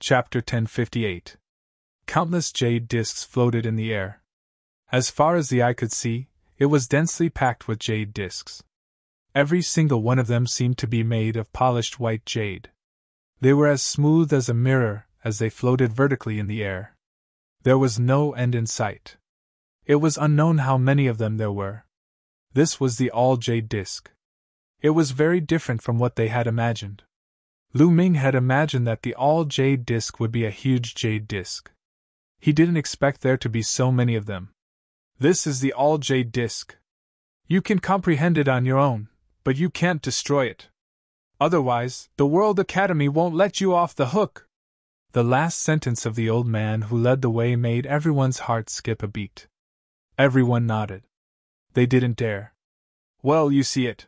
Chapter 1058. Countless jade discs floated in the air. As far as the eye could see, it was densely packed with jade discs. Every single one of them seemed to be made of polished white jade. They were as smooth as a mirror as they floated vertically in the air. There was no end in sight. It was unknown how many of them there were. This was the all-jade disc. It was very different from what they had imagined. Lu Ming had imagined that the all-jade disc would be a huge jade disc. He didn't expect there to be so many of them. This is the all-jade disc. You can comprehend it on your own, but you can't destroy it. Otherwise, the World Academy won't let you off the hook. The last sentence of the old man who led the way made everyone's heart skip a beat. Everyone nodded. They didn't dare. Well, you see it.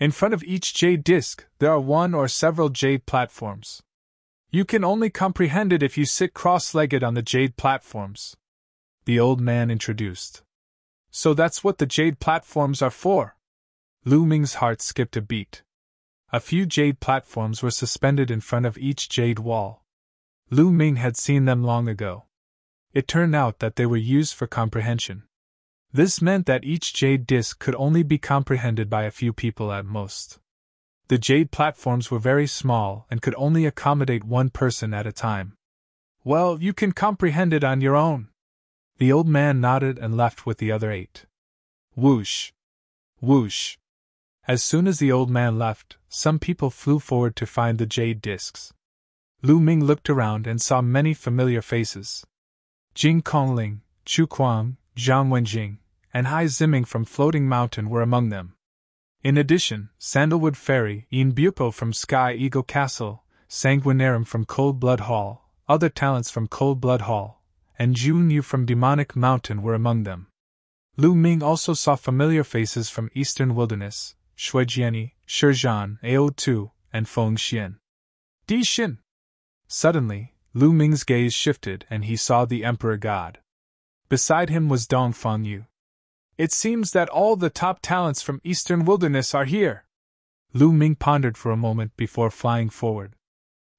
In front of each jade disc, there are one or several jade platforms. You can only comprehend it if you sit cross-legged on the jade platforms. The old man introduced. So that's what the jade platforms are for. Lu Ming's heart skipped a beat. A few jade platforms were suspended in front of each jade wall. Lu Ming had seen them long ago. It turned out that they were used for comprehension. This meant that each jade disc could only be comprehended by a few people at most. The jade platforms were very small and could only accommodate one person at a time. Well, you can comprehend it on your own. The old man nodded and left with the other 8. Whoosh! Whoosh! As soon as the old man left, some people flew forward to find the jade discs. Lu Ming looked around and saw many familiar faces. Jing Kongling, Chu Kuang, Zhang Wenjing, and Hai Ziming from Floating Mountain were among them. In addition, Sandalwood Fairy, Yin Bupo from Sky Eagle Castle, Sanguinarum from Cold Blood Hall, other talents from Cold Blood Hall, and Jun Yu from Demonic Mountain were among them. Lu Ming also saw familiar faces from Eastern Wilderness, Shuijiani, Shizhan, Ao Tu, and Feng Xian. Di Xin! Suddenly, Lu Ming's gaze shifted and he saw the Emperor God. Beside him was Dong Fengyu. It seems that all the top talents from Eastern Wilderness are here. Lu Ming pondered for a moment before flying forward.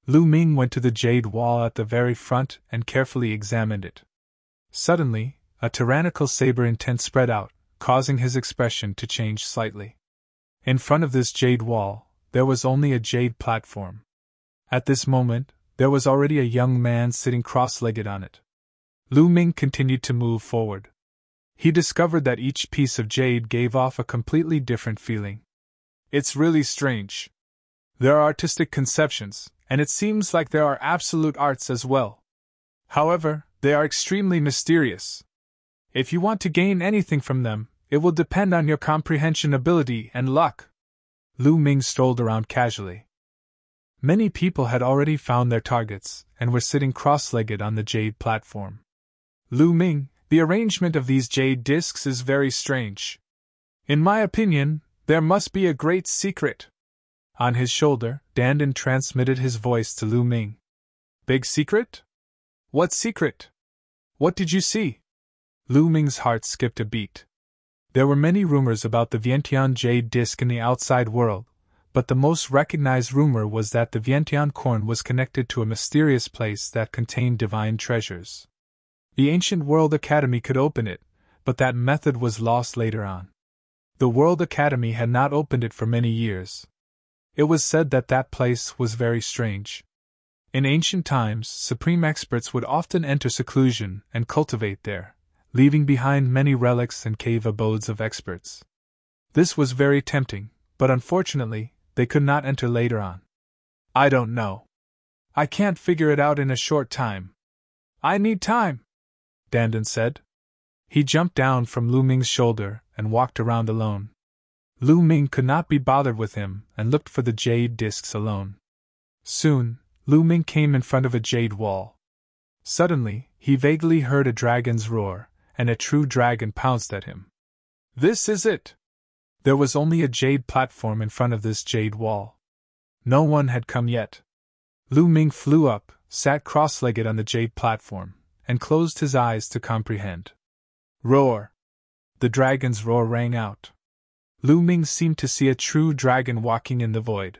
Lu Ming went to the jade wall at the very front and carefully examined it. Suddenly, a tyrannical saber intent spread out, causing his expression to change slightly. In front of this jade wall, there was only a jade platform. At this moment, there was already a young man sitting cross-legged on it. Lu Ming continued to move forward. He discovered that each piece of jade gave off a completely different feeling. It's really strange. There are artistic conceptions, and it seems like there are absolute arts as well. However, they are extremely mysterious. If you want to gain anything from them, it will depend on your comprehension ability and luck. Lu Ming strolled around casually. Many people had already found their targets and were sitting cross-legged on the jade platform. Lu Ming, the arrangement of these jade discs is very strange. In my opinion, there must be a great secret. On his shoulder, Dandan transmitted his voice to Lu Ming. Big secret? What secret? What did you see? Lu Ming's heart skipped a beat. There were many rumors about the Vientiane jade disc in the outside world, but the most recognized rumor was that the Vientiane corn was connected to a mysterious place that contained divine treasures. The ancient World Academy could open it, but that method was lost later on. The World Academy had not opened it for many years. It was said that that place was very strange. In ancient times, supreme experts would often enter seclusion and cultivate there, leaving behind many relics and cave abodes of experts. This was very tempting, but unfortunately, they could not enter later on. I don't know. I can't figure it out in a short time. I need time, Dandan said. He jumped down from Lu Ming's shoulder and walked around alone. Lu Ming could not be bothered with him and looked for the jade discs alone. Soon, Lu Ming came in front of a jade wall. Suddenly, he vaguely heard a dragon's roar, and a true dragon pounced at him. This is it! There was only a jade platform in front of this jade wall. No one had come yet. Lu Ming flew up, sat cross-legged on the jade platform, and closed his eyes to comprehend. Roar! The dragon's roar rang out. Lu Ming seemed to see a true dragon walking in the void.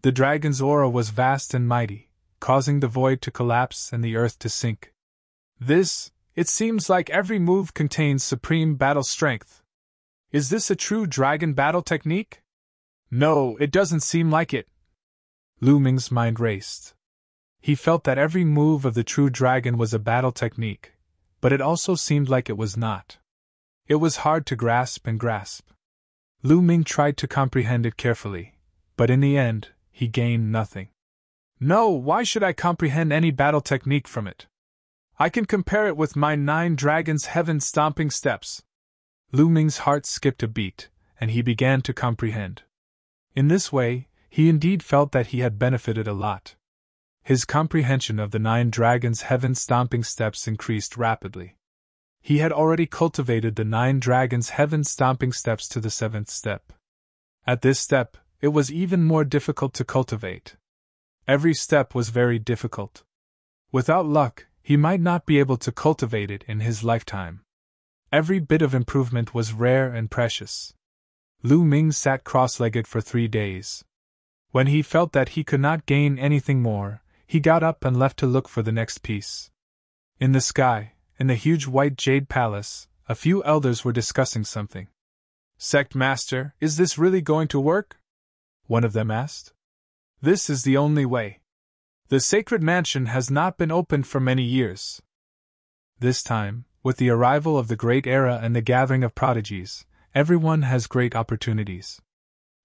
The dragon's aura was vast and mighty, causing the void to collapse and the earth to sink. It seems like every move contains supreme battle strength. Is this a true dragon battle technique? No, it doesn't seem like it. Lu Ming's mind raced. He felt that every move of the true dragon was a battle technique, but it also seemed like it was not. It was hard to grasp. Lu Ming tried to comprehend it carefully, but in the end, he gained nothing. No, why should I comprehend any battle technique from it? I can compare it with my 9 dragons' heaven-stomping steps. Lu Ming's heart skipped a beat, and he began to comprehend. In this way, he indeed felt that he had benefited a lot. His comprehension of the 9 dragons' heaven-stomping steps increased rapidly. He had already cultivated the 9 dragons' heaven-stomping steps to the 7th step. At this step, it was even more difficult to cultivate. Every step was very difficult. Without luck, he might not be able to cultivate it in his lifetime. Every bit of improvement was rare and precious. Lu Ming sat cross-legged for 3 days. When he felt that he could not gain anything more, he got up and left to look for the next piece. In the sky, in the huge white jade palace, a few elders were discussing something. "Sect Master, is this really going to work?" one of them asked. "This is the only way. The sacred mansion has not been opened for many years." This time, with the arrival of the great era and the gathering of prodigies, everyone has great opportunities.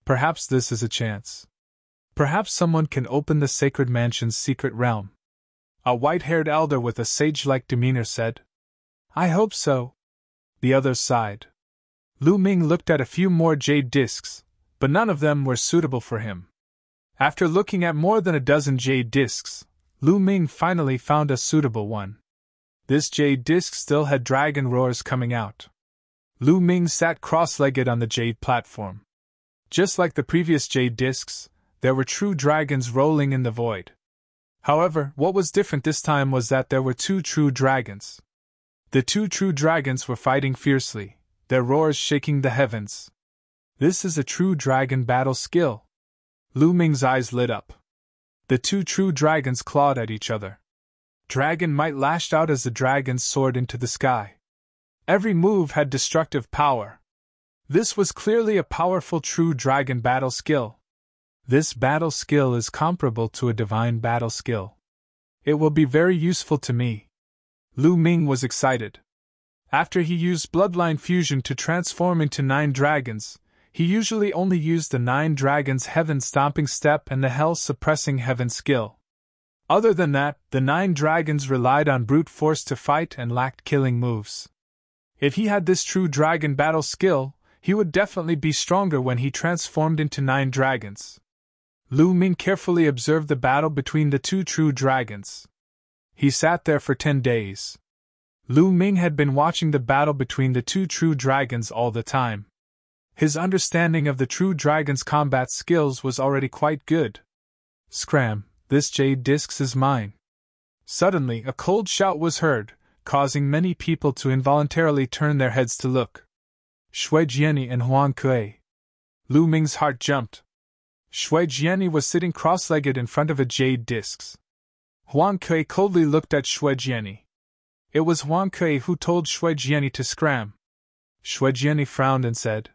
Perhaps this is a chance. Perhaps someone can open the sacred mansion's secret realm. A white-haired elder with a sage-like demeanor said. "I hope so." The others sighed. Lu Ming looked at a few more jade discs, but none of them were suitable for him. After looking at more than a dozen jade discs, Lu Ming finally found a suitable one. This jade disc still had dragon roars coming out. Lu Ming sat cross-legged on the jade platform. Just like the previous jade discs, there were true dragons rolling in the void. However, what was different this time was that there were 2 true dragons. The 2 true dragons were fighting fiercely, their roars shaking the heavens. This is a true dragon battle skill. Lu Ming's eyes lit up. The 2 true dragons clawed at each other. Dragon might lashed out as the dragons soared into the sky. Every move had destructive power. This was clearly a powerful true dragon battle skill. This battle skill is comparable to a divine battle skill. It will be very useful to me. Lu Ming was excited. After he used bloodline fusion to transform into 9 dragons, he usually only used the 9 dragons' heaven-stomping step and the hell-suppressing heaven skill. Other than that, the 9 dragons relied on brute force to fight and lacked killing moves. If he had this true dragon battle skill, he would definitely be stronger when he transformed into 9 dragons. Lu Ming carefully observed the battle between the 2 true dragons. He sat there for 10 days. Lu Ming had been watching the battle between the 2 true dragons all the time. His understanding of the true dragon's combat skills was already quite good. "Scram, this jade disc is mine." Suddenly, a cold shout was heard, causing many people to involuntarily turn their heads to look. Shui Jiani and Huang Kui. Lu Ming's heart jumped. Shui Jiani was sitting cross-legged in front of a jade disc. Huang Kui coldly looked at Shui Jiani. It was Huang Kui who told Shui Jiani to scram. Shui Jiani frowned and said,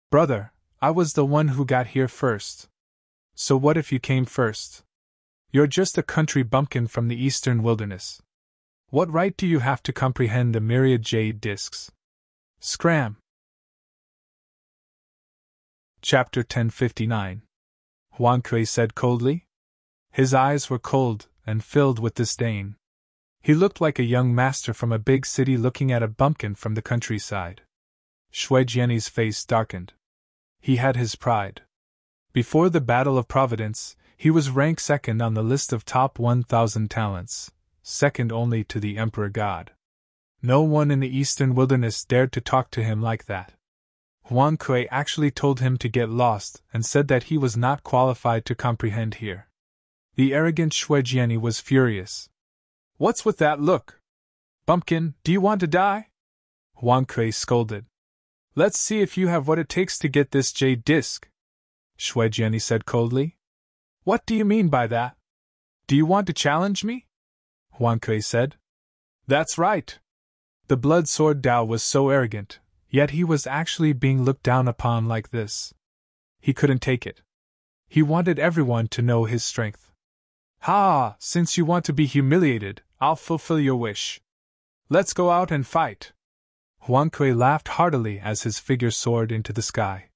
"Brother, I was the one who got here first. So what if you came first? You're just a country bumpkin from the eastern wilderness. What right do you have to comprehend the myriad jade discs? Scram." Chapter 1059. Huang Kui said coldly. His eyes were cold and filled with disdain. He looked like a young master from a big city looking at a bumpkin from the countryside. Shui Jiani's face darkened. He had his pride. Before the Battle of Providence, he was ranked second on the list of top 1,000 talents, second only to the Emperor God. No one in the eastern wilderness dared to talk to him like that. Huang Kui actually told him to get lost and said that he was not qualified to comprehend here. The arrogant Shui Jiani was furious. "What's with that look? Bumpkin, do you want to die?" Huang Kui scolded. "Let's see if you have what it takes to get this jade disc," Shui Jiani said coldly. "What do you mean by that?" Do you want to challenge me? Huang Kui said. That's right. The blood sword Dao was so arrogant, yet he was actually being looked down upon like this. He couldn't take it. He wanted everyone to know his strength. Ha! Since you want to be humiliated, I'll fulfill your wish. Let's go out and fight. Huang Kui laughed heartily as his figure soared into the sky.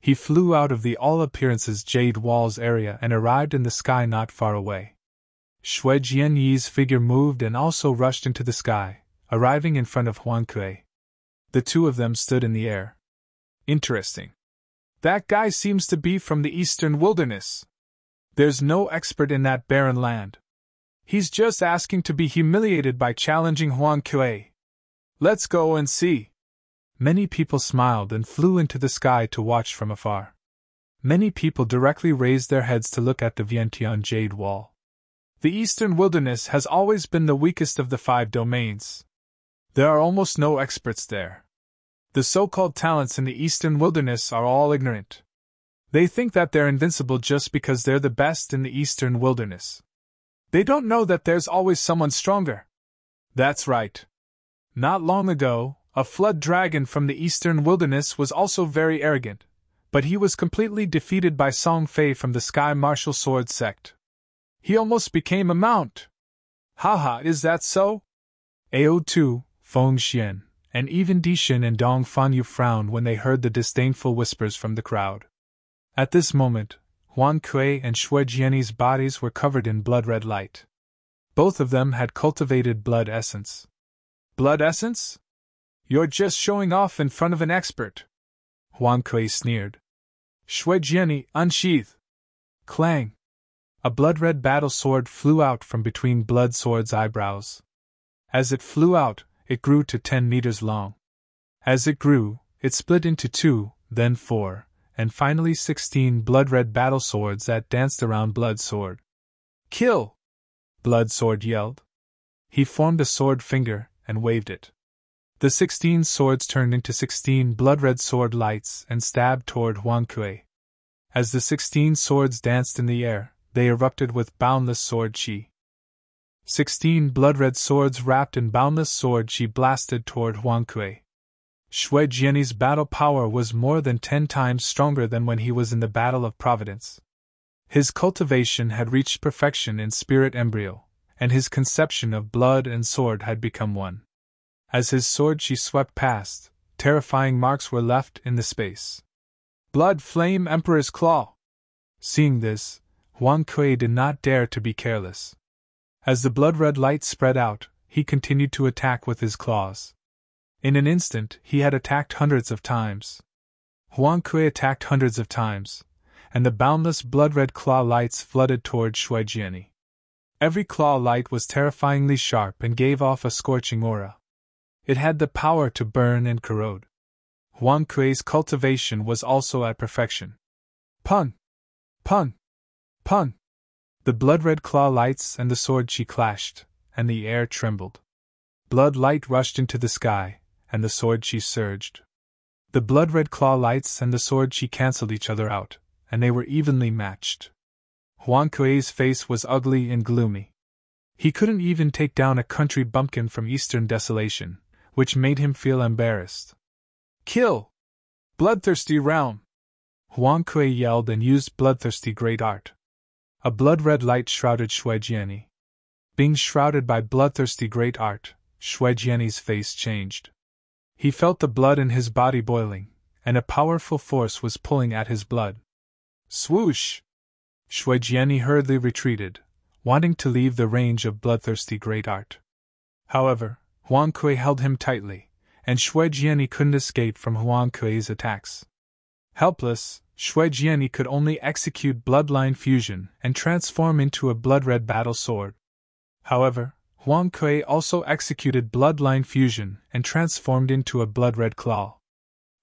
He flew out of the all appearances Jade Walls area and arrived in the sky not far away. Shui Jianyi's figure moved and also rushed into the sky, arriving in front of Huang Kui. The two of them stood in the air. Interesting. That guy seems to be from the eastern wilderness. There's no expert in that barren land. He's just asking to be humiliated by challenging Huang Kui. Let's go and see. Many people smiled and flew into the sky to watch from afar. Many people directly raised their heads to look at the Vientiane Jade Wall. The eastern wilderness has always been the weakest of the 5 domains. There are almost no experts there. The so-called talents in the eastern wilderness are all ignorant. They think that they're invincible just because they're the best in the eastern wilderness. They don't know that there's always someone stronger. That's right. Not long ago, a flood dragon from the eastern wilderness was also very arrogant, but he was completely defeated by Song Fei from the Sky Martial Sword sect. He almost became a mount. Haha, is that so? Ao2, Feng Xian, and even Dishin and Dong Fanyu frowned when they heard the disdainful whispers from the crowd. At this moment, Huang Kui and Shui Jianyi's bodies were covered in blood-red light. Both of them had cultivated blood essence. Blood essence? You're just showing off in front of an expert. Huang Kui sneered. Shui Jianyi, unsheath. Clang. A blood-red battle sword flew out from between Blood Sword's eyebrows. As it flew out, it grew to 10 meters long. As it grew, it split into 2, then 4, and finally 16 blood-red battle swords that danced around Blood Sword. Kill! Blood Sword yelled. He formed a sword finger and waved it. The 16 swords turned into 16 blood-red sword lights and stabbed toward Huang Kui. As the 16 swords danced in the air, they erupted with boundless sword chi. 16 blood-red swords wrapped in boundless sword chi blasted toward Huang Kui. Shui Jianyi's battle power was more than 10 times stronger than when he was in the Battle of Providence. His cultivation had reached perfection in spirit embryo, and his conception of blood and sword had become one. As his sword chi swept past, terrifying marks were left in the space. Blood Flame Emperor's Claw! Seeing this, Huang Kui did not dare to be careless. As the blood-red light spread out, he continued to attack with his claws. In an instant, he had attacked hundreds of times. Huang Kui attacked hundreds of times, and the boundless blood-red claw lights flooded toward Shui Jianyi. Every claw light was terrifyingly sharp and gave off a scorching aura. It had the power to burn and corrode. Huang Kui's cultivation was also at perfection. Pun! Pun! Pun! The blood-red claw lights and the sword chi clashed, and the air trembled. Blood light rushed into the sky, and the sword chi surged. The blood-red claw lights and the sword chi cancelled each other out, and they were evenly matched. Huang Kui's face was ugly and gloomy. He couldn't even take down a country bumpkin from Eastern Desolation, which made him feel embarrassed. Kill! Bloodthirsty realm! Huang Kui yelled and used bloodthirsty great art. A blood-red light shrouded Shui Jianyi. Being shrouded by bloodthirsty great art, Shui Jianyi's face changed. He felt the blood in his body boiling, and a powerful force was pulling at his blood. Swoosh! Shui Jianyi hurriedly retreated, wanting to leave the range of bloodthirsty great art. However, Huang Kui held him tightly, and Shui Jianyi couldn't escape from Huang Kui's attacks. Helpless, Shui Jianyi could only execute bloodline fusion and transform into a blood-red battle sword. However, Huang Kui also executed bloodline fusion and transformed into a blood-red claw.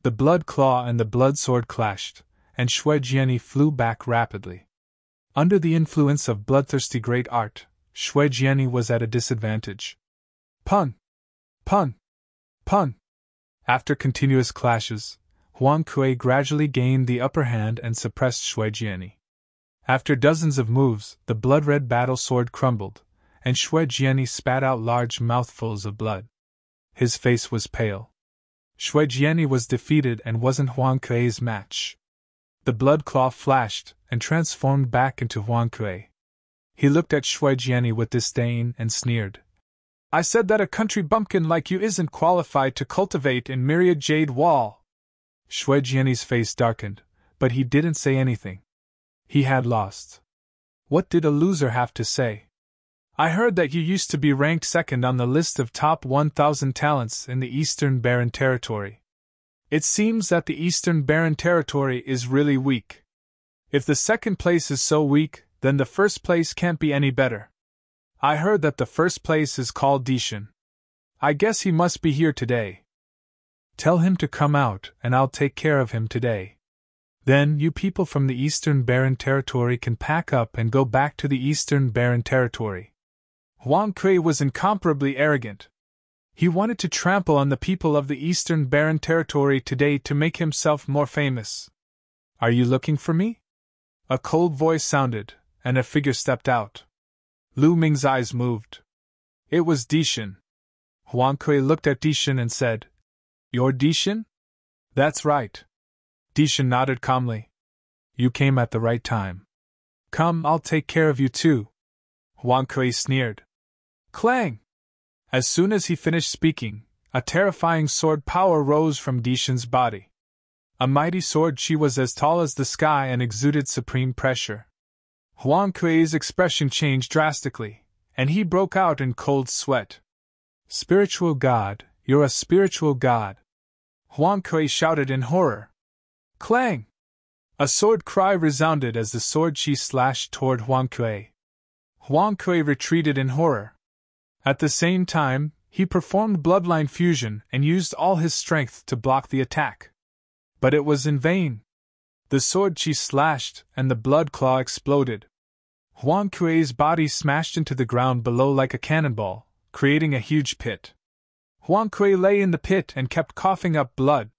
The blood claw and the blood sword clashed, and Shui Jianyi flew back rapidly. Under the influence of bloodthirsty great art, Shui Jianyi was at a disadvantage. Pun! Pun! Pun! After continuous clashes, Huang Kui gradually gained the upper hand and suppressed Shui Jianyi. After dozens of moves, the blood-red battle sword crumbled, and Shui Jiani spat out large mouthfuls of blood. His face was pale. Shui Jiani was defeated and wasn't Huang Kuei's match. The blood claw flashed and transformed back into Huang Kuei. He looked at Shui Jiani with disdain and sneered. I said that a country bumpkin like you isn't qualified to cultivate in Myriad Jade Wall. Shui Jiani's face darkened, but he didn't say anything. He had lost. What did a loser have to say? I heard that you used to be ranked second on the list of top 1,000 talents in the Eastern Barren Territory. It seems that the Eastern Barren Territory is really weak. If the second place is so weak, then the first place can't be any better. I heard that the first place is called Dishan. I guess he must be here today. Tell him to come out, and I'll take care of him today. Then you people from the Eastern Barren Territory can pack up and go back to the Eastern Barren Territory. Huang Kuei was incomparably arrogant. He wanted to trample on the people of the Eastern Barren Territory today to make himself more famous. Are you looking for me? A cold voice sounded, and a figure stepped out. Lu Ming's eyes moved. It was Dishan. Huang Kuei looked at Dishan and said, You're Dishan? That's right. Dishan nodded calmly. You came at the right time. Come, I'll take care of you too. Huang Kuei sneered. Clang! As soon as he finished speaking, a terrifying sword power rose from Dishan's body. A mighty sword, she was as tall as the sky and exuded supreme pressure. Huang Kuei's expression changed drastically, and he broke out in cold sweat. Spiritual God, you're a spiritual God! Huang Kuei shouted in horror. Clang! A sword cry resounded as the sword she slashed toward Huang Kuei. Huang Kuei retreated in horror. At the same time, he performed bloodline fusion and used all his strength to block the attack. But it was in vain. The sword she slashed and the blood claw exploded. Huang Kuei's body smashed into the ground below like a cannonball, creating a huge pit. Huang Kuei lay in the pit and kept coughing up blood.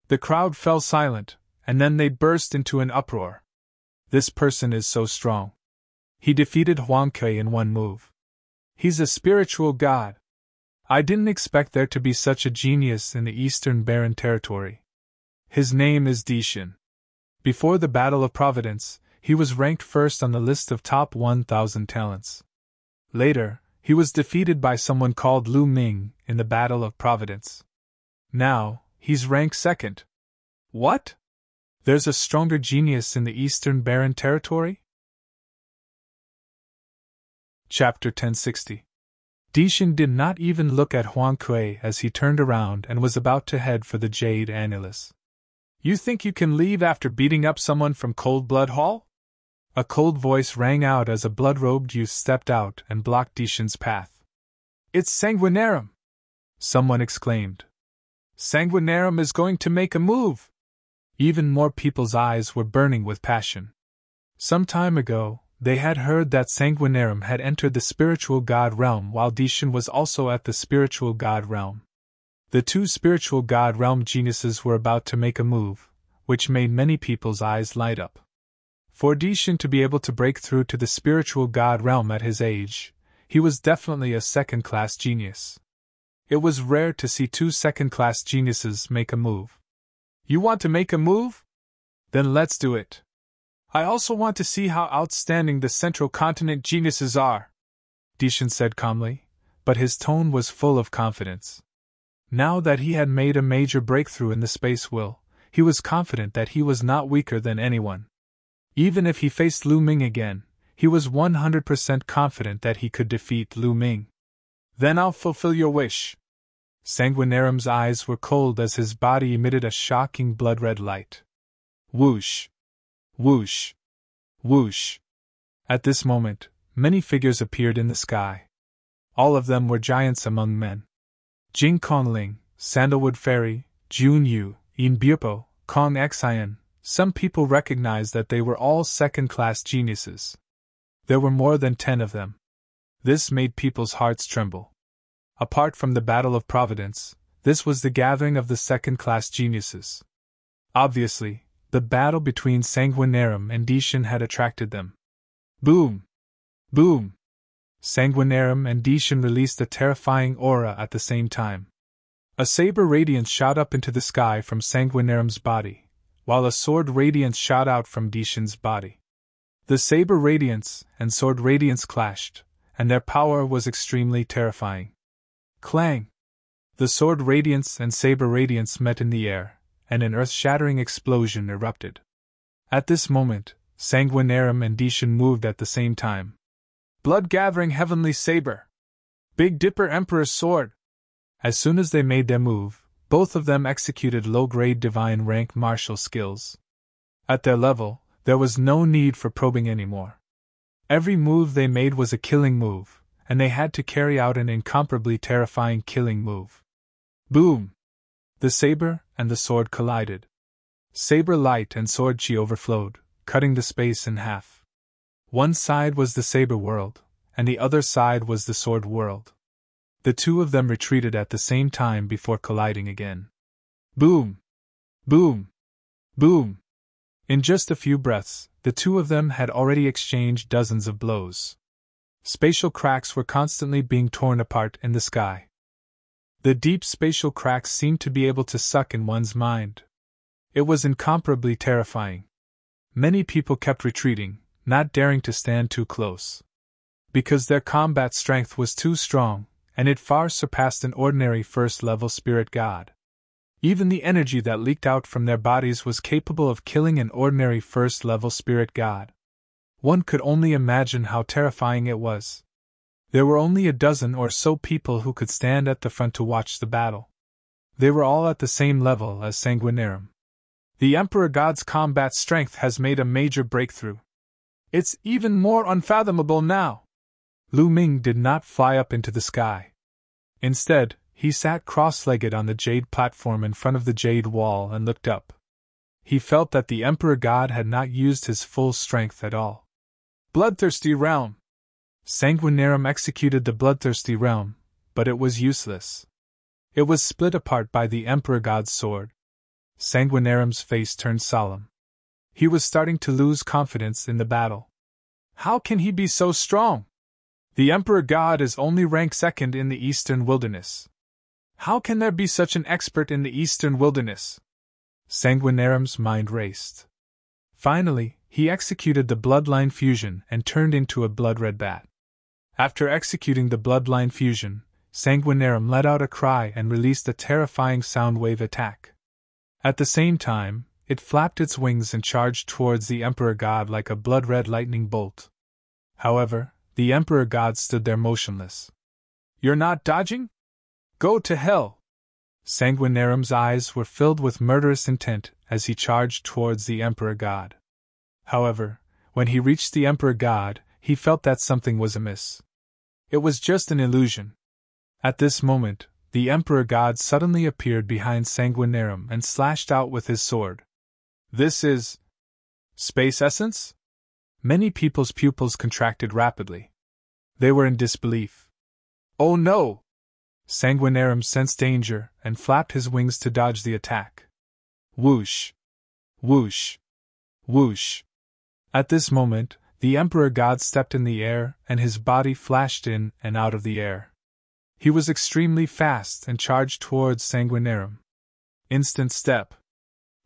The crowd fell silent, and then they burst into an uproar. This person is so strong. He defeated Huang Kuei in one move. He's a spiritual god. I didn't expect there to be such a genius in the Eastern Barren Territory. His name is Dishan. Before the Battle of Providence, he was ranked first on the list of top 1,000 talents. Later, he was defeated by someone called Lu Ming in the Battle of Providence. Now, he's ranked second. What? There's a stronger genius in the Eastern Barren Territory? Chapter 1060. Dishan did not even look at Huang Kuei as he turned around and was about to head for the Jade Annulus. You think you can leave after beating up someone from Cold Blood Hall? A cold voice rang out as a blood-robed youth stepped out and blocked Dishan's path. It's Sanguinarum! Someone exclaimed. Sanguinarum is going to make a move! Even more people's eyes were burning with passion. Some time ago, they had heard that Sanguinarum had entered the spiritual god realm while Dishan was also at the spiritual god realm. The two spiritual god realm geniuses were about to make a move, which made many people's eyes light up. For Dishan to be able to break through to the spiritual god realm at his age, he was definitely a second-class genius. It was rare to see two second-class geniuses make a move. You want to make a move? Then let's do it. I also want to see how outstanding the Central Continent geniuses are, Dishan said calmly, but his tone was full of confidence. Now that he had made a major breakthrough in the space will, he was confident that he was not weaker than anyone. Even if he faced Lu Ming again, he was 100% confident that he could defeat Lu Ming. Then I'll fulfill your wish. Sanguinarum's eyes were cold as his body emitted a shocking blood-red light. Whoosh! Whoosh! Whoosh! At this moment, many figures appeared in the sky. All of them were giants among men. Jing Kongling, Sandalwood Fairy, Jun Yu, Yin Bupo, Kong Xian. Some people recognized that they were all second-class geniuses. There were more than 10 of them. This made people's hearts tremble. Apart from the Battle of Providence, this was the gathering of the second-class geniuses. Obviously, The battle between Sanguinarum and Dacian had attracted them. Boom! Boom! Sanguinarum and Dacian released a terrifying aura at the same time. A saber radiance shot up into the sky from Sanguinarum's body, while a sword radiance shot out from Dacian's body. The saber radiance and sword radiance clashed, and their power was extremely terrifying. Clang! The sword radiance and saber radiance met in the air, and an earth-shattering explosion erupted. At this moment, Sanguinarum and Dacian moved at the same time. Blood-gathering heavenly saber! Big Dipper Emperor's sword! As soon as they made their move, both of them executed low-grade divine rank martial skills. At their level, there was no need for probing anymore. Every move they made was a killing move, and they had to carry out an incomparably terrifying killing move. Boom! The saber and the sword collided. Saber light and sword chi overflowed, cutting the space in half. One side was the saber world, and the other side was the sword world. The two of them retreated at the same time before colliding again. Boom! Boom! Boom! In just a few breaths, the two of them had already exchanged dozens of blows. Spatial cracks were constantly being torn apart in the sky. The deep spatial cracks seemed to be able to suck in one's mind. It was incomparably terrifying. Many people kept retreating, not daring to stand too close. Because their combat strength was too strong, and it far surpassed an ordinary first-level spirit god. Even the energy that leaked out from their bodies was capable of killing an ordinary first-level spirit god. One could only imagine how terrifying it was. There were only a dozen or so people who could stand at the front to watch the battle. They were all at the same level as Sanguinarum. The Emperor God's combat strength has made a major breakthrough. It's even more unfathomable now. Lu Ming did not fly up into the sky. Instead, he sat cross-legged on the jade platform in front of the jade wall and looked up. He felt that the Emperor God had not used his full strength at all. Bloodthirsty realm! Sanguinarum executed the bloodthirsty realm, but it was useless. It was split apart by the Emperor God's sword. Sanguinarum's face turned solemn. He was starting to lose confidence in the battle. How can he be so strong? The Emperor God is only rank 2nd in the Eastern Wilderness. How can there be such an expert in the Eastern Wilderness? Sanguinarum's mind raced. Finally, he executed the bloodline fusion and turned into a blood-red bat. After executing the bloodline fusion, Sanguinarum let out a cry and released a terrifying sound wave attack. At the same time, it flapped its wings and charged towards the Emperor God like a blood-red lightning bolt. However, the Emperor God stood there motionless. You're not dodging? Go to hell! Sanguinarum's eyes were filled with murderous intent as he charged towards the Emperor God. However, when he reached the Emperor God, he felt that something was amiss. It was just an illusion. At this moment, the Emperor God suddenly appeared behind Sanguinarum and slashed out with his sword. This is space essence? Many people's pupils contracted rapidly. They were in disbelief. Oh no! Sanguinarum sensed danger and flapped his wings to dodge the attack. Whoosh! Whoosh! Whoosh! At this moment, the Emperor God stepped in the air and his body flashed in and out of the air. He was extremely fast and charged towards Sanguinarum. Instant step.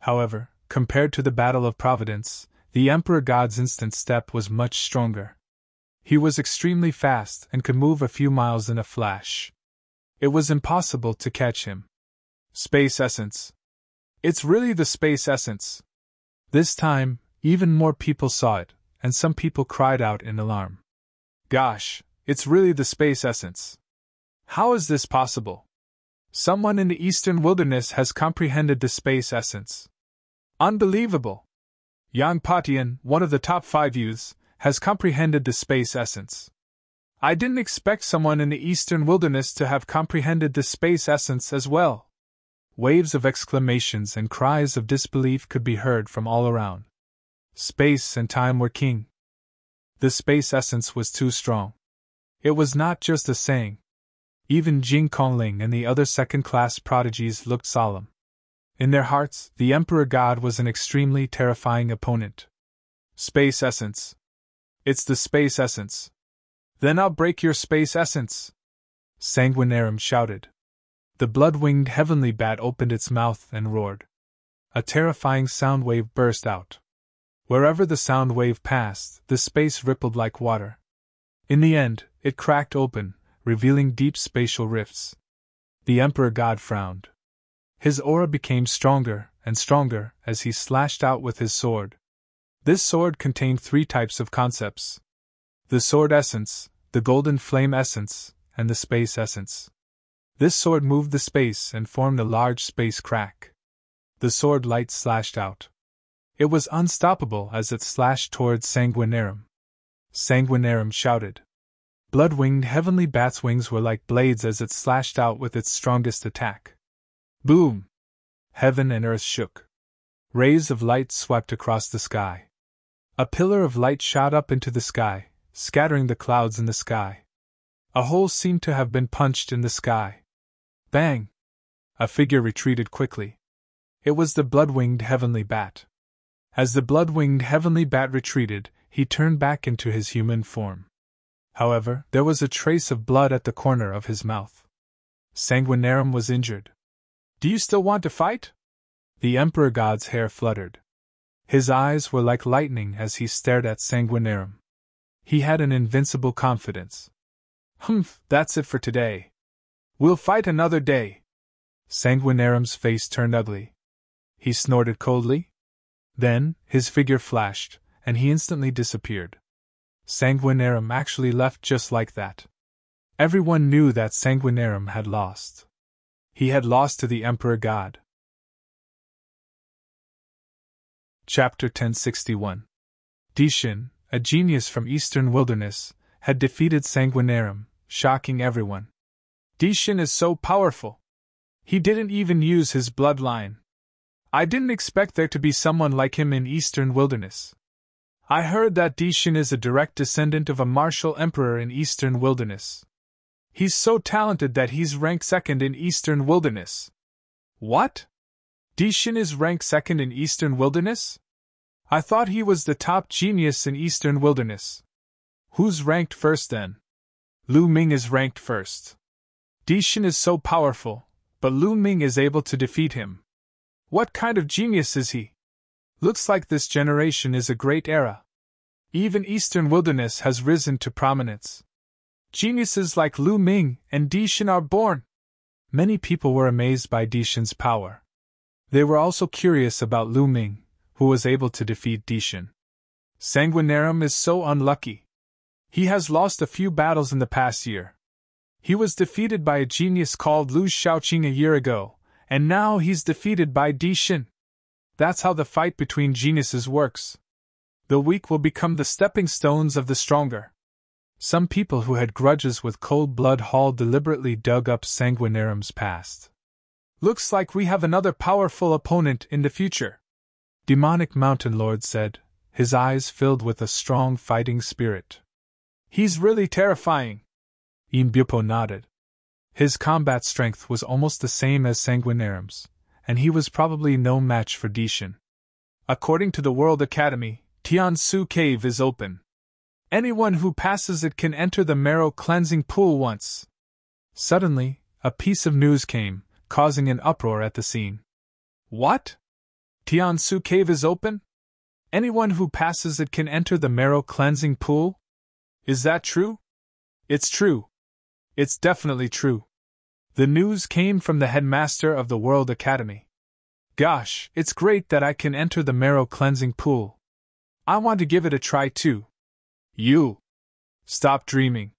However, compared to the Battle of Providence, the Emperor God's instant step was much stronger. He was extremely fast and could move a few miles in a flash. It was impossible to catch him. Space essence. It's really the space essence. This time, even more people saw it, and some people cried out in alarm. Gosh, it's really the space essence. How is this possible? Someone in the Eastern Wilderness has comprehended the space essence. Unbelievable! Yang Patian, one of the top 5 youths, has comprehended the space essence. I didn't expect someone in the Eastern Wilderness to have comprehended the space essence as well. Waves of exclamations and cries of disbelief could be heard from all around. Space and time were king. The space essence was too strong. It was not just a saying. Even Jing Kongling and the other second-class prodigies looked solemn. In their hearts, the Emperor God was an extremely terrifying opponent. Space essence. It's the space essence. Then I'll break your space essence! Sanguinarum shouted. The blood-winged heavenly bat opened its mouth and roared. A terrifying sound wave burst out. Wherever the sound wave passed, the space rippled like water. In the end, it cracked open, revealing deep spatial rifts. The Emperor God frowned. His aura became stronger and stronger as he slashed out with his sword. This sword contained 3 types of concepts: the sword essence, the golden flame essence, and the space essence. This sword moved the space and formed a large space crack. The sword light slashed out. It was unstoppable as it slashed towards Sanguinarum. Sanguinarum shouted. Blood-winged heavenly bat's wings were like blades as it slashed out with its strongest attack. Boom! Heaven and earth shook. Rays of light swept across the sky. A pillar of light shot up into the sky, scattering the clouds in the sky. A hole seemed to have been punched in the sky. Bang! A figure retreated quickly. It was the blood-winged heavenly bat. As the blood-winged heavenly bat retreated, he turned back into his human form. However, there was a trace of blood at the corner of his mouth. Sanguinarum was injured. Do you still want to fight? The Emperor God's hair fluttered. His eyes were like lightning as he stared at Sanguinarum. He had an invincible confidence. Humph, that's it for today. We'll fight another day. Sanguinarum's face turned ugly. He snorted coldly. Then, his figure flashed, and he instantly disappeared. Sanguinarum actually left just like that. Everyone knew that Sanguinarum had lost. He had lost to the Emperor God. Chapter 1061. Dishin, a genius from Eastern Wilderness, had defeated Sanguinarum, shocking everyone. Dishin is so powerful. He didn't even use his bloodline. I didn't expect there to be someone like him in Eastern Wilderness. I heard that Dishin is a direct descendant of a martial emperor in Eastern Wilderness. He's so talented that he's ranked 2nd in Eastern Wilderness. What? Dishin is ranked 2nd in Eastern Wilderness? I thought he was the top genius in Eastern Wilderness. Who's ranked 1st then? Lu Ming is ranked 1st. Dishin is so powerful, but Lu Ming is able to defeat him. What kind of genius is he? Looks like this generation is a great era. Even Eastern Wilderness has risen to prominence. Geniuses like Lu Ming and Dishin are born. Many people were amazed by Dishin's power. They were also curious about Lu Ming, who was able to defeat Dishin. Sanguinarum is so unlucky. He has lost a few battles in the past year. He was defeated by a genius called Lu Shaoqing a year ago, and now he's defeated by Dishin. That's how the fight between geniuses works. The weak will become the stepping stones of the stronger. Some people who had grudges with Cold Blood Hall deliberately dug up Sanguinarum's past. Looks like we have another powerful opponent in the future. Demonic Mountain Lord said, his eyes filled with a strong fighting spirit. He's really terrifying. Imbupo nodded. His combat strength was almost the same as Sanguinarum's, and he was probably no match for Dishin. According to the World Academy, Tiansu Cave is open. Anyone who passes it can enter the marrow cleansing pool once. Suddenly, a piece of news came, causing an uproar at the scene. What? Tiansu Cave is open? Anyone who passes it can enter the marrow cleansing pool? Is that true? It's true. It's definitely true. The news came from the headmaster of the World Academy. Gosh, it's great that I can enter the marrow cleansing pool. I want to give it a try too. You! Stop dreaming.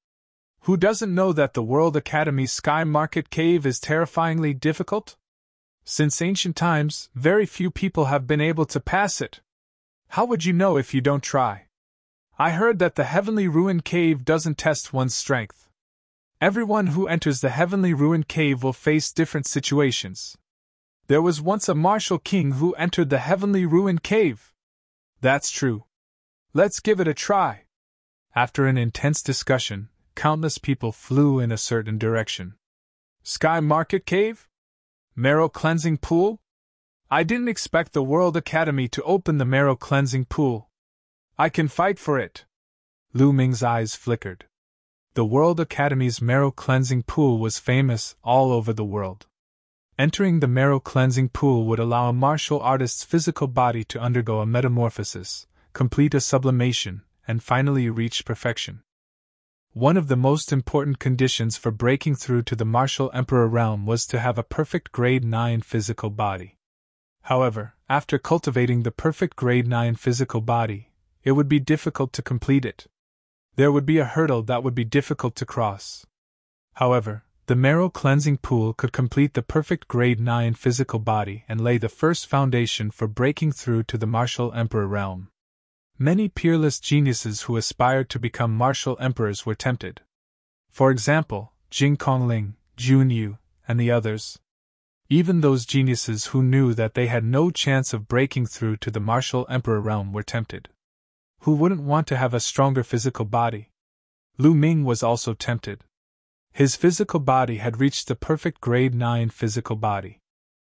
Who doesn't know that the World Academy Sky Market Cave is terrifyingly difficult? Since ancient times, very few people have been able to pass it. How would you know if you don't try? I heard that the Heavenly Ruin Cave doesn't test one's strength. Everyone who enters the Heavenly Ruin Cave will face different situations. There was once a martial king who entered the Heavenly Ruin Cave. That's true. Let's give it a try. After an intense discussion, countless people flew in a certain direction. Sky Market Cave? Marrow Cleansing Pool? I didn't expect the World Academy to open the marrow cleansing pool. I can fight for it. Lu Ming's eyes flickered. The World Academy's marrow cleansing pool was famous all over the world. Entering the marrow cleansing pool would allow a martial artist's physical body to undergo a metamorphosis, complete a sublimation, and finally reach perfection. One of the most important conditions for breaking through to the martial emperor realm was to have a perfect grade 9 physical body. However, after cultivating the perfect grade 9 physical body, it would be difficult to complete it. There would be a hurdle that would be difficult to cross. However, the marrow cleansing pool could complete the perfect grade 9 physical body and lay the first foundation for breaking through to the martial emperor realm. Many peerless geniuses who aspired to become martial emperors were tempted. For example, Jing Kongling, Jun Yu, and the others. Even those geniuses who knew that they had no chance of breaking through to the martial emperor realm were tempted. Who wouldn't want to have a stronger physical body? Lu Ming was also tempted. His physical body had reached the perfect grade 9 physical body.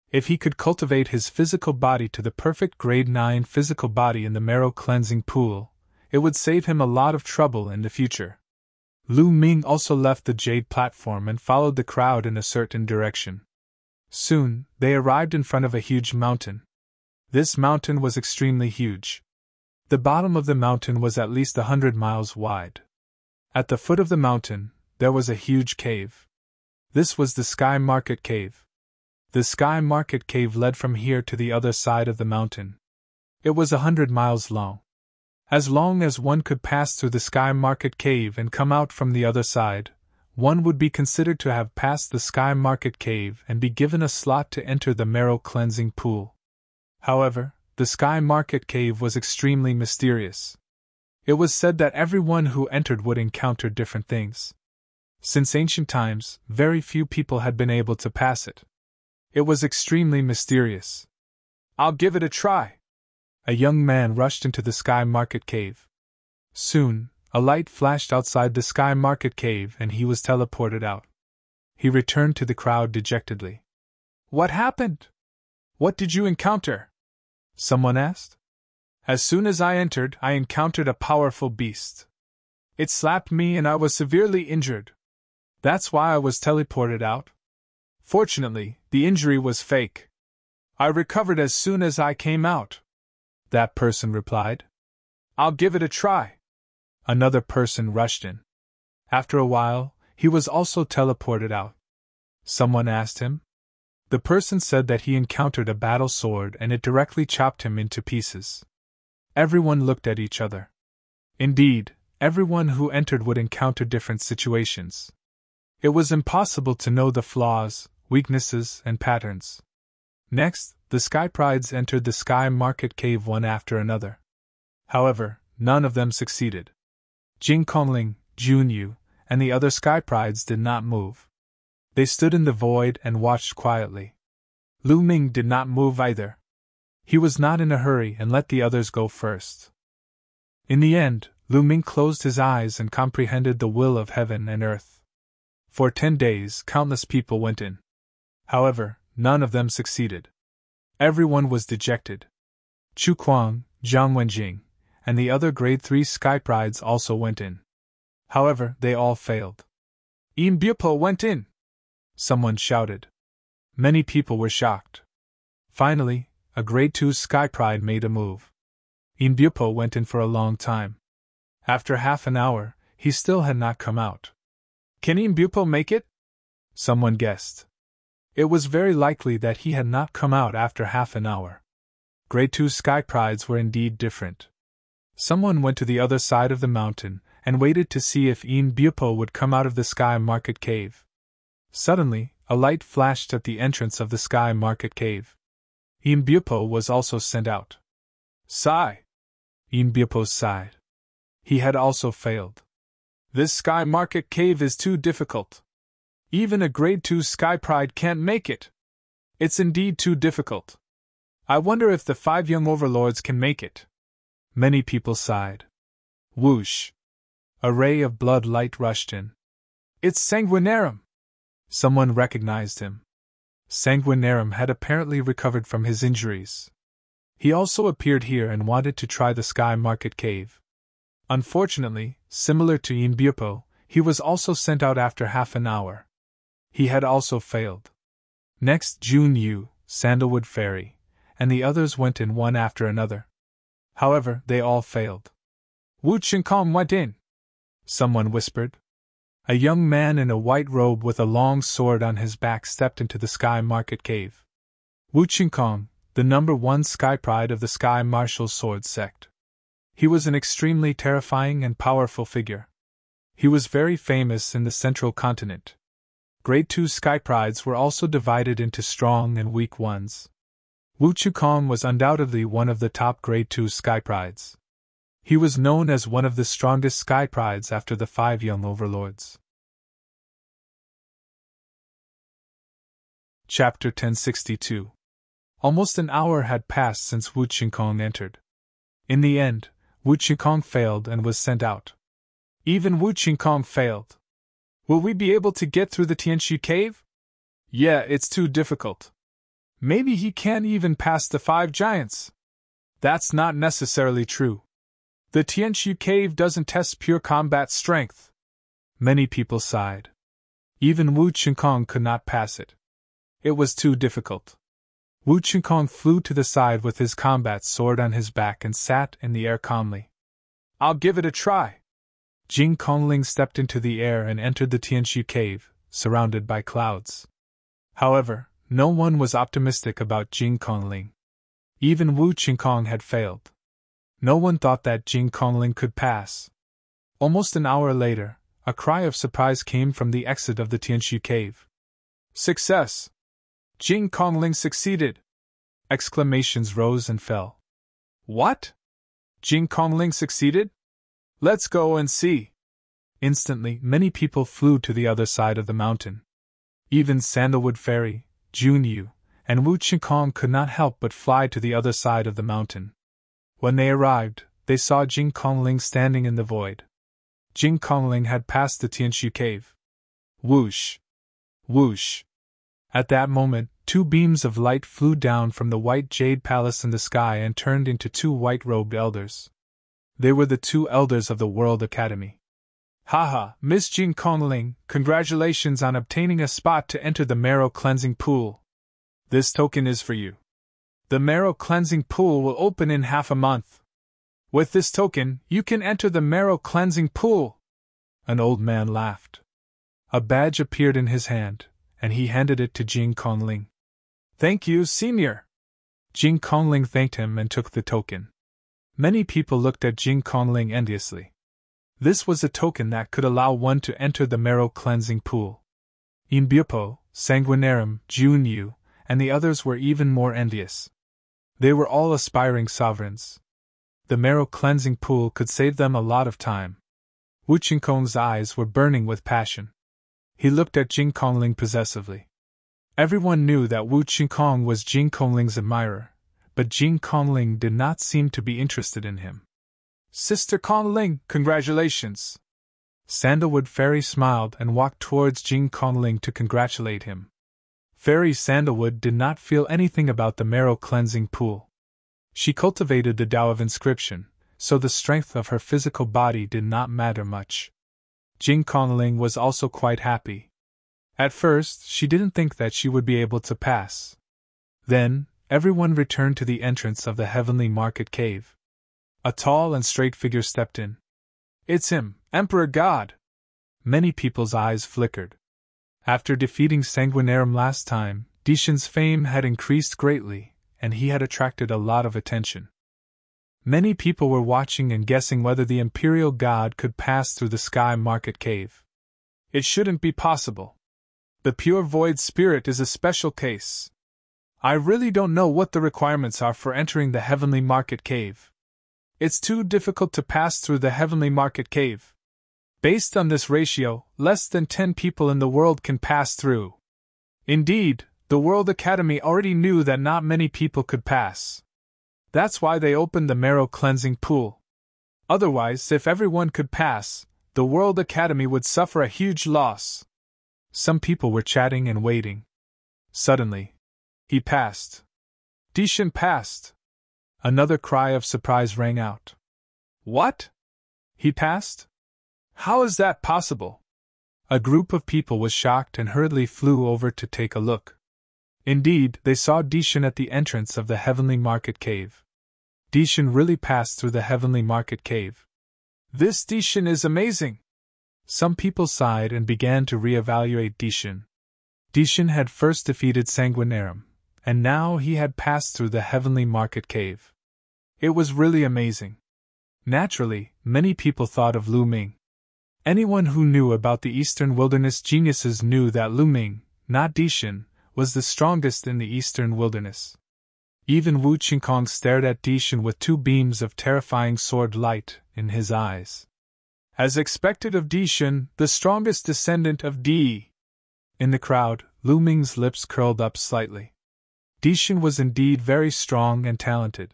If he could cultivate his physical body to the perfect grade 9 physical body in the marrow cleansing pool, it would save him a lot of trouble in the future. Lu Ming also left the jade platform and followed the crowd in a certain direction. Soon, they arrived in front of a huge mountain. This mountain was extremely huge. The bottom of the mountain was at least 100 miles wide. At the foot of the mountain, there was a huge cave. This was the Sky Market Cave. The Sky Market Cave led from here to the other side of the mountain. It was 100 miles long. As long as one could pass through the Sky Market Cave and come out from the other side, one would be considered to have passed the Sky Market Cave and be given a slot to enter the marrow cleansing pool. However, the Sky Market Cave was extremely mysterious. It was said that everyone who entered would encounter different things. Since ancient times, very few people had been able to pass it. It was extremely mysterious. I'll give it a try. A young man rushed into the Sky Market Cave. Soon, a light flashed outside the Sky Market Cave and he was teleported out. He returned to the crowd dejectedly. What happened? What did you encounter? Someone asked. As soon as I entered, I encountered a powerful beast. It slapped me and I was severely injured. That's why I was teleported out. Fortunately, the injury was fake. I recovered as soon as I came out. That person replied. I'll give it a try. Another person rushed in. After a while, he was also teleported out. Someone asked him. The person said that he encountered a battle sword and it directly chopped him into pieces. Everyone looked at each other. Indeed, everyone who entered would encounter different situations. It was impossible to know the flaws, weaknesses, and patterns. Next, the Sky Prides entered the Sky Market Cave one after another. However, none of them succeeded. Jing Kongling, Jun Yu, and the other Sky Prides did not move. They stood in the void and watched quietly. Lu Ming did not move either. He was not in a hurry and let the others go first. In the end, Lu Ming closed his eyes and comprehended the will of heaven and earth. For 10 days, countless people went in. However, none of them succeeded. Everyone was dejected. Chu Kuang, Zhang Wenjing, and the other grade 3 Sky Prides also went in. However, they all failed. Embark went in! Someone shouted. Many people were shocked. Finally, a grade 2 Sky Pride made a move. Embark went in for a long time. After half an hour, he still had not come out. Can Embark make it? Someone guessed. It was very likely that he had not come out after half an hour. Grade 2 Sky Prides were indeed different. Someone went to the other side of the mountain and waited to see if Embark would come out of the Sky Market Cave. Suddenly, a light flashed at the entrance of the Sky Market Cave. Embark was also sent out. Sigh! Embark sighed. He had also failed. This Sky Market Cave is too difficult. Even a grade 2 Sky Pride can't make it. It's indeed too difficult. I wonder if the 5 young overlords can make it. Many people sighed. Whoosh! A ray of blood light rushed in. It's Sanguinarum! Someone recognized him. Sanguinarum had apparently recovered from his injuries. He also appeared here and wanted to try the Sky Market Cave. Unfortunately, similar to Embark, he was also sent out after half an hour. He had also failed. Next, Junyu, Sandalwood Fairy, and the others went in one after another. However, they all failed. Wu Qinkong went in, someone whispered. A young man in a white robe with a long sword on his back stepped into the Sky Market Cave. Wu Qinkong, the #1 Sky Pride of the Sky Martial Sword sect. He was an extremely terrifying and powerful figure. He was very famous in the central continent. Grade 2 Sky Prides were also divided into strong and weak ones. Wu Qinkong was undoubtedly one of the top Grade 2 Sky Prides. He was known as one of the strongest Sky Prides after the 5 young overlords. Chapter 1062. Almost an hour had passed since Wu Qinkong entered. In the end, Wu Qinkong failed and was sent out. Even Wu Qinkong failed. Will we be able to get through the Tianxu cave? Yeah, it's too difficult. Maybe he can't even pass the 5 giants. That's not necessarily true. The Tianxu cave doesn't test pure combat strength. Many people sighed. Even Wu Qinkong could not pass it. It was too difficult. Wu Qinkong flew to the side with his combat sword on his back and sat in the air calmly. I'll give it a try. Jing Kongling stepped into the air and entered the Tianxu cave, surrounded by clouds. However, no one was optimistic about Jing Kongling. Even Wu Qinkong had failed. No one thought that Jing Kongling could pass. Almost an hour later, a cry of surprise came from the exit of the Tianxu cave. Success! Jing Kongling succeeded! Exclamations rose and fell. What? Jing Kongling succeeded? Let's go and see! Instantly, many people flew to the other side of the mountain. Even Sandalwood Fairy, Junyu, and Wu Qinkong could not help but fly to the other side of the mountain. When they arrived, they saw Jing Kongling standing in the void. Jing Kongling had passed the Tianxu cave. Whoosh! Whoosh! At that moment, 2 beams of light flew down from the white jade palace in the sky and turned into 2 white-robed elders. They were the 2 elders of the World Academy. Haha, Miss Jing Kongling, congratulations on obtaining a spot to enter the marrow cleansing pool. This token is for you. The marrow cleansing pool will open in half a month. With this token, you can enter the marrow cleansing pool. An old man laughed. A badge appeared in his hand, and he handed it to Jing Kongling. Thank you, senior. Jing Kongling thanked him and took the token. Many people looked at Jing Kongling enviously. This was a token that could allow one to enter the marrow cleansing pool. Embark, Sanguinarum, Junyu, and the others were even more envious. They were all aspiring sovereigns. The marrow cleansing pool could save them a lot of time. Wu Qinkong's eyes were burning with passion. He looked at Jing Kongling possessively. Everyone knew that Wu Qinkong was Jing Kongling's admirer, but Jing Kongling did not seem to be interested in him. Sister Kongling, congratulations! Sandalwood Fairy smiled and walked towards Jing Kongling to congratulate him. Fairy Sandalwood did not feel anything about the marrow cleansing pool. She cultivated the Tao of inscription, so the strength of her physical body did not matter much. Jing Kongling was also quite happy. At first, she didn't think that she would be able to pass. Then, everyone returned to the entrance of the Heavenly Market Cave. A tall and straight figure stepped in. It's him, Emperor God! Many people's eyes flickered. After defeating Sanguinarum last time, Dishan's fame had increased greatly, and he had attracted a lot of attention. Many people were watching and guessing whether the Imperial God could pass through the Sky Market Cave. It shouldn't be possible. The pure void spirit is a special case. I really don't know what the requirements are for entering the Heavenly Market Cave. It's too difficult to pass through the Heavenly Market Cave. Based on this ratio, less than 10 people in the world can pass through. Indeed, the World Academy already knew that not many people could pass. That's why they opened the marrow cleansing pool. Otherwise, if everyone could pass, the World Academy would suffer a huge loss. Some people were chatting and waiting. Suddenly, he passed. Dishan passed. Another cry of surprise rang out. What? He passed? How is that possible? A group of people was shocked and hurriedly flew over to take a look. Indeed, they saw Dishan at the entrance of the heavenly market cave. Dishan really passed through the heavenly market cave. This Dishan is amazing! Some people sighed and began to re-evaluate Dishan. Dishan had first defeated Sanguinarum, and now he had passed through the heavenly market cave. It was really amazing. Naturally, many people thought of Lu Ming. Anyone who knew about the Eastern Wilderness geniuses knew that Lu Ming, not Dishan, was the strongest in the Eastern Wilderness. Even Wu Qingkong stared at Dishan with two beams of terrifying sword light in his eyes. As expected of Dishan, the strongest descendant of Di. In the crowd, Lu Ming's lips curled up slightly. Dishan was indeed very strong and talented.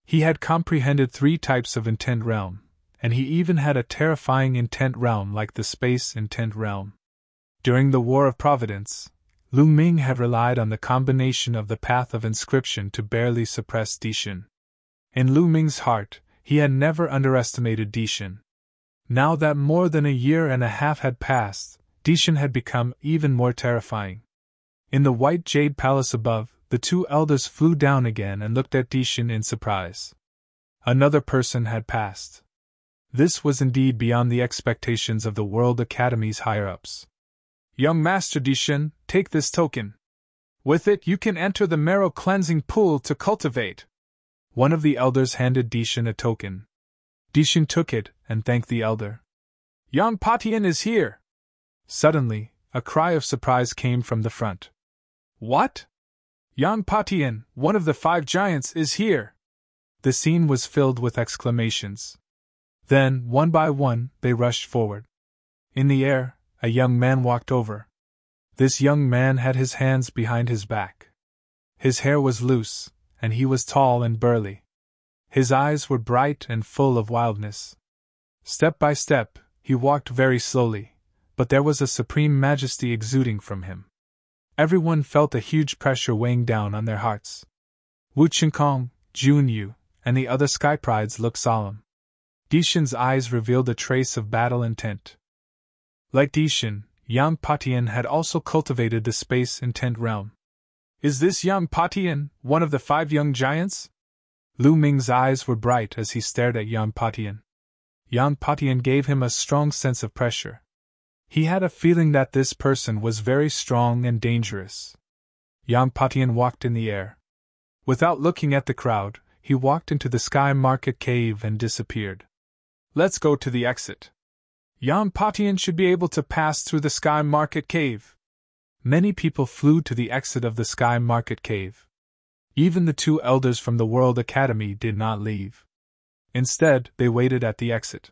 He had comprehended 3 types of intent realm, and he even had a terrifying intent realm like the space intent realm. During the War of Providence, Lu Ming had relied on the combination of the path of inscription to barely suppress Dishan. In Lu Ming's heart, he had never underestimated Dishan. Now that more than a year and a half had passed, Dishan had become even more terrifying. In the white jade palace above, the 2 elders flew down again and looked at Dishan in surprise. Another person had passed. This was indeed beyond the expectations of the World Academy's higher-ups. Young Master Dishan, take this token. With it you can enter the marrow cleansing pool to cultivate. One of the elders handed Dishan a token. Dishan took it and thanked the elder. Yang Patian is here! Suddenly, a cry of surprise came from the front. What? Yang Patian, one of the 5 giants, is here! The scene was filled with exclamations. Then, one by one, they rushed forward. In the air, a young man walked over. This young man had his hands behind his back. His hair was loose, and he was tall and burly. His eyes were bright and full of wildness. Step by step, he walked very slowly, but there was a supreme majesty exuding from him. Everyone felt a huge pressure weighing down on their hearts. Wu Qingkong, Jun Yu, and the other sky prides looked solemn. Dishan's eyes revealed a trace of battle intent. Like Dishan, Yang Patian had also cultivated the space intent realm. Is this Yang Patian, one of the 5 young giants? Lu Ming's eyes were bright as he stared at Yang Patian. Yang Patian gave him a strong sense of pressure. He had a feeling that this person was very strong and dangerous. Yang Patian walked in the air. Without looking at the crowd, he walked into the sky market cave and disappeared. Let's go to the exit. Yang Patian should be able to pass through the sky market cave. Many people flew to the exit of the sky market cave. Even the 2 elders from the World Academy did not leave. Instead, they waited at the exit.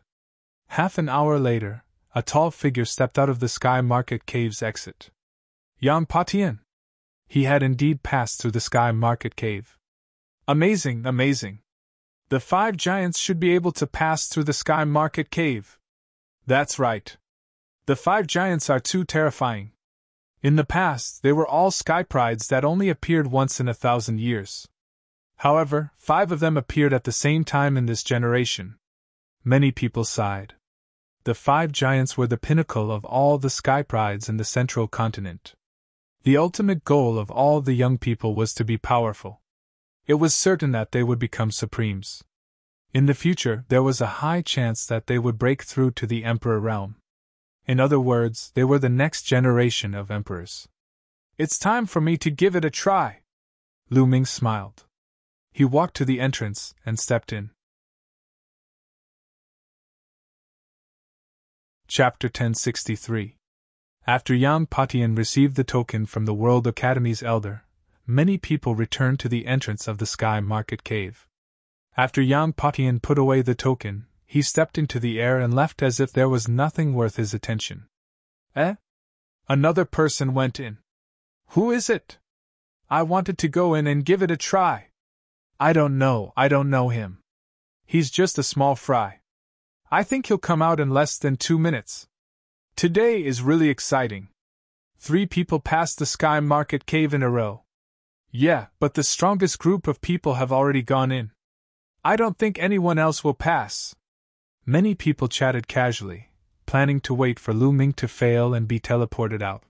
Half an hour later, a tall figure stepped out of the sky market cave's exit. Yang Patian! He had indeed passed through the sky market cave. Amazing, amazing! The 5 giants should be able to pass through the sky market cave. That's right. The 5 giants are too terrifying. In the past, they were all sky prides that only appeared once in 1,000 years. However, 5 of them appeared at the same time in this generation. Many people sighed. The 5 giants were the pinnacle of all the sky prides in the central continent. The ultimate goal of all the young people was to be powerful. It was certain that they would become supremes. In the future, there was a high chance that they would break through to the Emperor realm. In other words, they were the next generation of emperors. It's time for me to give it a try. Lu Ming smiled. He walked to the entrance and stepped in. Chapter 1063. After Yang Patian received the token from the World Academy's elder, many people returned to the entrance of the sky market cave. After Yang Patian put away the token, he stepped into the air and left as if there was nothing worth his attention. Eh? Another person went in. Who is it? I wanted to go in and give it a try. I don't know him. He's just a small fry. I think he'll come out in less than 2 minutes. Today is really exciting. 3 people passed the Sky Market Cave in a row. Yeah, but the strongest group of people have already gone in. I don't think anyone else will pass. Many people chatted casually, planning to wait for Lu Ming to fail and be teleported out.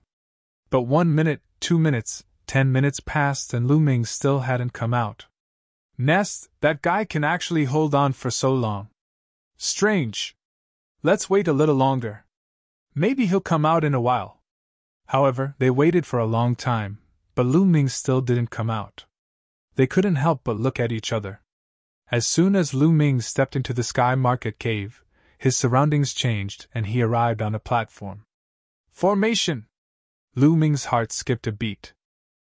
But 1 minute, 2 minutes, 10 minutes passed and Lu Ming still hadn't come out. Nest, that guy can actually hold on for so long. Strange. Let's wait a little longer. Maybe he'll come out in a while. However, they waited for a long time, but Lu Ming still didn't come out. They couldn't help but look at each other. As soon as Lu Ming stepped into the Sky Market Cave, his surroundings changed and he arrived on a platform. Formation! Lu Ming's heart skipped a beat.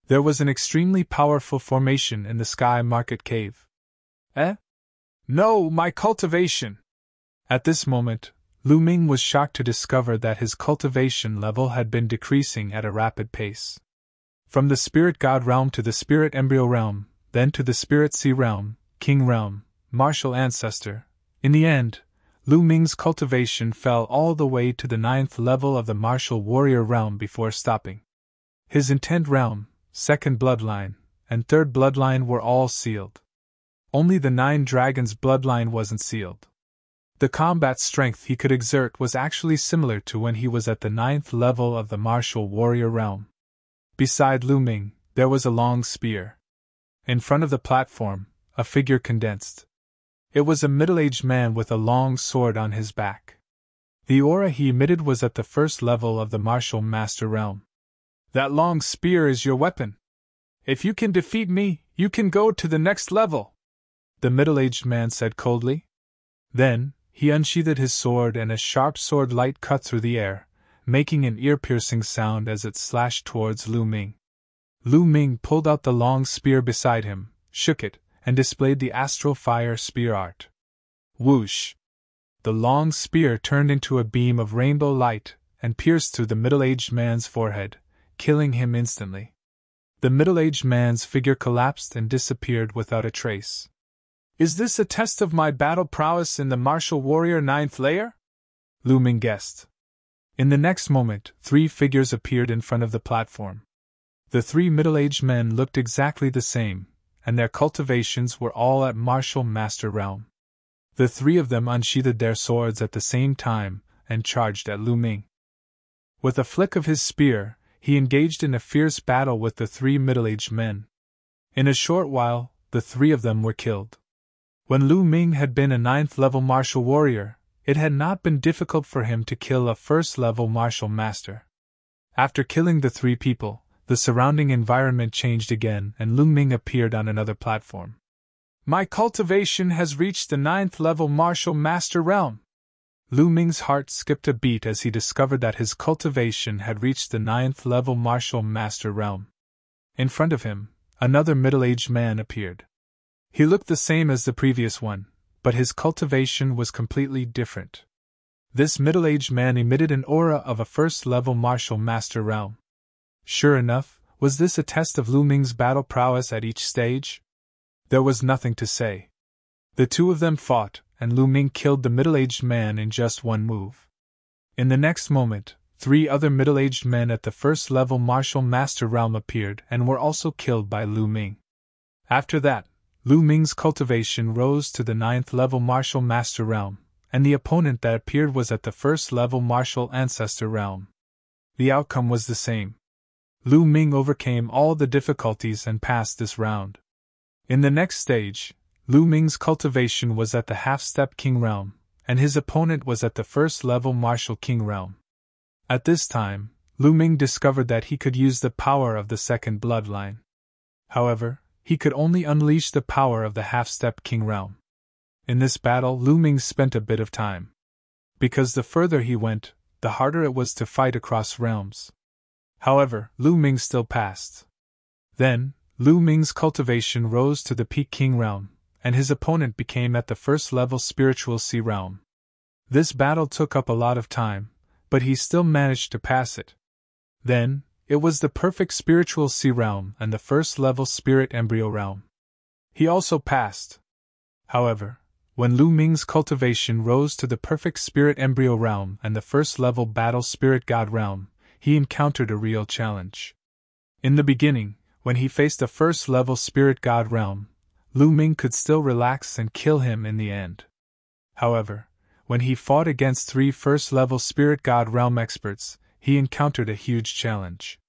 There was an extremely powerful formation in the Sky Market Cave. Eh? No, my cultivation! At this moment, Lu Ming was shocked to discover that his cultivation level had been decreasing at a rapid pace. From the Spirit God realm to the Spirit Embryo realm, then to the Spirit Sea realm, King realm, Martial Ancestor. In the end, Lu Ming's cultivation fell all the way to the 9th level of the Martial Warrior realm before stopping. His Intent realm, 2nd bloodline, and 3rd bloodline were all sealed. Only the 9 Dragons bloodline wasn't sealed. The combat strength he could exert was actually similar to when he was at the 9th level of the Martial Warrior realm. Beside Lu Ming, there was a long spear. In front of the platform, a figure condensed. It was a middle-aged man with a long sword on his back. The aura he emitted was at the 1st level of the Martial Master realm. That long spear is your weapon. If you can defeat me, you can go to the next level, the middle-aged man said coldly. Then, he unsheathed his sword and a sharp sword light cut through the air, making an ear-piercing sound as it slashed towards Lu Ming. Lu Ming pulled out the long spear beside him, shook it, and displayed the astral fire spear art. Whoosh! The long spear turned into a beam of rainbow light and pierced through the middle-aged man's forehead, killing him instantly. The middle-aged man's figure collapsed and disappeared without a trace. Is this a test of my battle prowess in the Martial Warrior 9th layer? Lu Ming guessed. In the next moment, 3 figures appeared in front of the platform. The 3 middle-aged men looked exactly the same, and their cultivations were all at Martial Master realm. The 3 of them unsheathed their swords at the same time and charged at Lu Ming. With a flick of his spear, he engaged in a fierce battle with the 3 middle-aged men. In a short while, the 3 of them were killed. When Lu Ming had been a 9th level martial warrior, it had not been difficult for him to kill a 1st level martial master. After killing the 3 people, the surrounding environment changed again and Lu Ming appeared on another platform. My cultivation has reached the 9th level martial master realm. Lu Ming's heart skipped a beat as he discovered that his cultivation had reached the 9th level martial master realm. In front of him, another middle-aged man appeared. He looked the same as the previous one, but his cultivation was completely different. This middle-aged man emitted an aura of a 1st level martial master realm. Sure enough, was this a test of Lu Ming's battle prowess at each stage? There was nothing to say. The 2 of them fought, and Lu Ming killed the middle-aged man in just one move. In the next moment, 3 other middle-aged men at the 1st level martial master realm appeared and were also killed by Lu Ming. After that, Lu Ming's cultivation rose to the 9th level martial master realm, and the opponent that appeared was at the 1st level martial ancestor realm. The outcome was the same. Lu Ming overcame all the difficulties and passed this round. In the next stage, Lu Ming's cultivation was at the half-step king realm, and his opponent was at the 1st level martial king realm. At this time, Lu Ming discovered that he could use the power of the 2nd bloodline. However, he could only unleash the power of the half-step king realm. In this battle, Lu Ming spent a bit of time. Because the further he went, the harder it was to fight across realms. However, Lu Ming still passed. Then, Lu Ming's cultivation rose to the peak king realm, and his opponent became at the 1st level spiritual sea realm. This battle took up a lot of time, but he still managed to pass it. Then, it was the perfect spiritual sea realm and the 1st level spirit embryo realm. He also passed. However, when Lu Ming's cultivation rose to the perfect spirit embryo realm and the 1st level battle spirit god realm, he encountered a real challenge. In the beginning, when he faced a first-level spirit god realm, Lu Ming could still relax and kill him in the end. However, when he fought against 3 first-level spirit god realm experts, he encountered a huge challenge.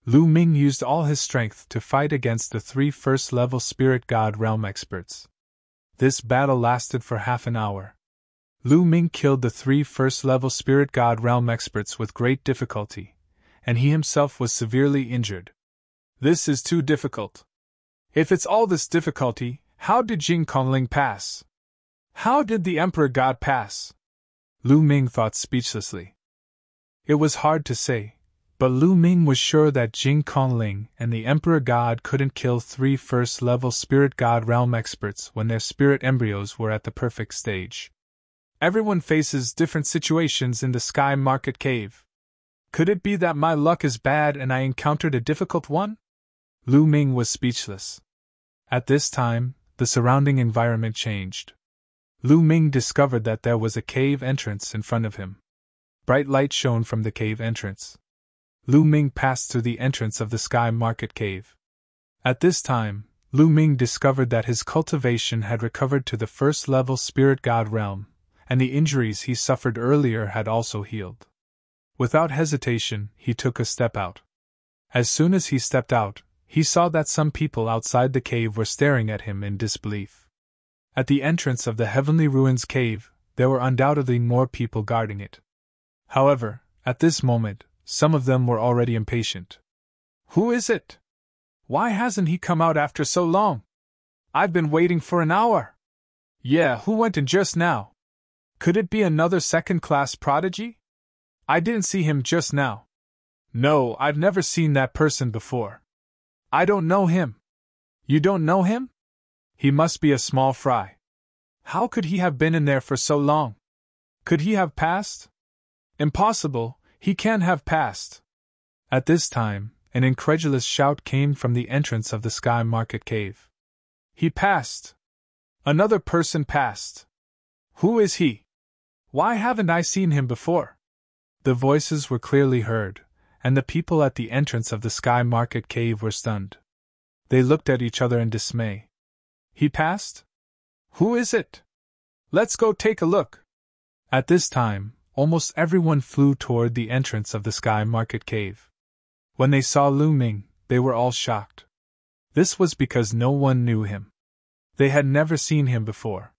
Lu Ming used all his strength to fight against the 3 first-level spirit god realm experts. This battle lasted for half an hour. Lu Ming killed the 3 first-level spirit god realm experts with great difficulty, and he himself was severely injured. This is too difficult. If it's all this difficulty, how did Jing Kongling pass? How did the Emperor God pass? Lu Ming thought speechlessly. It was hard to say, but Lu Ming was sure that Jing Kongling and the Emperor God couldn't kill 3 first-level spirit god realm experts when their spirit embryos were at the perfect stage. Everyone faces different situations in the Sky Market Cave. Could it be that my luck is bad and I encountered a difficult one? Lu Ming was speechless. At this time, the surrounding environment changed. Lu Ming discovered that there was a cave entrance in front of him. Bright light shone from the cave entrance. Lu Ming passed through the entrance of the Sky Market Cave. At this time, Lu Ming discovered that his cultivation had recovered to the first-level spirit god realm, and the injuries he suffered earlier had also healed. Without hesitation, he took a step out. As soon as he stepped out, he saw that some people outside the cave were staring at him in disbelief. At the entrance of the Heavenly Ruins cave, there were undoubtedly more people guarding it. However, at this moment, some of them were already impatient. Who is it? Why hasn't he come out after so long? I've been waiting for an hour. Yeah, who went in just now? Could it be another second-class prodigy? I didn't see him just now. No, I've never seen that person before. I don't know him. You don't know him? He must be a small fry. How could he have been in there for so long? Could he have passed? Impossible, he can't have passed. At this time, an incredulous shout came from the entrance of the Sky Market Cave. He passed. Another person passed. Who is he? Why haven't I seen him before? The voices were clearly heard, and the people at the entrance of the Sky Market Cave were stunned. They looked at each other in dismay. He passed? Who is it? Let's go take a look. At this time, almost everyone flew toward the entrance of the Sky Market Cave. When they saw Lu Ming, they were all shocked. This was because no one knew him. They had never seen him before.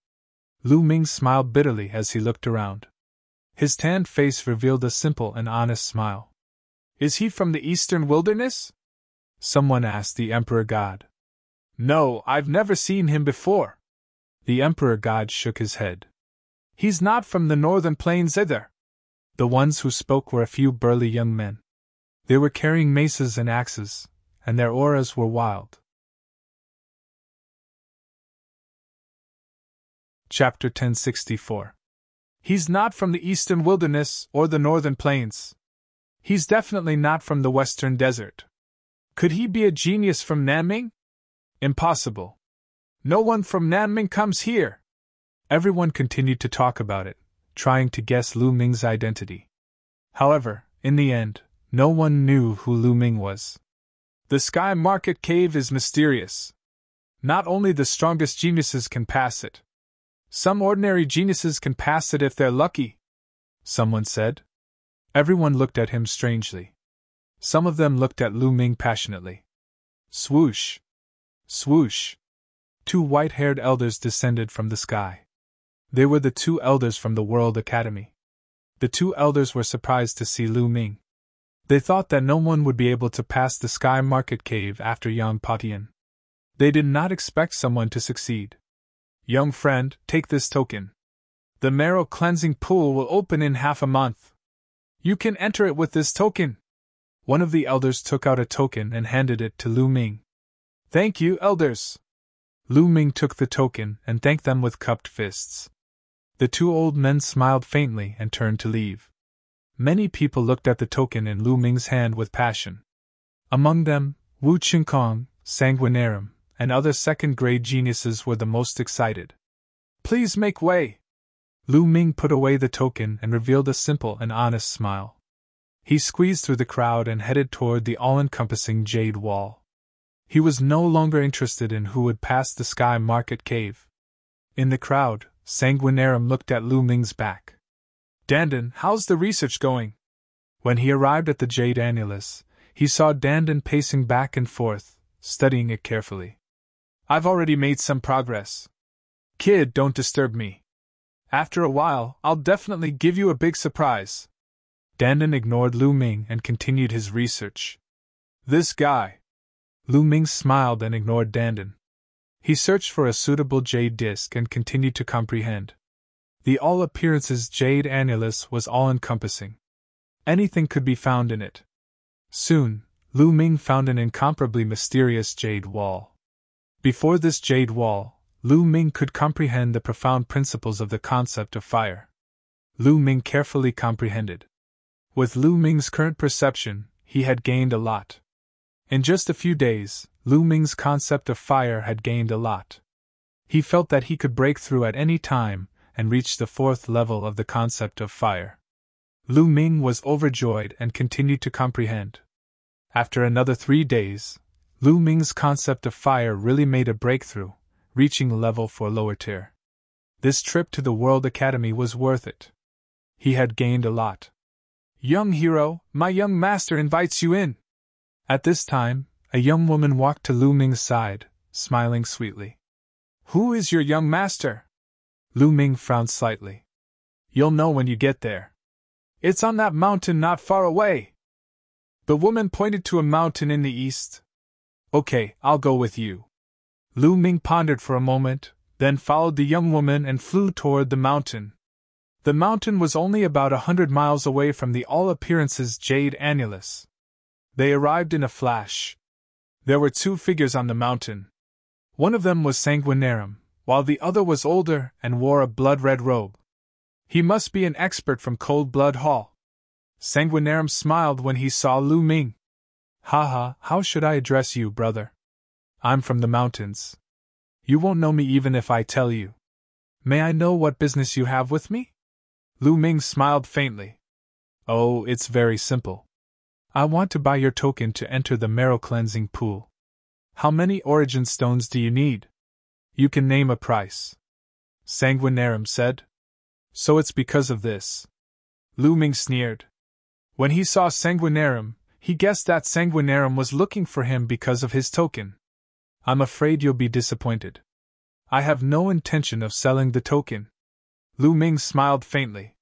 Lu Ming smiled bitterly as he looked around. His tanned face revealed a simple and honest smile. Is he from the Eastern Wilderness? Someone asked the Emperor God. No, I've never seen him before. The Emperor God shook his head. He's not from the Northern Plains either. The ones who spoke were a few burly young men. They were carrying maces and axes, and their auras were wild. Chapter 1064. He's not from the Eastern Wilderness or the Northern Plains. He's definitely not from the Western Desert. Could he be a genius from Nanming? Impossible. No one from Nanming comes here. Everyone continued to talk about it, trying to guess Lu Ming's identity. However, in the end, no one knew who Lu Ming was. The Sky Market Cave is mysterious. Not only the strongest geniuses can pass it. Some ordinary geniuses can pass it if they're lucky, someone said. Everyone looked at him strangely. Some of them looked at Lu Ming passionately. Swoosh! Swoosh! 2 white-haired elders descended from the sky. They were the 2 elders from the World Academy. The 2 elders were surprised to see Lu Ming. They thought that no one would be able to pass the Sky Market Cave after Yang Patian. They did not expect someone to succeed. Young friend, take this token. The marrow cleansing pool will open in half a month. You can enter it with this token. One of the elders took out a token and handed it to Lu Ming. Thank you, elders. Lu Ming took the token and thanked them with cupped fists. The 2 old men smiled faintly and turned to leave. Many people looked at the token in Lu Ming's hand with passion. Among them, Wu Qingkong, Sanguinarum, and other second-grade geniuses were the most excited. Please make way. Lu Ming put away the token and revealed a simple and honest smile. He squeezed through the crowd and headed toward the all-encompassing jade wall. He was no longer interested in who would pass the Sky Market Cave. In the crowd, Sanguinarum looked at Lu Ming's back. Dandan, how's the research going? When he arrived at the jade annulus, he saw Dandan pacing back and forth, studying it carefully. I've already made some progress. Kid, don't disturb me. After a while, I'll definitely give you a big surprise. Dandan ignored Lu Ming and continued his research. This guy. Lu Ming smiled and ignored Dandan. He searched for a suitable jade disc and continued to comprehend. The all appearances jade annulus was all-encompassing. Anything could be found in it. Soon, Lu Ming found an incomparably mysterious jade wall. Before this jade wall, Lu Ming could comprehend the profound principles of the concept of fire. Lu Ming carefully comprehended. With Lu Ming's current perception, he had gained a lot. In just a few days, Lu Ming's concept of fire had gained a lot. He felt that he could break through at any time and reach the 4th level of the concept of fire. Lu Ming was overjoyed and continued to comprehend. After another 3 days, Lu Ming's concept of fire really made a breakthrough, reaching level 4 lower tier. This trip to the World Academy was worth it. He had gained a lot. Young hero, my young master invites you in. At this time, a young woman walked to Lu Ming's side, smiling sweetly. Who is your young master? Lu Ming frowned slightly. You'll know when you get there. It's on that mountain not far away. The woman pointed to a mountain in the east. Okay, I'll go with you. Lu Ming pondered for a moment, then followed the young woman and flew toward the mountain. The mountain was only about 100 miles away from the all appearances jade annulus. They arrived in a flash. There were 2 figures on the mountain. One of them was Sanguinarum, while the other was older and wore a blood-red robe. He must be an expert from Cold Blood Hall. Sanguinarum smiled when he saw Lu Ming. Haha, how should I address you, brother? I'm from the mountains. You won't know me even if I tell you. May I know what business you have with me? Lu Ming smiled faintly. Oh, it's very simple. I want to buy your token to enter the marrow cleansing pool. How many origin stones do you need? You can name a price. Sanguinarum said. So it's because of this. Lu Ming sneered. When he saw Sanguinarum, he guessed that Sanguinarum was looking for him because of his token. I'm afraid you'll be disappointed. I have no intention of selling the token. Lu Ming smiled faintly.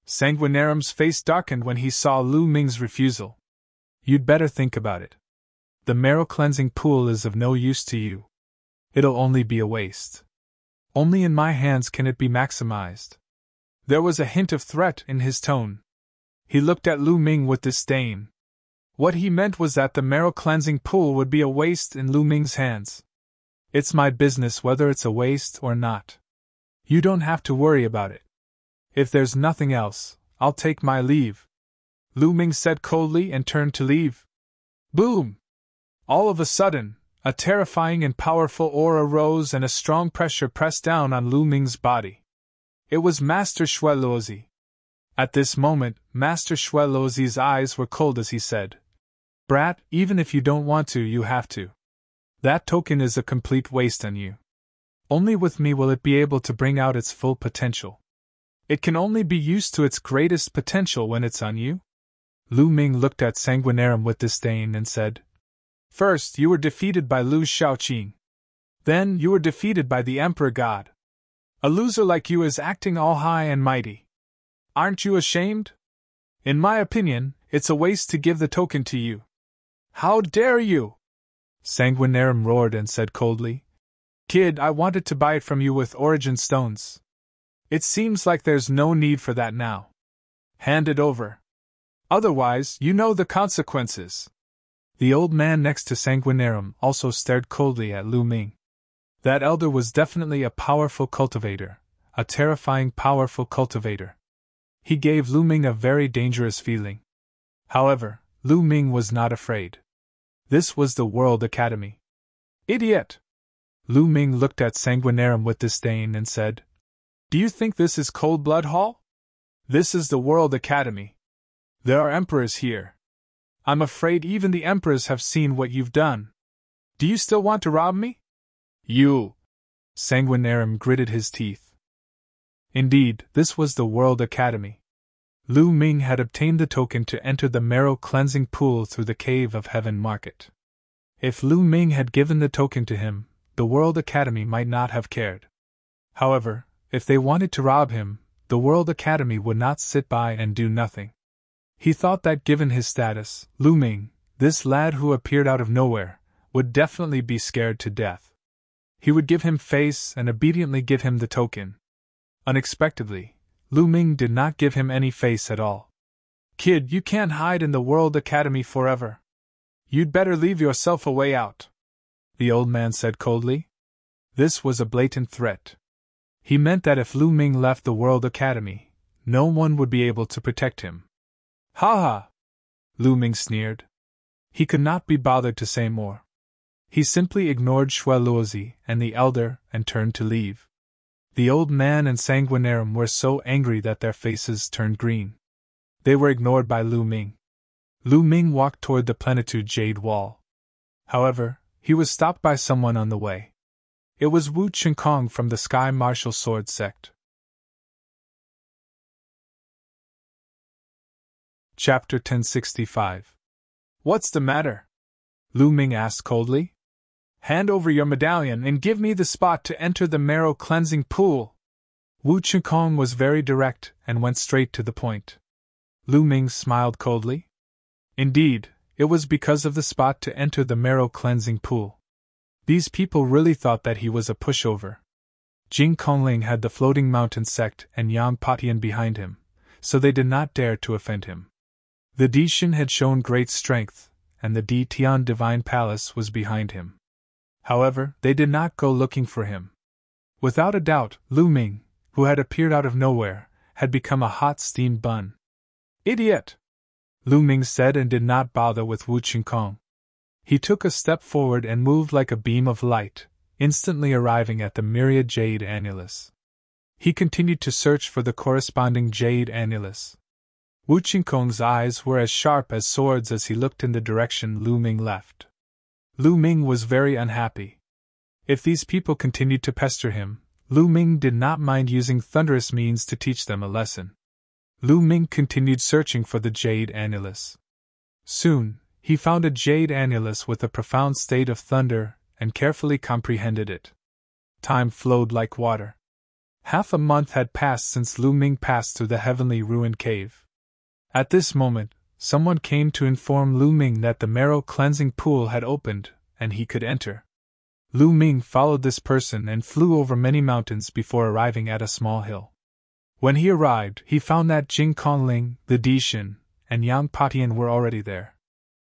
Sanguinarum's face darkened when he saw Lu Ming's refusal. You'd better think about it. The marrow cleansing pool is of no use to you. It'll only be a waste. Only in my hands can it be maximized. There was a hint of threat in his tone. He looked at Lu Ming with disdain. What he meant was that the marrow cleansing pool would be a waste in Lu Ming's hands. It's my business whether it's a waste or not. You don't have to worry about it. If there's nothing else, I'll take my leave. Lu Ming said coldly and turned to leave. Boom! All of a sudden, a terrifying and powerful aura rose and a strong pressure pressed down on Lu Ming's body. It was Master Xuelozi. At this moment, Master Xuelozi's eyes were cold as he said, Brat, even if you don't want to, you have to. That token is a complete waste on you. Only with me will it be able to bring out its full potential. It can only be used to its greatest potential when it's on you. Lu Ming looked at Sanguinarum with disdain and said, First, you were defeated by Lu Shaoqing. Then, you were defeated by the Emperor God. A loser like you is acting all high and mighty. Aren't you ashamed? In my opinion, it's a waste to give the token to you. How dare you? Sanguinarum roared and said coldly, Kid, I wanted to buy it from you with origin stones. It seems like there's no need for that now. Hand it over. Otherwise, you know the consequences. The old man next to Sanguinarum also stared coldly at Lu Ming. That elder was definitely a powerful cultivator, a terrifying powerful cultivator. He gave Lu Ming a very dangerous feeling. However, Lu Ming was not afraid. This was the World Academy. Idiot! Lu Ming looked at Sanguinarum with disdain and said, Do you think this is Cold Blood Hall? This is the World Academy. There are emperors here. I'm afraid even the emperors have seen what you've done. Do you still want to rob me? You! Sanguinarium gritted his teeth. Indeed, this was the World Academy. Lu Ming had obtained the token to enter the marrow cleansing pool through the Cave of Heaven market. If Lu Ming had given the token to him, the World Academy might not have cared. However, if they wanted to rob him, the World Academy would not sit by and do nothing. He thought that given his status, Lu Ming, this lad who appeared out of nowhere, would definitely be scared to death. He would give him face and obediently give him the token. Unexpectedly, Lu Ming did not give him any face at all. Kid, you can't hide in the World Academy forever. You'd better leave yourself a way out, the old man said coldly. This was a blatant threat. He meant that if Lu Ming left the World Academy, no one would be able to protect him. Ha ha! Lu Ming sneered. He could not be bothered to say more. He simply ignored Shui Luozi and the elder and turned to leave. The old man and Sanguinarium were so angry that their faces turned green. They were ignored by Lu Ming. Lu Ming walked toward the Plenitude Jade Wall. However, he was stopped by someone on the way. It was Wu Qinkong from the Sky Martial Sword sect. Chapter 1065. What's the matter? Lu Ming asked coldly. Hand over your medallion and give me the spot to enter the marrow cleansing pool. Wu Qinkong was very direct and went straight to the point. Lu Ming smiled coldly. Indeed, it was because of the spot to enter the marrow cleansing pool. These people really thought that he was a pushover. Jing Kongling had the Floating Mountain sect and Yang Patian behind him, so they did not dare to offend him. The Dishan had shown great strength, and the Di Tian Divine Palace was behind him. However, they did not go looking for him. Without a doubt, Lu Ming, who had appeared out of nowhere, had become a hot steamed bun. Idiot! Lu Ming said and did not bother with Wu Qinkong. He took a step forward and moved like a beam of light, instantly arriving at the myriad jade annulus. He continued to search for the corresponding jade annulus. Wu Qinkong's eyes were as sharp as swords as he looked in the direction Lu Ming left. Lu Ming was very unhappy. If these people continued to pester him, Lu Ming did not mind using thunderous means to teach them a lesson. Lu Ming continued searching for the jade annulus. Soon, he found a jade annulus with a profound state of thunder and carefully comprehended it. Time flowed like water. Half a month had passed since Lu Ming passed through the heavenly ruined cave. At this moment, someone came to inform Lu Ming that the marrow cleansing pool had opened, and he could enter. Lu Ming followed this person and flew over many mountains before arriving at a small hill. When he arrived, he found that Jing Kongling, the Dishan, and Yang Patian were already there.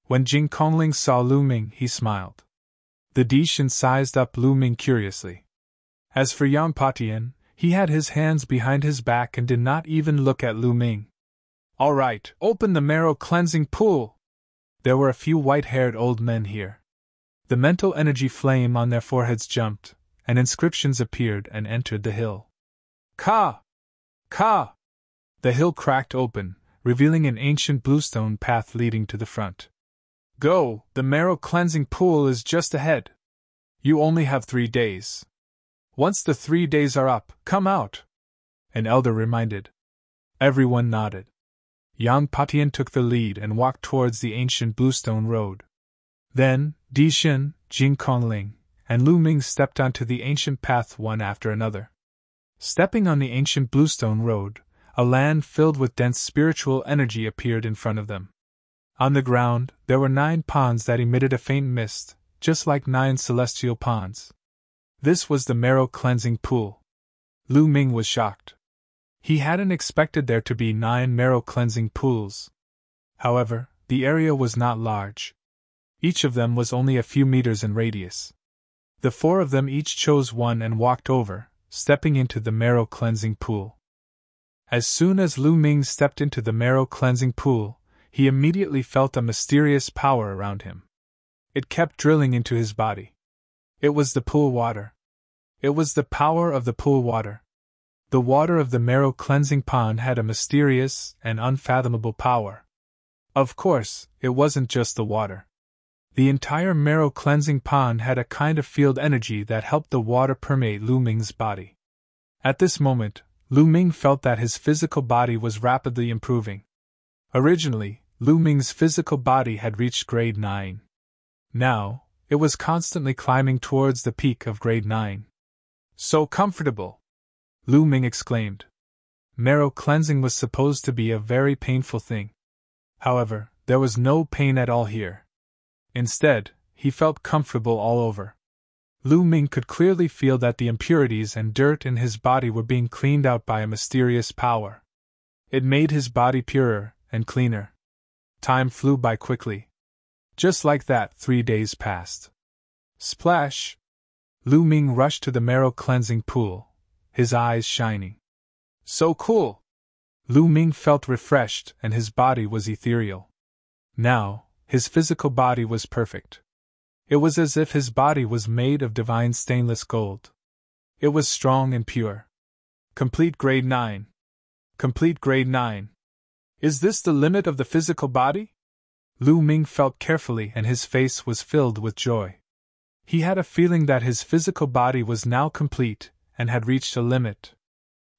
When Jing Kongling saw Lu Ming, he smiled. The Dishan sized up Lu Ming curiously. As for Yang Patian, he had his hands behind his back and did not even look at Lu Ming. All right, open the marrow cleansing pool! There were a few white-haired old men here. The mental energy flame on their foreheads jumped, and inscriptions appeared and entered the hill. Ka! Ka! The hill cracked open, revealing an ancient bluestone path leading to the front. Go, the marrow cleansing pool is just ahead. You only have 3 days. Once the 3 days are up, come out, an elder reminded. Everyone nodded. Yang Patian took the lead and walked towards the ancient bluestone road. Then, Dishan, Jing Kongling, and Lu Ming stepped onto the ancient path one after another. Stepping on the ancient bluestone road, a land filled with dense spiritual energy appeared in front of them. On the ground, there were 9 ponds that emitted a faint mist, just like 9 celestial ponds. This was the marrow cleansing pool. Lu Ming was shocked. He hadn't expected there to be 9 marrow cleansing pools. However, the area was not large. Each of them was only a few meters in radius. The 4 of them each chose one and walked over, stepping into the marrow cleansing pool. As soon as Lu Ming stepped into the marrow cleansing pool, he immediately felt a mysterious power around him. It kept drilling into his body. It was the pool water. It was the power of the pool water. The water of the marrow cleansing pond had a mysterious and unfathomable power. Of course, it wasn't just the water. The entire marrow cleansing pond had a kind of field energy that helped the water permeate Lu Ming's body. At this moment, Lu Ming felt that his physical body was rapidly improving. Originally, Lu Ming's physical body had reached grade 9. Now, it was constantly climbing towards the peak of grade 9. So comfortable! Lu Ming exclaimed. Marrow cleansing was supposed to be a very painful thing. However, there was no pain at all here. Instead, he felt comfortable all over. Lu Ming could clearly feel that the impurities and dirt in his body were being cleaned out by a mysterious power. It made his body purer and cleaner. Time flew by quickly. Just like that, 3 days passed. Splash! Lu Ming rushed to the marrow cleansing pool, his eyes shining. So cool! Lu Ming felt refreshed and his body was ethereal. Now, his physical body was perfect. It was as if his body was made of divine stainless gold. It was strong and pure. Complete grade 9. Complete grade 9. Is this the limit of the physical body? Lu Ming felt carefully and his face was filled with joy. He had a feeling that his physical body was now complete and had reached a limit.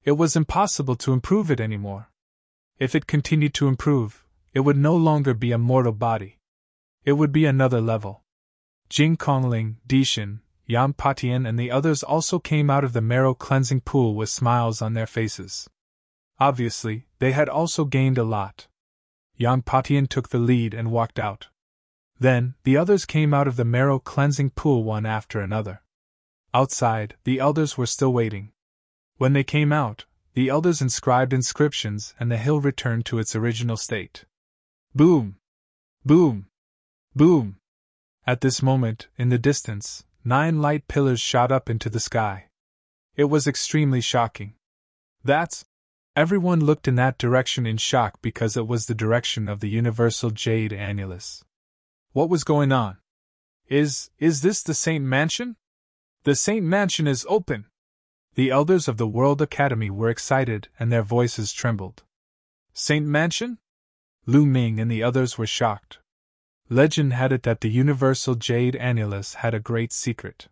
It was impossible to improve it anymore. If it continued to improve, it would no longer be a mortal body. It would be another level. Jing Kongling, Dishan, Yan Patian and the others also came out of the marrow cleansing pool with smiles on their faces. Obviously, they had also gained a lot. Yang Patian took the lead and walked out. Then, the others came out of the marrow cleansing pool one after another. Outside, the elders were still waiting. When they came out, the elders inscribed inscriptions and the hill returned to its original state. Boom! Boom! Boom! At this moment, in the distance, 9 light pillars shot up into the sky. It was extremely shocking. That's... Everyone looked in that direction in shock because it was the direction of the universal jade annulus. What was going on? Is this the Saint Mansion? The Saint Mansion is open! The elders of the World Academy were excited and their voices trembled. Saint Mansion? Lu Ming and the others were shocked. Legend had it that the universal jade annulus had a great secret.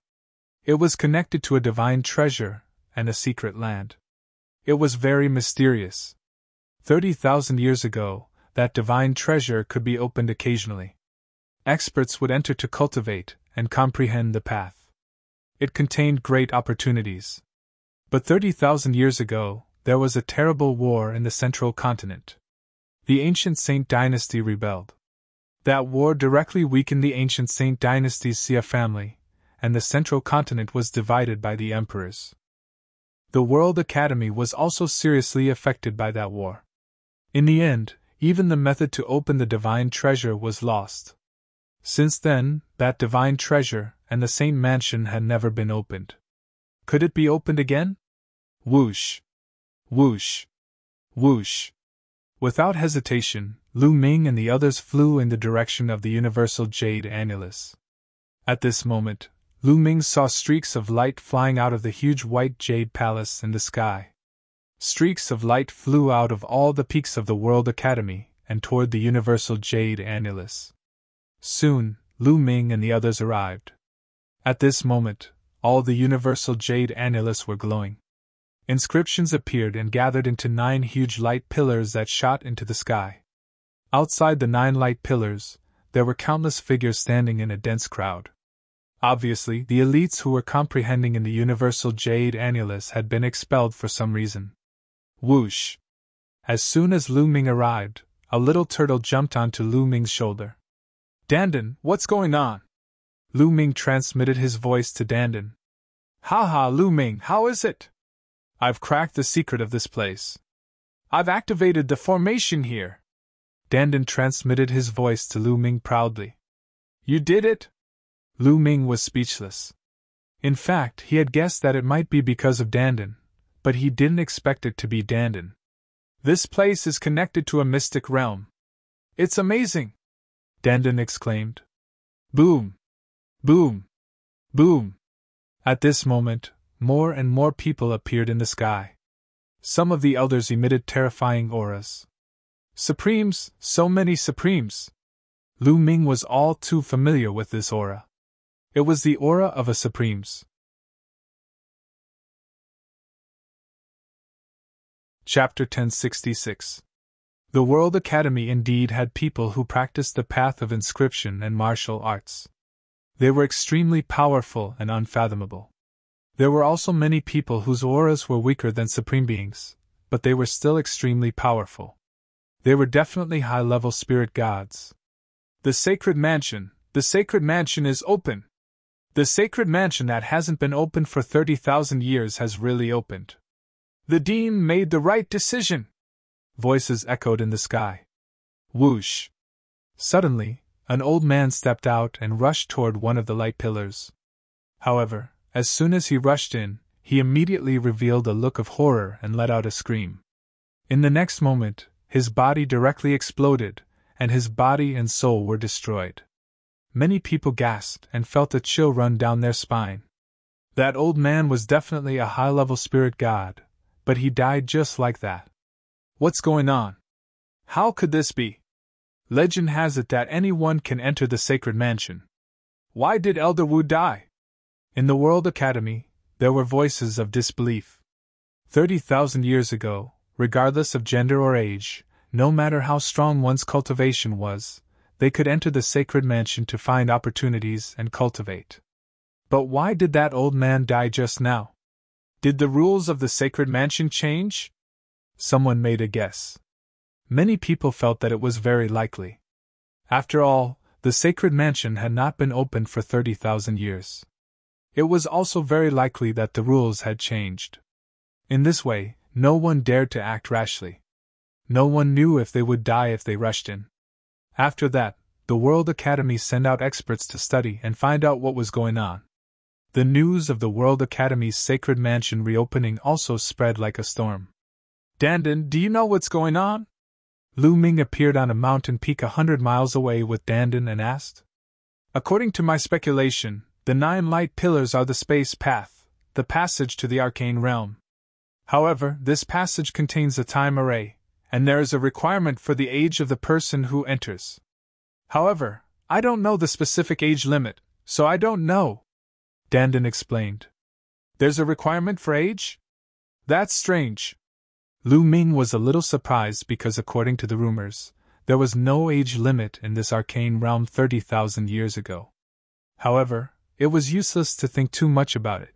It was connected to a divine treasure and a secret land. It was very mysterious. 30,000 years ago, that divine treasure could be opened occasionally. Experts would enter to cultivate and comprehend the path. It contained great opportunities. But 30,000 years ago, there was a terrible war in the central continent. The ancient Saint dynasty rebelled. That war directly weakened the ancient Saint dynasty's Xia family, and the central continent was divided by the emperors. The World Academy was also seriously affected by that war. In the end, even the method to open the divine treasure was lost. Since then, that divine treasure and the Saint Mansion had never been opened. Could it be opened again? Whoosh! Whoosh! Whoosh! Without hesitation, Lu Ming and the others flew in the direction of the universal jade annulus. At this moment, Lu Ming saw streaks of light flying out of the huge white jade palace in the sky. Streaks of light flew out of all the peaks of the World Academy and toward the universal jade annulus. Soon, Lu Ming and the others arrived. At this moment, all the universal jade annulus were glowing. Inscriptions appeared and gathered into 9 huge light pillars that shot into the sky. Outside the 9 light pillars, there were countless figures standing in a dense crowd. Obviously, the elites who were comprehending in the universal jade annulus had been expelled for some reason. Whoosh! As soon as Lu Ming arrived, a little turtle jumped onto Lu Ming's shoulder. Dandan, what's going on? Lu Ming transmitted his voice to Dandan. Haha, Lu Ming, how is it? I've cracked the secret of this place. I've activated the formation here. Dandan transmitted his voice to Lu Ming proudly. You did it? Lu Ming was speechless. In fact, he had guessed that it might be because of Dandan, but he didn't expect it to be Dandan. This place is connected to a mystic realm. It's amazing! Dandan exclaimed. Boom! Boom! Boom! At this moment, more and more people appeared in the sky. Some of the elders emitted terrifying auras. Supremes, so many Supremes! Lu Ming was all too familiar with this aura. It was the aura of a Supremes. Chapter 1066. The World Academy indeed had people who practiced the path of inscription and martial arts. They were extremely powerful and unfathomable. There were also many people whose auras were weaker than supreme beings, but they were still extremely powerful. They were definitely high-level spirit gods. The Sacred Mansion is open! The Sacred Mansion that hasn't been opened for 30,000 years has really opened. The Dean made the right decision! Voices echoed in the sky. Whoosh! Suddenly, an old man stepped out and rushed toward one of the light pillars. However, as soon as he rushed in, he immediately revealed a look of horror and let out a scream. In the next moment, his body directly exploded, and his body and soul were destroyed. Many people gasped and felt a chill run down their spine. That old man was definitely a high-level spirit god, but he died just like that. What's going on? How could this be? Legend has it that anyone can enter the Sacred Mansion. Why did Elder Wu die? In the World Academy, there were voices of disbelief. 30,000 years ago, regardless of gender or age, no matter how strong one's cultivation was, they could enter the Sacred Mansion to find opportunities and cultivate. But why did that old man die just now? Did the rules of the Sacred Mansion change? Someone made a guess. Many people felt that it was very likely. After all, the Sacred Mansion had not been opened for 30,000 years. It was also very likely that the rules had changed. In this way, no one dared to act rashly. No one knew if they would die if they rushed in. After that, the World Academy sent out experts to study and find out what was going on. The news of the World Academy's Sacred Mansion reopening also spread like a storm. Dandan, do you know what's going on? Lu Ming appeared on a mountain peak 100 miles away with Dandan and asked. According to my speculation, the 9 light pillars are the space path, the passage to the arcane realm. However, this passage contains a time array, and there is a requirement for the age of the person who enters. However, I don't know the specific age limit, so I don't know, Dandan explained. There's a requirement for age? That's strange. Lu Ming was a little surprised because according to the rumors, there was no age limit in this arcane realm 30,000 years ago. However, it was useless to think too much about it.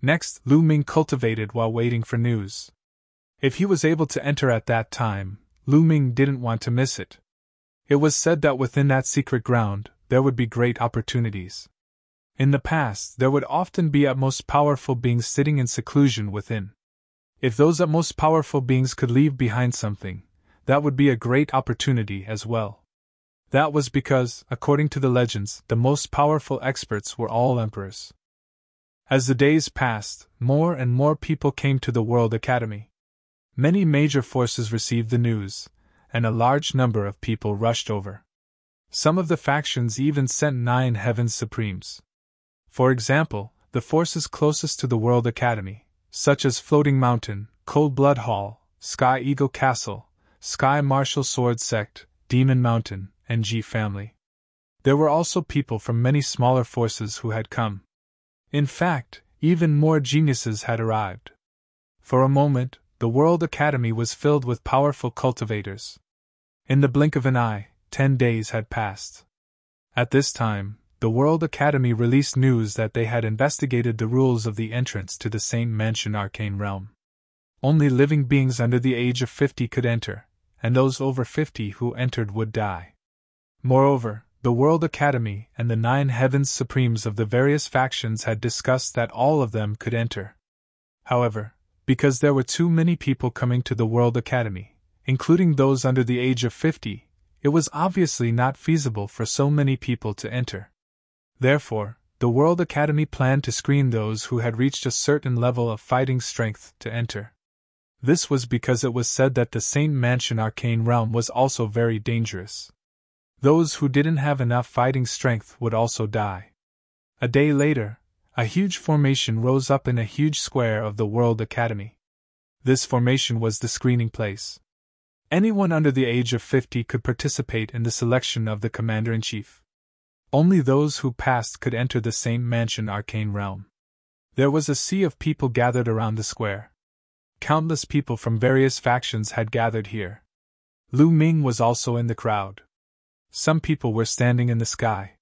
Next, Lu Ming cultivated while waiting for news. If he was able to enter at that time, Lu Ming didn't want to miss it. It was said that within that secret ground, there would be great opportunities. In the past, there would often be utmost powerful beings sitting in seclusion within. If those utmost powerful beings could leave behind something, that would be a great opportunity as well. That was because, according to the legends, the most powerful experts were all emperors. As the days passed, more and more people came to the World Academy. Many major forces received the news, and a large number of people rushed over. Some of the factions even sent 9 Heavens Supremes. For example, the forces closest to the World Academy, such as Floating Mountain, Cold Blood Hall, Sky Eagle Castle, Sky Martial Sword Sect, Demon Mountain, and G Family. There were also people from many smaller forces who had come. In fact, even more geniuses had arrived. For a moment, the World Academy was filled with powerful cultivators. In the blink of an eye, 10 days had passed. At this time, the World Academy released news that they had investigated the rules of the entrance to the Saint Mansion Arcane Realm. Only living beings under the age of 50 could enter, and those over 50 who entered would die. Moreover, the World Academy and the 9 Heavens Supremes of the various factions had discussed that all of them could enter. However, because there were too many people coming to the World Academy, including those under the age of 50, it was obviously not feasible for so many people to enter. Therefore, the World Academy planned to screen those who had reached a certain level of fighting strength to enter. This was because it was said that the Saint Mansion Arcane Realm was also very dangerous. Those who didn't have enough fighting strength would also die. A day later, a huge formation rose up in a huge square of the World Academy. This formation was the screening place. Anyone under the age of 50 could participate in the selection of the commander-in-chief. Only those who passed could enter the Saint Mansion arcane realm. There was a sea of people gathered around the square. Countless people from various factions had gathered here. Lu Ming was also in the crowd. Some people were standing in the sky.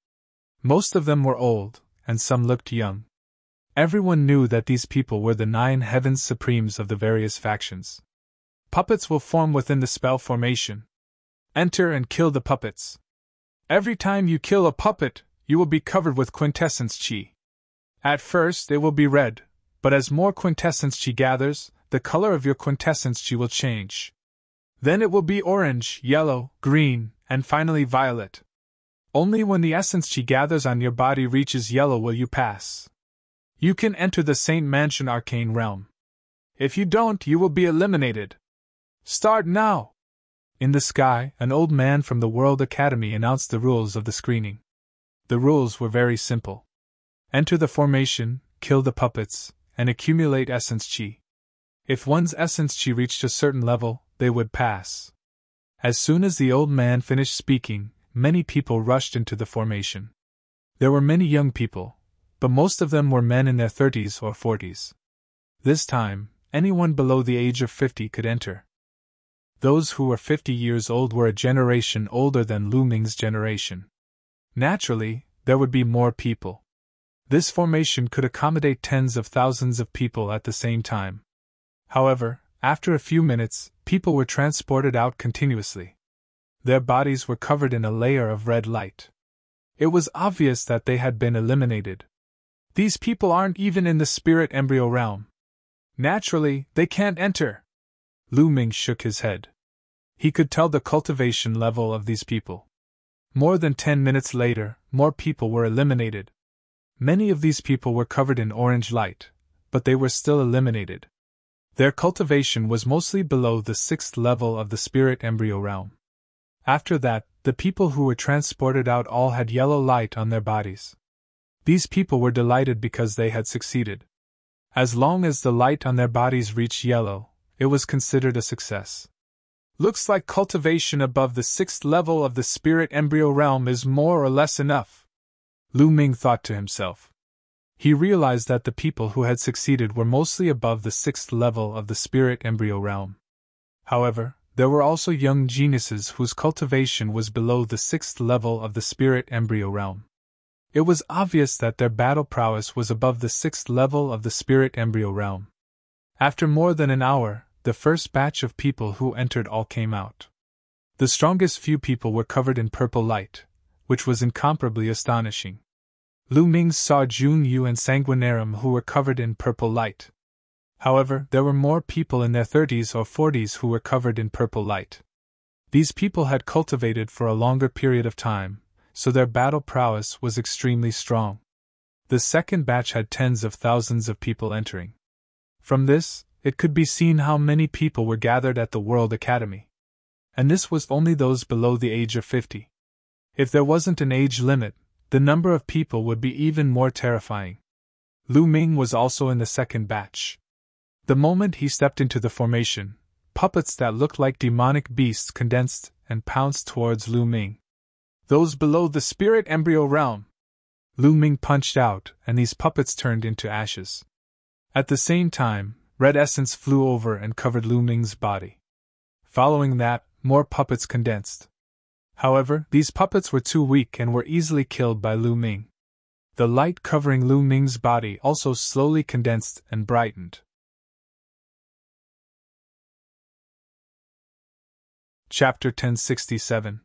Most of them were old, and some looked young. Everyone knew that these people were the 9 heavens supremes of the various factions. Puppets will form within the spell formation. Enter and kill the puppets. Every time you kill a puppet, you will be covered with quintessence chi. At first it will be red, but as more quintessence chi gathers, the color of your quintessence chi will change. Then it will be orange, yellow, green, and finally violet. Only when the essence chi gathers on your body reaches yellow will you pass. You can enter the Saint Mansion arcane realm. If you don't, you will be eliminated. Start now! In the sky, an old man from the World Academy announced the rules of the screening. The rules were very simple. Enter the formation, kill the puppets, and accumulate essence chi. If one's essence chi reached a certain level, they would pass. As soon as the old man finished speaking, many people rushed into the formation. There were many young people, but most of them were men in their 30s or 40s. This time, anyone below the age of 50 could enter. Those who were 50 years old were a generation older than Lu Ming's generation. Naturally, there would be more people. This formation could accommodate tens of thousands of people at the same time. However, after a few minutes, people were transported out continuously. Their bodies were covered in a layer of red light. It was obvious that they had been eliminated. These people aren't even in the spirit embryo realm. Naturally, they can't enter. Lu Ming shook his head. He could tell the cultivation level of these people. More than 10 minutes later, more people were eliminated. Many of these people were covered in orange light, but they were still eliminated. Their cultivation was mostly below the 6th level of the spirit embryo realm. After that, the people who were transported out all had yellow light on their bodies. These people were delighted because they had succeeded. As long as the light on their bodies reached yellow, it was considered a success. Looks like cultivation above the 6th level of the spirit embryo realm is more or less enough. Lu Ming thought to himself. He realized that the people who had succeeded were mostly above the 6th level of the spirit embryo realm. However, there were also young geniuses whose cultivation was below the 6th level of the spirit embryo realm. It was obvious that their battle prowess was above the 6th level of the spirit embryo realm. After more than an hour, the first batch of people who entered all came out. The strongest few people were covered in purple light, which was incomparably astonishing. Lu Ming saw Jun Yu and Sanguinarum who were covered in purple light. However, there were more people in their 30s or 40s who were covered in purple light. These people had cultivated for a longer period of time, so their battle prowess was extremely strong. The second batch had tens of thousands of people entering. From this, it could be seen how many people were gathered at the World Academy. And this was only those below the age of 50. If there wasn't an age limit, the number of people would be even more terrifying. Lu Ming was also in the second batch. The moment he stepped into the formation, puppets that looked like demonic beasts condensed and pounced towards Lu Ming. Those below the spirit embryo realm! Lu Ming punched out, and these puppets turned into ashes. At the same time, red essence flew over and covered Lu Ming's body. Following that, more puppets condensed. However, these puppets were too weak and were easily killed by Lu Ming. The light covering Lu Ming's body also slowly condensed and brightened. Chapter 1067.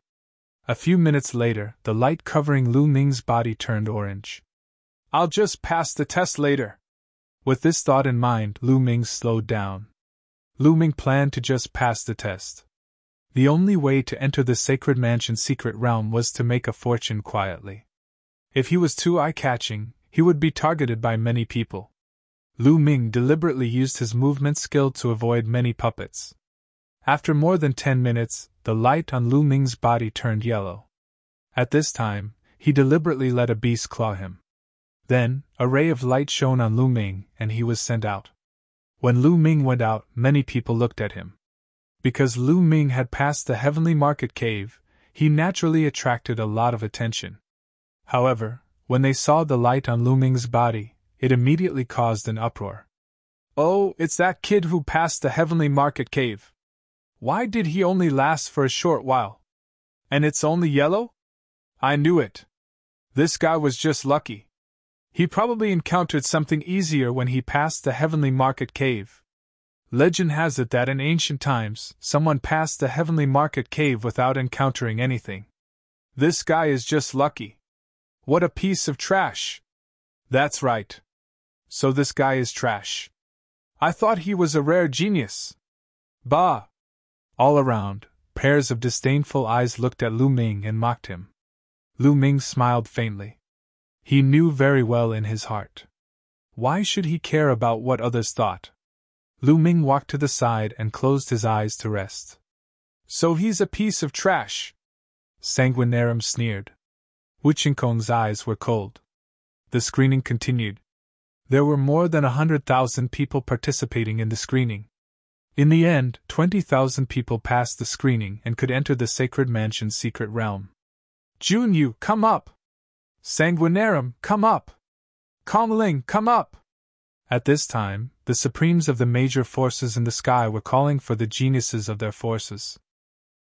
A few minutes later, the light covering Lu Ming's body turned orange. I'll just pass the test later. With this thought in mind, Lu Ming slowed down. Lu Ming planned to just pass the test. The only way to enter the Sacred Mansion's secret realm was to make a fortune quietly. If he was too eye-catching, he would be targeted by many people. Lu Ming deliberately used his movement skill to avoid many puppets. After more than 10 minutes, the light on Lu Ming's body turned yellow. At this time, he deliberately let a beast claw him. Then, a ray of light shone on Lu Ming, and he was sent out. When Lu Ming went out, many people looked at him. Because Lu Ming had passed the heavenly market cave, he naturally attracted a lot of attention. However, when they saw the light on Lu Ming's body, it immediately caused an uproar. Oh, it's that kid who passed the heavenly market cave. Why did he only last for a short while? And it's only yellow? I knew it. This guy was just lucky. He probably encountered something easier when he passed the heavenly market cave. Legend has it that in ancient times, someone passed the heavenly market cave without encountering anything. This guy is just lucky. What a piece of trash. That's right. So this guy is trash. I thought he was a rare genius. Bah! All around, pairs of disdainful eyes looked at Lu Ming and mocked him. Lu Ming smiled faintly. He knew very well in his heart. Why should he care about what others thought? Lu Ming walked to the side and closed his eyes to rest. So he's a piece of trash. Sanguinarium sneered. Wu Qingkong's eyes were cold. The screening continued. There were more than 100,000 people participating in the screening. In the end, 20,000 people passed the screening and could enter the Sacred Mansion's secret realm. Junyu, come up! Sanguinarium, come up! Kongling, come up! At this time, the supremes of the major forces in the sky were calling for the geniuses of their forces.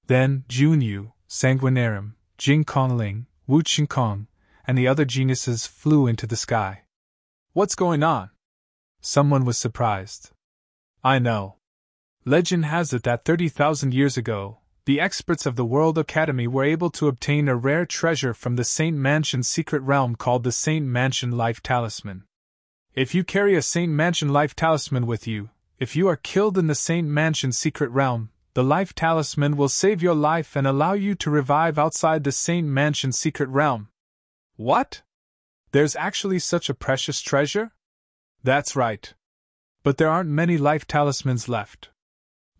Then, Junyu, Sanguinarium, Jing Kongling, Wu Qingkong, and the other geniuses flew into the sky. What's going on? Someone was surprised. I know. Legend has it that 30,000 years ago, the experts of the World Academy were able to obtain a rare treasure from the Saint Mansion's secret realm called the Saint Mansion Life Talisman. If you carry a Saint Mansion Life Talisman with you, if you are killed in the Saint Mansion secret realm, the Life Talisman will save your life and allow you to revive outside the Saint Mansion secret realm. What? There's actually such a precious treasure? That's right. But there aren't many life talismans left.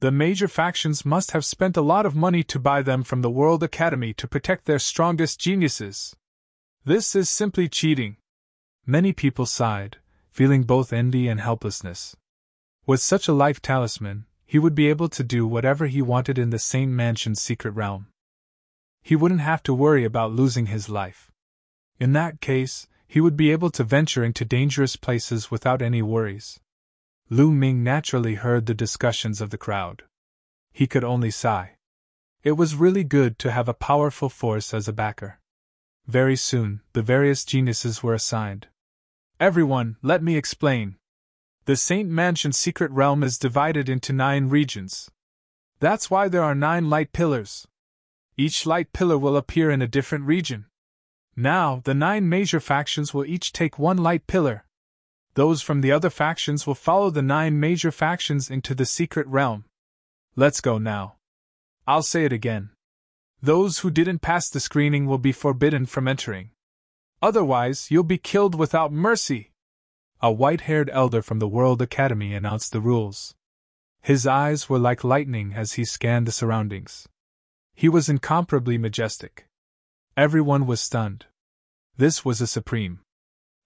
The major factions must have spent a lot of money to buy them from the World Academy to protect their strongest geniuses. This is simply cheating. Many people sighed, feeling both envy and helplessness. With such a life talisman, he would be able to do whatever he wanted in the Saint Mansion's secret realm. He wouldn't have to worry about losing his life. In that case, he would be able to venture into dangerous places without any worries. Lu Ming naturally heard the discussions of the crowd. He could only sigh. It was really good to have a powerful force as a backer. Very soon, the various geniuses were assigned. Everyone, let me explain. The Saint Mansion secret realm is divided into 9 regions. That's why there are 9 light pillars. Each light pillar will appear in a different region. Now, the 9 major factions will each take 1 light pillar. Those from the other factions will follow the 9 major factions into the secret realm. Let's go now. I'll say it again. Those who didn't pass the screening will be forbidden from entering. Otherwise, you'll be killed without mercy. A white-haired elder from the World Academy announced the rules. His eyes were like lightning as he scanned the surroundings. He was incomparably majestic. Everyone was stunned. This was a supreme.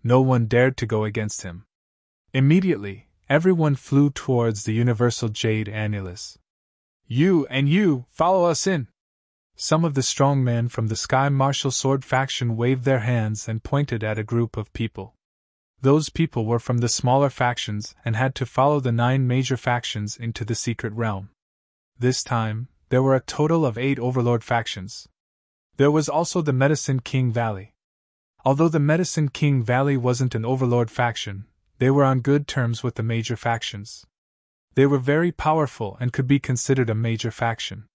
No one dared to go against him. Immediately, everyone flew towards the universal jade annulus. You and you, follow us in. Some of the strong men from the Sky Martial Sword faction waved their hands and pointed at a group of people. Those people were from the smaller factions and had to follow the 9 major factions into the secret realm. This time, there were a total of 8 overlord factions. There was also the Medicine King Valley. Although the Medicine King Valley wasn't an overlord faction, they were on good terms with the major factions. They were very powerful and could be considered a major faction.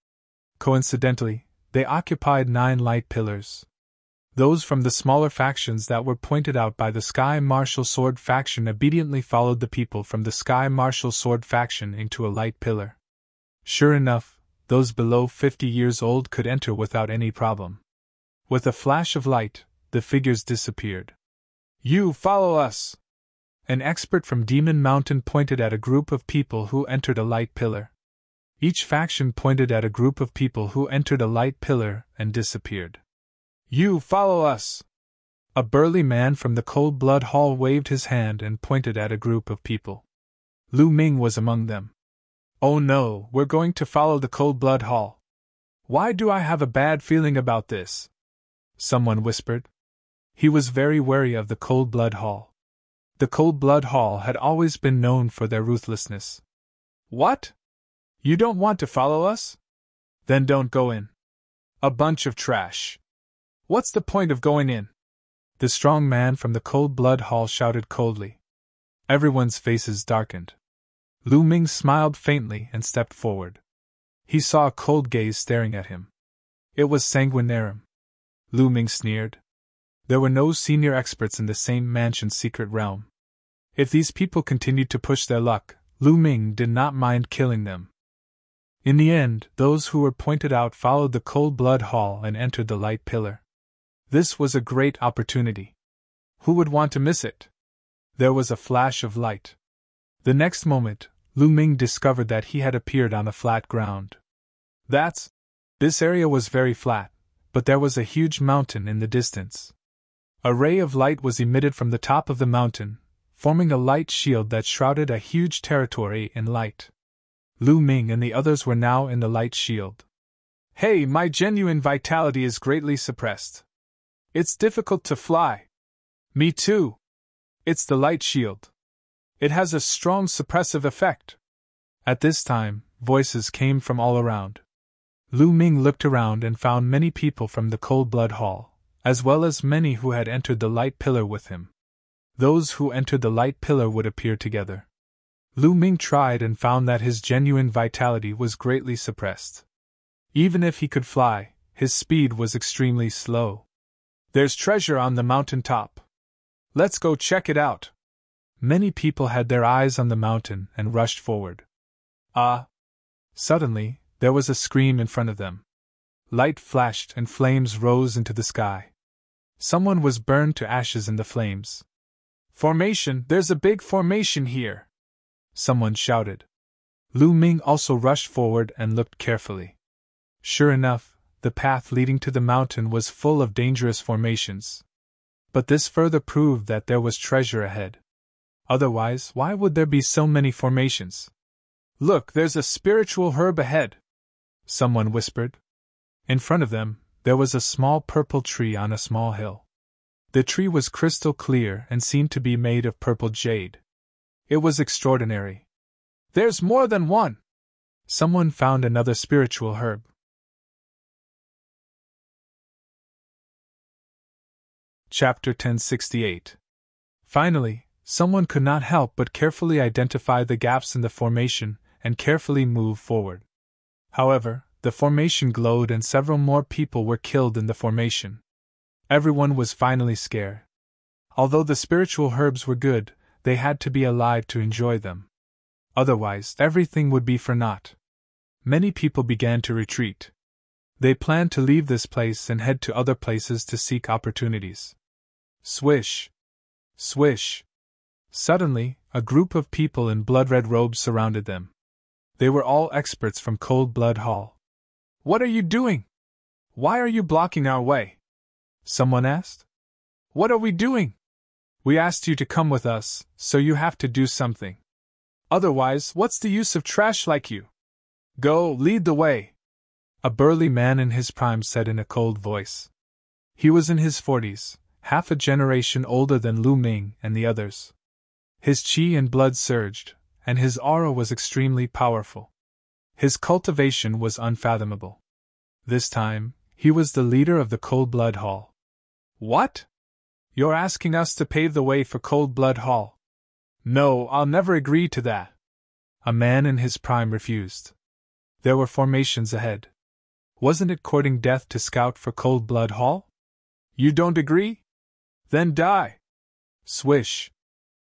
Coincidentally, they occupied 9 light pillars. Those from the smaller factions that were pointed out by the Sky Martial Sword faction obediently followed the people from the Sky Martial Sword faction into a light pillar. Sure enough, those below 50 years old could enter without any problem. With a flash of light, the figures disappeared. You follow us! An expert from Demon Mountain pointed at a group of people who entered a light pillar. Each faction pointed at a group of people who entered a light pillar and disappeared. You follow us! A burly man from the Cold Blood Hall waved his hand and pointed at a group of people. Lu Ming was among them. Oh no, we're going to follow the Cold Blood Hall. Why do I have a bad feeling about this? Someone whispered. He was very wary of the Cold Blood Hall. The Cold Blood Hall had always been known for their ruthlessness. What? You don't want to follow us? Then don't go in. A bunch of trash. What's the point of going in? The strong man from the Cold Blood Hall shouted coldly. Everyone's faces darkened. Lu Ming smiled faintly and stepped forward. He saw a cold gaze staring at him. It was sanguinarium. Lu Ming sneered. There were no senior experts in the same mansion's secret realm. If these people continued to push their luck, Lu Ming did not mind killing them. In the end, those who were pointed out followed the Cold Blood Hall and entered the light pillar. This was a great opportunity. Who would want to miss it? There was a flash of light. The next moment, Lu Ming discovered that he had appeared on a flat ground. This area was very flat, but there was a huge mountain in the distance. A ray of light was emitted from the top of the mountain, forming a light shield that shrouded a huge territory in light. Lu Ming and the others were now in the light shield. Hey, my genuine vitality is greatly suppressed. It's difficult to fly. Me too. It's the light shield. It has a strong suppressive effect. At this time, voices came from all around. Lu Ming looked around and found many people from the Cold Blood Hall, as well as many who had entered the light pillar with him. Those who entered the light pillar would appear together. Lu Ming tried and found that his genuine vitality was greatly suppressed. Even if he could fly, his speed was extremely slow. There's treasure on the mountain top. Let's go check it out. Many people had their eyes on the mountain and rushed forward. Suddenly, there was a scream in front of them. Light flashed and flames rose into the sky. Someone was burned to ashes in the flames. Formation, there's a big formation here! Someone shouted. Lu Ming also rushed forward and looked carefully. Sure enough, the path leading to the mountain was full of dangerous formations. But this further proved that there was treasure ahead. Otherwise, why would there be so many formations? Look, there's a spiritual herb ahead, someone whispered. In front of them, there was a small purple tree on a small hill. The tree was crystal clear and seemed to be made of purple jade. It was extraordinary. There's more than one! Someone found another spiritual herb. Chapter 1068. Finally, someone could not help but carefully identify the gaps in the formation and carefully move forward. However, the formation glowed and several more people were killed in the formation. Everyone was finally scared. Although the spiritual herbs were good, they had to be alive to enjoy them. Otherwise, everything would be for naught. Many people began to retreat. They planned to leave this place and head to other places to seek opportunities. Swish! Swish! Suddenly, a group of people in blood-red robes surrounded them. They were all experts from Cold Blood Hall. What are you doing? Why are you blocking our way? Someone asked. What are we doing? We asked you to come with us, so you have to do something. Otherwise, what's the use of trash like you? Go, lead the way. A burly man in his prime said in a cold voice. He was in his 40s, half a generation older than Lu Ming and the others. His qi and blood surged, and his aura was extremely powerful. His cultivation was unfathomable. This time, he was the leader of the Cold Blood Hall. What? You're asking us to pave the way for Cold Blood Hall? No, I'll never agree to that. A man in his prime refused. There were formations ahead. Wasn't it courting death to scout for Cold Blood Hall? You don't agree? Then die! Swish!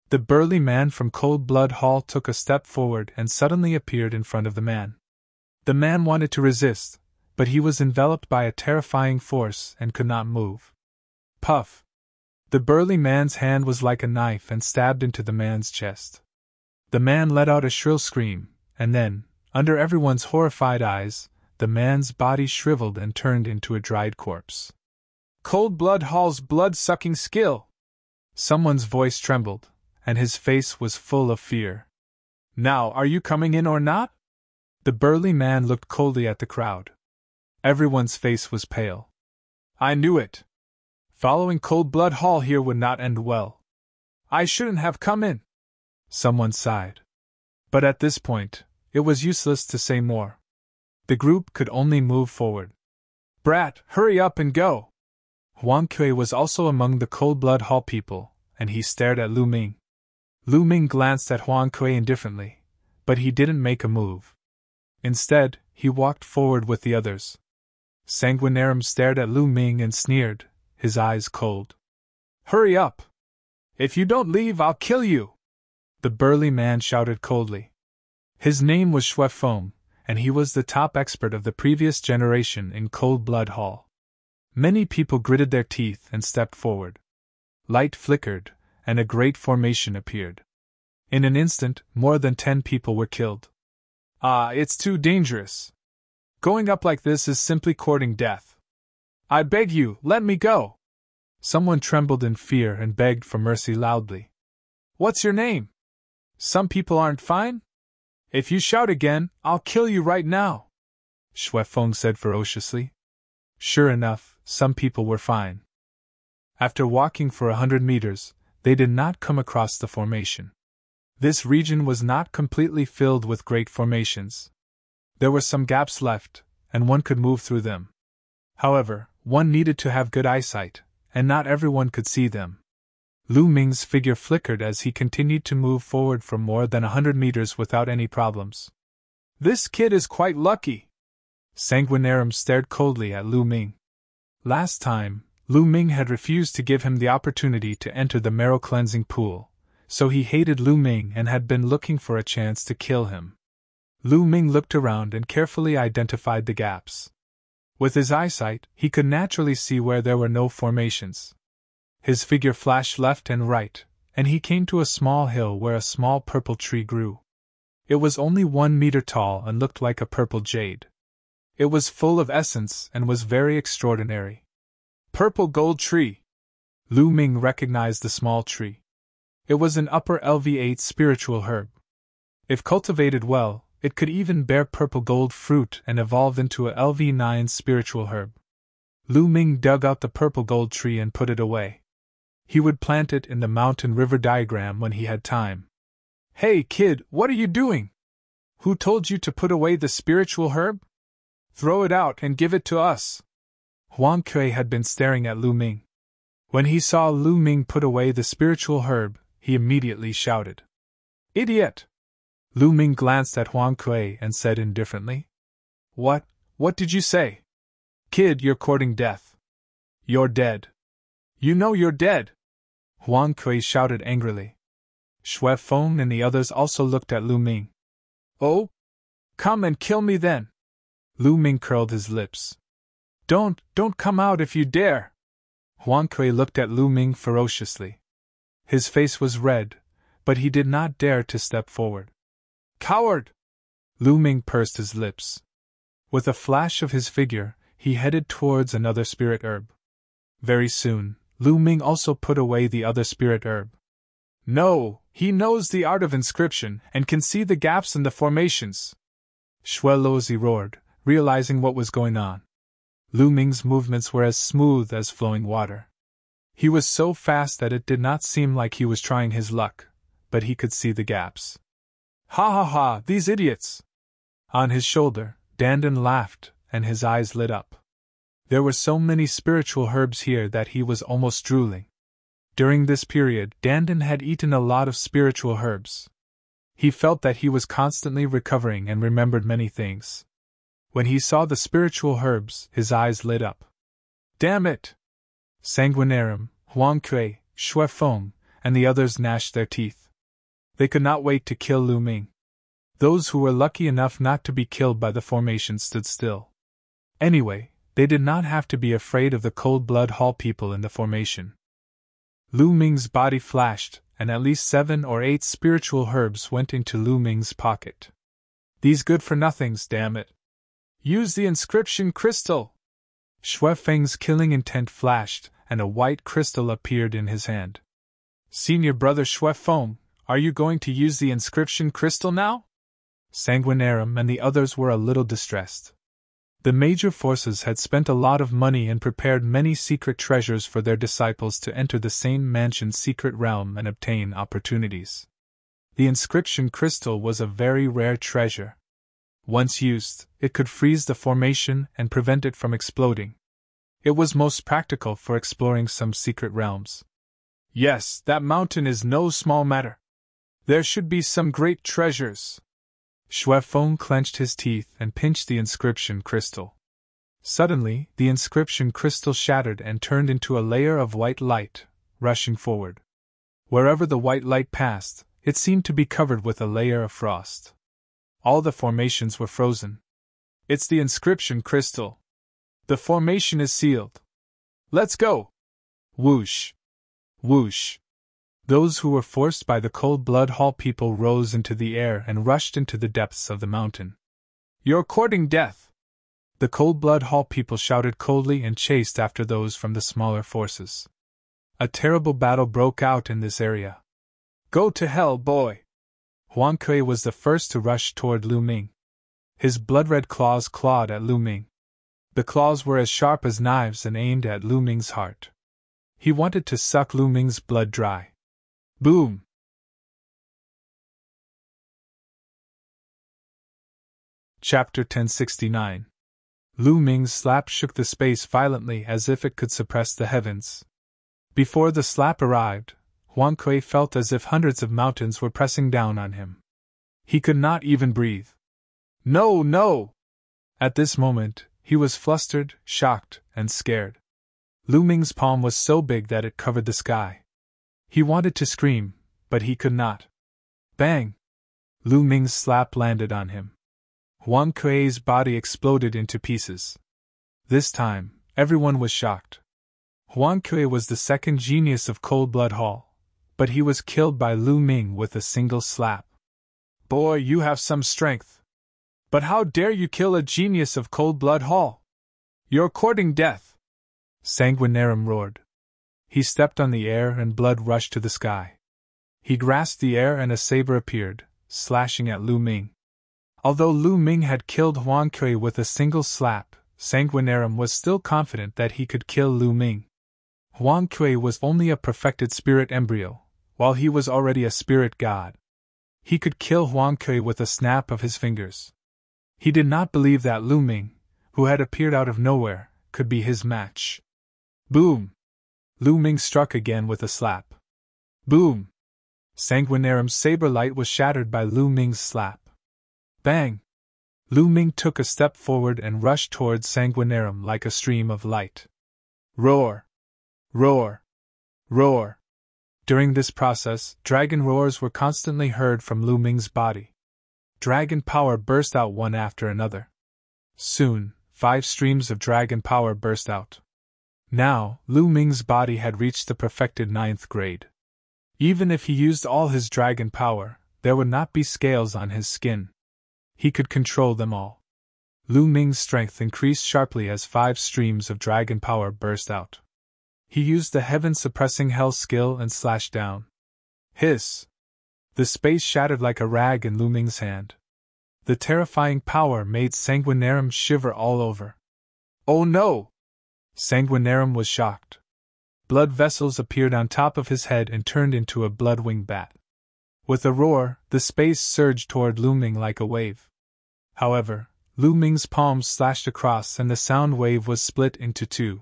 The burly man from Cold Blood Hall took a step forward and suddenly appeared in front of the man. The man wanted to resist, but he was enveloped by a terrifying force and could not move. Puff! The burly man's hand was like a knife and stabbed into the man's chest. The man let out a shrill scream, and then, under everyone's horrified eyes, the man's body shriveled and turned into a dried corpse. Cold Blood Hall's blood-sucking skill! Someone's voice trembled, and his face was full of fear. Now, are you coming in or not? The burly man looked coldly at the crowd. Everyone's face was pale. I knew it. Following Cold Blood Hall here would not end well. I shouldn't have come in. Someone sighed. But at this point, it was useless to say more. The group could only move forward. Brat, hurry up and go! Huang Kui was also among the Cold Blood Hall people, and he stared at Lu Ming. Lu Ming glanced at Huang Kui indifferently, but he didn't make a move. Instead, he walked forward with the others. Sanguinarium stared at Lu Ming and sneered, his eyes cold. Hurry up! If you don't leave, I'll kill you! The burly man shouted coldly. His name was Xue Feng, and he was the top expert of the previous generation in Cold Blood Hall. Many people gritted their teeth and stepped forward. Light flickered, and a great formation appeared. In an instant, more than 10 people were killed. Ah, it's too dangerous. Going up like this is simply courting death. I beg you, let me go! Someone trembled in fear and begged for mercy loudly. What's your name? Some people aren't fine? If you shout again, I'll kill you right now, Xue Feng said ferociously. Sure enough, some people were fine. After walking for 100 meters, they did not come across the formation. This region was not completely filled with great formations. There were some gaps left, and one could move through them. However, one needed to have good eyesight, and not everyone could see them. Lu Ming's figure flickered as he continued to move forward for more than 100 meters without any problems. This kid is quite lucky. Sanguinarium stared coldly at Lu Ming. Last time, Lu Ming had refused to give him the opportunity to enter the marrow cleansing pool, so he hated Lu Ming and had been looking for a chance to kill him. Lu Ming looked around and carefully identified the gaps. With his eyesight, he could naturally see where there were no formations. His figure flashed left and right, and he came to a small hill where a small purple tree grew. It was only 1 meter tall and looked like a purple jade. It was full of essence and was very extraordinary. Purple gold tree! Lu Ming recognized the small tree. It was an upper LV8 spiritual herb. If cultivated well, it could even bear purple gold fruit and evolve into a LV9 spiritual herb. Lu Ming dug out the purple gold tree and put it away. He would plant it in the mountain river diagram when he had time. Hey kid, what are you doing? Who told you to put away the spiritual herb? Throw it out and give it to us. Huang Kui had been staring at Lu Ming. When he saw Lu Ming put away the spiritual herb, he immediately shouted. Idiot! Lu Ming glanced at Huang Kui and said indifferently. What did you say? Kid, you're courting death. You're dead. You know you're dead! Huang Kui shouted angrily. Xue Feng and the others also looked at Lu Ming. Oh? Come and kill me then! Lu Ming curled his lips. Don't come out if you dare! Huang Kui looked at Lu Ming ferociously. His face was red, but he did not dare to step forward. Coward! Lu Ming pursed his lips. With a flash of his figure, he headed towards another spirit herb. Very soon, Lu Ming also put away the other spirit herb. No, he knows the art of inscription and can see the gaps in the formations! Xue Luozi roared, realizing what was going on. Lu Ming's movements were as smooth as flowing water. He was so fast that it did not seem like he was trying his luck, but he could see the gaps. Ha ha ha, these idiots! On his shoulder, Dandan laughed, and his eyes lit up. There were so many spiritual herbs here that he was almost drooling. During this period, Dandan had eaten a lot of spiritual herbs. He felt that he was constantly recovering and remembered many things. When he saw the spiritual herbs, his eyes lit up. Damn it! Sanguinarium, Huang Kui, Xue Feng, and the others gnashed their teeth. They could not wait to kill Lu Ming. Those who were lucky enough not to be killed by the formation stood still. Anyway, they did not have to be afraid of the Cold Blood Hall people in the formation. Lu Ming's body flashed, and at least 7 or 8 spiritual herbs went into Lu Ming's pocket. These good-for-nothings, damn it! Use the inscription crystal! Xue Feng's killing intent flashed, and a white crystal appeared in his hand. Senior brother Xue Feng, are you going to use the inscription crystal now? Sanguinarum and the others were a little distressed. The major forces had spent a lot of money and prepared many secret treasures for their disciples to enter the same mansion's secret realm and obtain opportunities. The inscription crystal was a very rare treasure. Once used, it could freeze the formation and prevent it from exploding. It was most practical for exploring some secret realms. Yes, that mountain is no small matter. There should be some great treasures. Xuefeng clenched his teeth and pinched the inscription crystal. Suddenly, the inscription crystal shattered and turned into a layer of white light, rushing forward. Wherever the white light passed, it seemed to be covered with a layer of frost. All the formations were frozen. It's the inscription crystal. The formation is sealed. Let's go! Whoosh! Whoosh! Those who were forced by the cold blood hall people rose into the air and rushed into the depths of the mountain. You're courting death! The cold blood hall people shouted coldly and chased after those from the smaller forces. A terrible battle broke out in this area. Go to hell, boy! Huang Kui was the first to rush toward Lu Ming. His blood-red claws clawed at Lu Ming. The claws were as sharp as knives and aimed at Lu Ming's heart. He wanted to suck Lu Ming's blood dry. Boom! Chapter 1069. Lu Ming's slap shook the space violently as if it could suppress the heavens. Before the slap arrived, Huang Kui felt as if hundreds of mountains were pressing down on him. He could not even breathe. No, no! At this moment, he was flustered, shocked, and scared. Lu Ming's palm was so big that it covered the sky. He wanted to scream, but he could not. Bang! Lu Ming's slap landed on him. Huang Kui's body exploded into pieces. This time, everyone was shocked. Huang Kui was the second genius of Cold Blood Hall, but he was killed by Lu Ming with a single slap. Boy, you have some strength. But how dare you kill a genius of Cold Blood Hall? You're courting death! Sanguinarum roared. He stepped on the air and blood rushed to the sky. He grasped the air and a saber appeared, slashing at Lu Ming. Although Lu Ming had killed Huang Kui with a single slap, Sanguinarum was still confident that he could kill Lu Ming. Huang Kui was only a perfected spirit embryo, while he was already a spirit god. He could kill Huang Kui with a snap of his fingers. He did not believe that Lu Ming, who had appeared out of nowhere, could be his match. Boom! Lu Ming struck again with a slap. Boom! Sanguinarum's saber light was shattered by Lu Ming's slap. Bang! Lu Ming took a step forward and rushed towards Sanguinarum like a stream of light. Roar! Roar! Roar! During this process, dragon roars were constantly heard from Lu Ming's body. Dragon power burst out one after another. Soon, 5 streams of dragon power burst out. Now, Lu Ming's body had reached the perfected 9th grade. Even if he used all his dragon power, there would not be scales on his skin. He could control them all. Lu Ming's strength increased sharply as 5 streams of dragon power burst out. He used the heaven-suppressing hell skill and slashed down. Hiss! The space shattered like a rag in Lu Ming's hand. The terrifying power made Sanguinarum shiver all over. Oh no! Sanguinarum was shocked. Blood vessels appeared on top of his head and turned into a blood-winged bat. With a roar, the space surged toward Lu Ming like a wave. However, Lu Ming's palm slashed across and the sound wave was split into 2.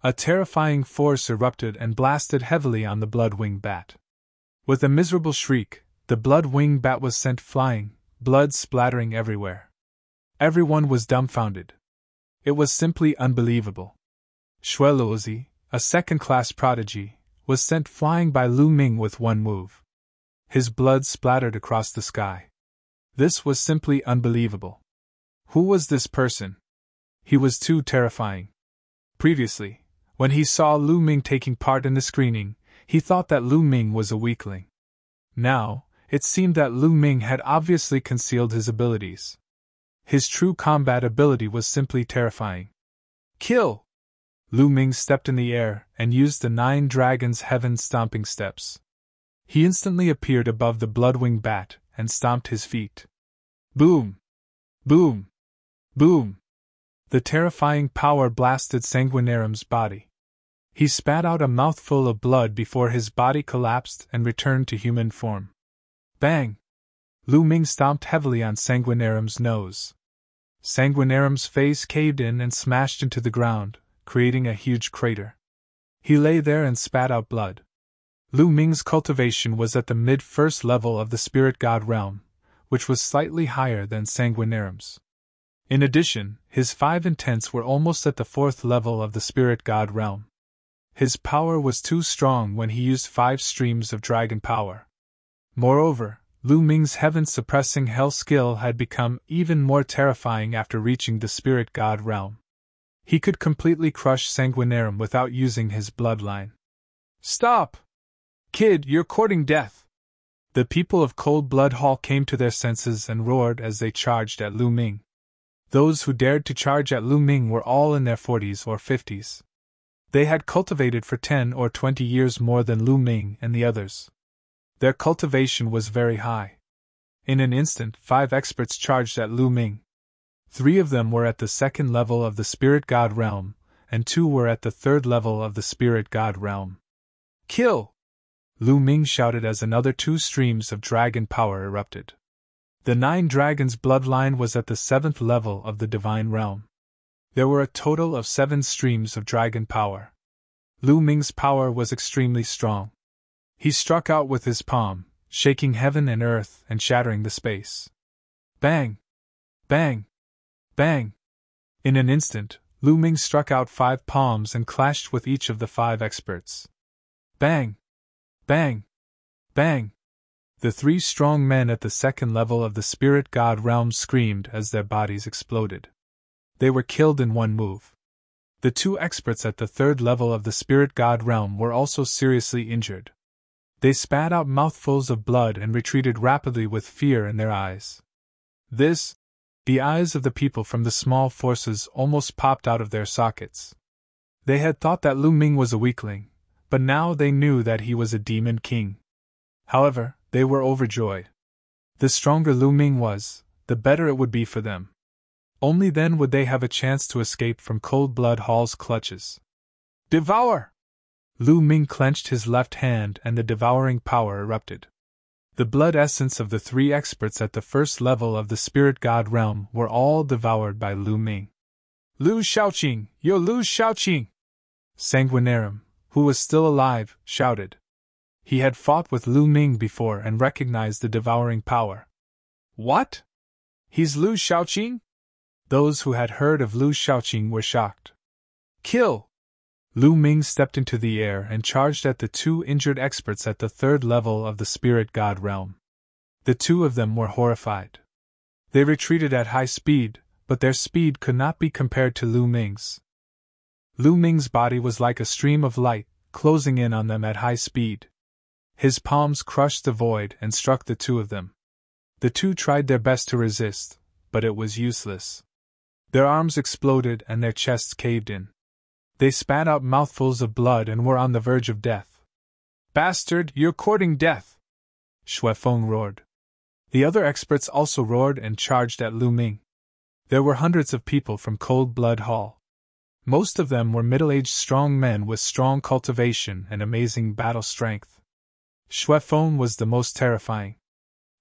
A terrifying force erupted and blasted heavily on the blood-winged bat. With a miserable shriek, the blood-winged bat was sent flying, blood splattering everywhere. Everyone was dumbfounded. It was simply unbelievable. Xueluozi, a second-class prodigy, was sent flying by Lu Ming with one move. His blood splattered across the sky. This was simply unbelievable. Who was this person? He was too terrifying. Previously, when he saw Lu Ming taking part in the screening, he thought that Lu Ming was a weakling. Now, it seemed that Lu Ming had obviously concealed his abilities. His true combat ability was simply terrifying. Kill! Lu Ming stepped in the air and used the 9 dragons' heaven-stomping steps. He instantly appeared above the blood-winged bat and stomped his feet. Boom! Boom! Boom! The terrifying power blasted Sanguinarum's body. He spat out a mouthful of blood before his body collapsed and returned to human form. Bang! Lu Ming stomped heavily on Sanguinarum's nose. Sanguinarum's face caved in and smashed into the ground, creating a huge crater. He lay there and spat out blood. Lu Ming's cultivation was at the mid-first level of the spirit god realm, which was slightly higher than Sanguinarum's. In addition, his 5 intents were almost at the 4th level of the spirit god realm. His power was too strong when he used 5 streams of dragon power. Moreover, Lu Ming's heaven-suppressing hell skill had become even more terrifying after reaching the spirit god realm. He could completely crush Sanguinarum without using his bloodline. Stop! Kid, you're courting death! The people of Cold Blood Hall came to their senses and roared as they charged at Lu Ming. Those who dared to charge at Lu Ming were all in their 40s or 50s. They had cultivated for 10 or 20 years more than Lu Ming and the others. Their cultivation was very high. In an instant, 5 experts charged at Lu Ming. 3 of them were at the 2nd level of the spirit god realm, and 2 were at the 3rd level of the spirit god realm. Kill! Lu Ming shouted as another 2 streams of dragon power erupted. The 9 dragons' bloodline was at the 7th level of the divine realm. There were a total of 7 streams of dragon power. Lu Ming's power was extremely strong. He struck out with his palm, shaking heaven and earth and shattering the space. Bang! Bang! Bang! In an instant, Lu Ming struck out 5 palms and clashed with each of the 5 experts. Bang! Bang! Bang! The 3 strong men at the 2nd level of the spirit god realm screamed as their bodies exploded. They were killed in one move. The 2 experts at the 3rd level of the spirit god realm were also seriously injured. They spat out mouthfuls of blood and retreated rapidly with fear in their eyes. The eyes of the people from the small forces almost popped out of their sockets. They had thought that Lu Ming was a weakling, but now they knew that he was a demon king. However, they were overjoyed. The stronger Lu Ming was, the better it would be for them. Only then would they have a chance to escape from Cold Blood Hall's clutches. Devour! Lu Ming clenched his left hand and the devouring power erupted. The blood essence of the 3 experts at the 1st level of the spirit god realm were all devoured by Lu Ming. Lu Shaoqing! Yo Lu Shaoqing! Sanguinarum, who was still alive, shouted. He had fought with Lu Ming before and recognized the devouring power. What? He's Lu Shaoqing? Those who had heard of Lu Shaoqing were shocked. Kill! Lu Ming stepped into the air and charged at the 2 injured experts at the 3rd level of the spirit god realm. The 2 of them were horrified. They retreated at high speed, but their speed could not be compared to Lu Ming's. Lu Ming's body was like a stream of light, closing in on them at high speed. His palms crushed the void and struck the 2 of them. The 2 tried their best to resist, but it was useless. Their arms exploded and their chests caved in. They spat out mouthfuls of blood and were on the verge of death. Bastard, you're courting death! Xuefeng roared. The other experts also roared and charged at Lu Ming. There were hundreds of people from Cold Blood Hall. Most of them were middle-aged strong men with strong cultivation and amazing battle strength. Xuefeng was the most terrifying.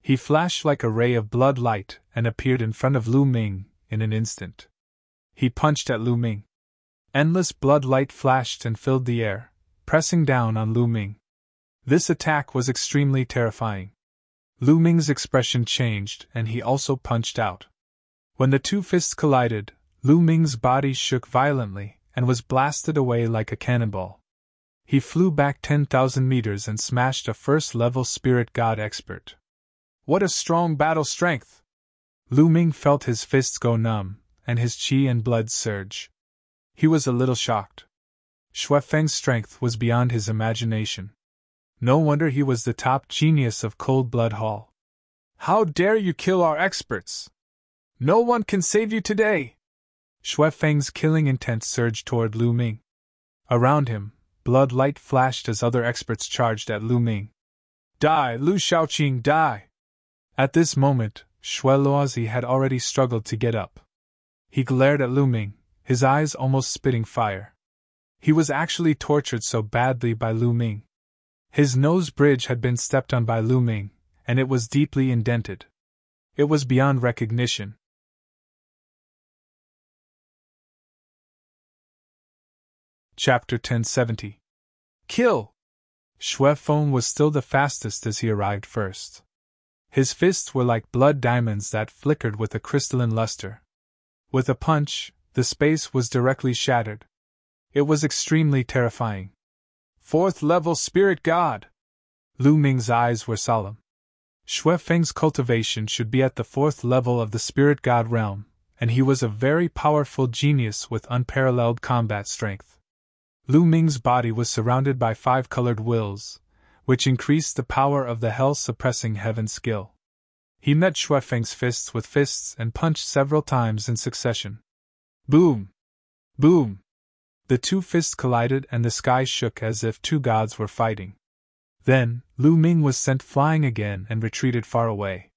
He flashed like a ray of blood light and appeared in front of Lu Ming in an instant. He punched at Lu Ming. Endless blood light flashed and filled the air, pressing down on Lu Ming. This attack was extremely terrifying. Lu Ming's expression changed and he also punched out. When the 2 fists collided, Lu Ming's body shook violently and was blasted away like a cannonball. He flew back 10,000 meters and smashed a 1st-level spirit god expert. What a strong battle strength! Lu Ming felt his fists go numb, and his qi and blood surge. He was a little shocked. Xuefeng's strength was beyond his imagination. No wonder he was the top genius of Cold Blood Hall. How dare you kill our experts? No one can save you today! Xuefeng's killing intent surged toward Lu Ming. Around him, blood light flashed as other experts charged at Lu Ming. Die, Lu Shaoqing, die! At this moment, Shueluozi had already struggled to get up. He glared at Lu Ming, his eyes almost spitting fire. He was actually tortured so badly by Lu Ming. His nose bridge had been stepped on by Lu Ming, and it was deeply indented. It was beyond recognition. Chapter 1070. Kill! Xue Feng was still the fastest as he arrived first. His fists were like blood diamonds that flickered with a crystalline luster. With a punch, the space was directly shattered. It was extremely terrifying. 4th level spirit god! Lu Ming's eyes were solemn. Xue Feng's cultivation should be at the 4th level of the spirit god realm, and he was a very powerful genius with unparalleled combat strength. Lu Ming's body was surrounded by 5 colored wills, which increased the power of the hell-suppressing heaven skill. He met Xue Feng's fists with fists and punched several times in succession. Boom! Boom! The 2 fists collided and the sky shook as if 2 gods were fighting. Then, Lu Ming was sent flying again and retreated far away.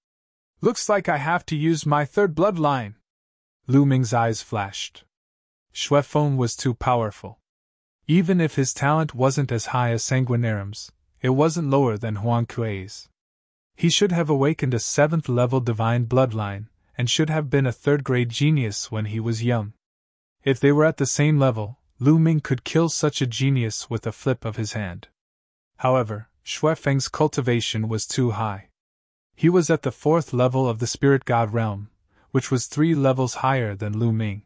Looks like I have to use my 3rd bloodline! Lu Ming's eyes flashed. Xue Feng was too powerful. Even if his talent wasn't as high as Sanguinarium's, it wasn't lower than Huang Kuei's. He should have awakened a 7th level divine bloodline, and should have been a 3rd-grade genius when he was young. If they were at the same level, Lu Ming could kill such a genius with a flip of his hand. However, Xue Feng's cultivation was too high. He was at the 4th level of the spirit god realm, which was 3 levels higher than Lu Ming.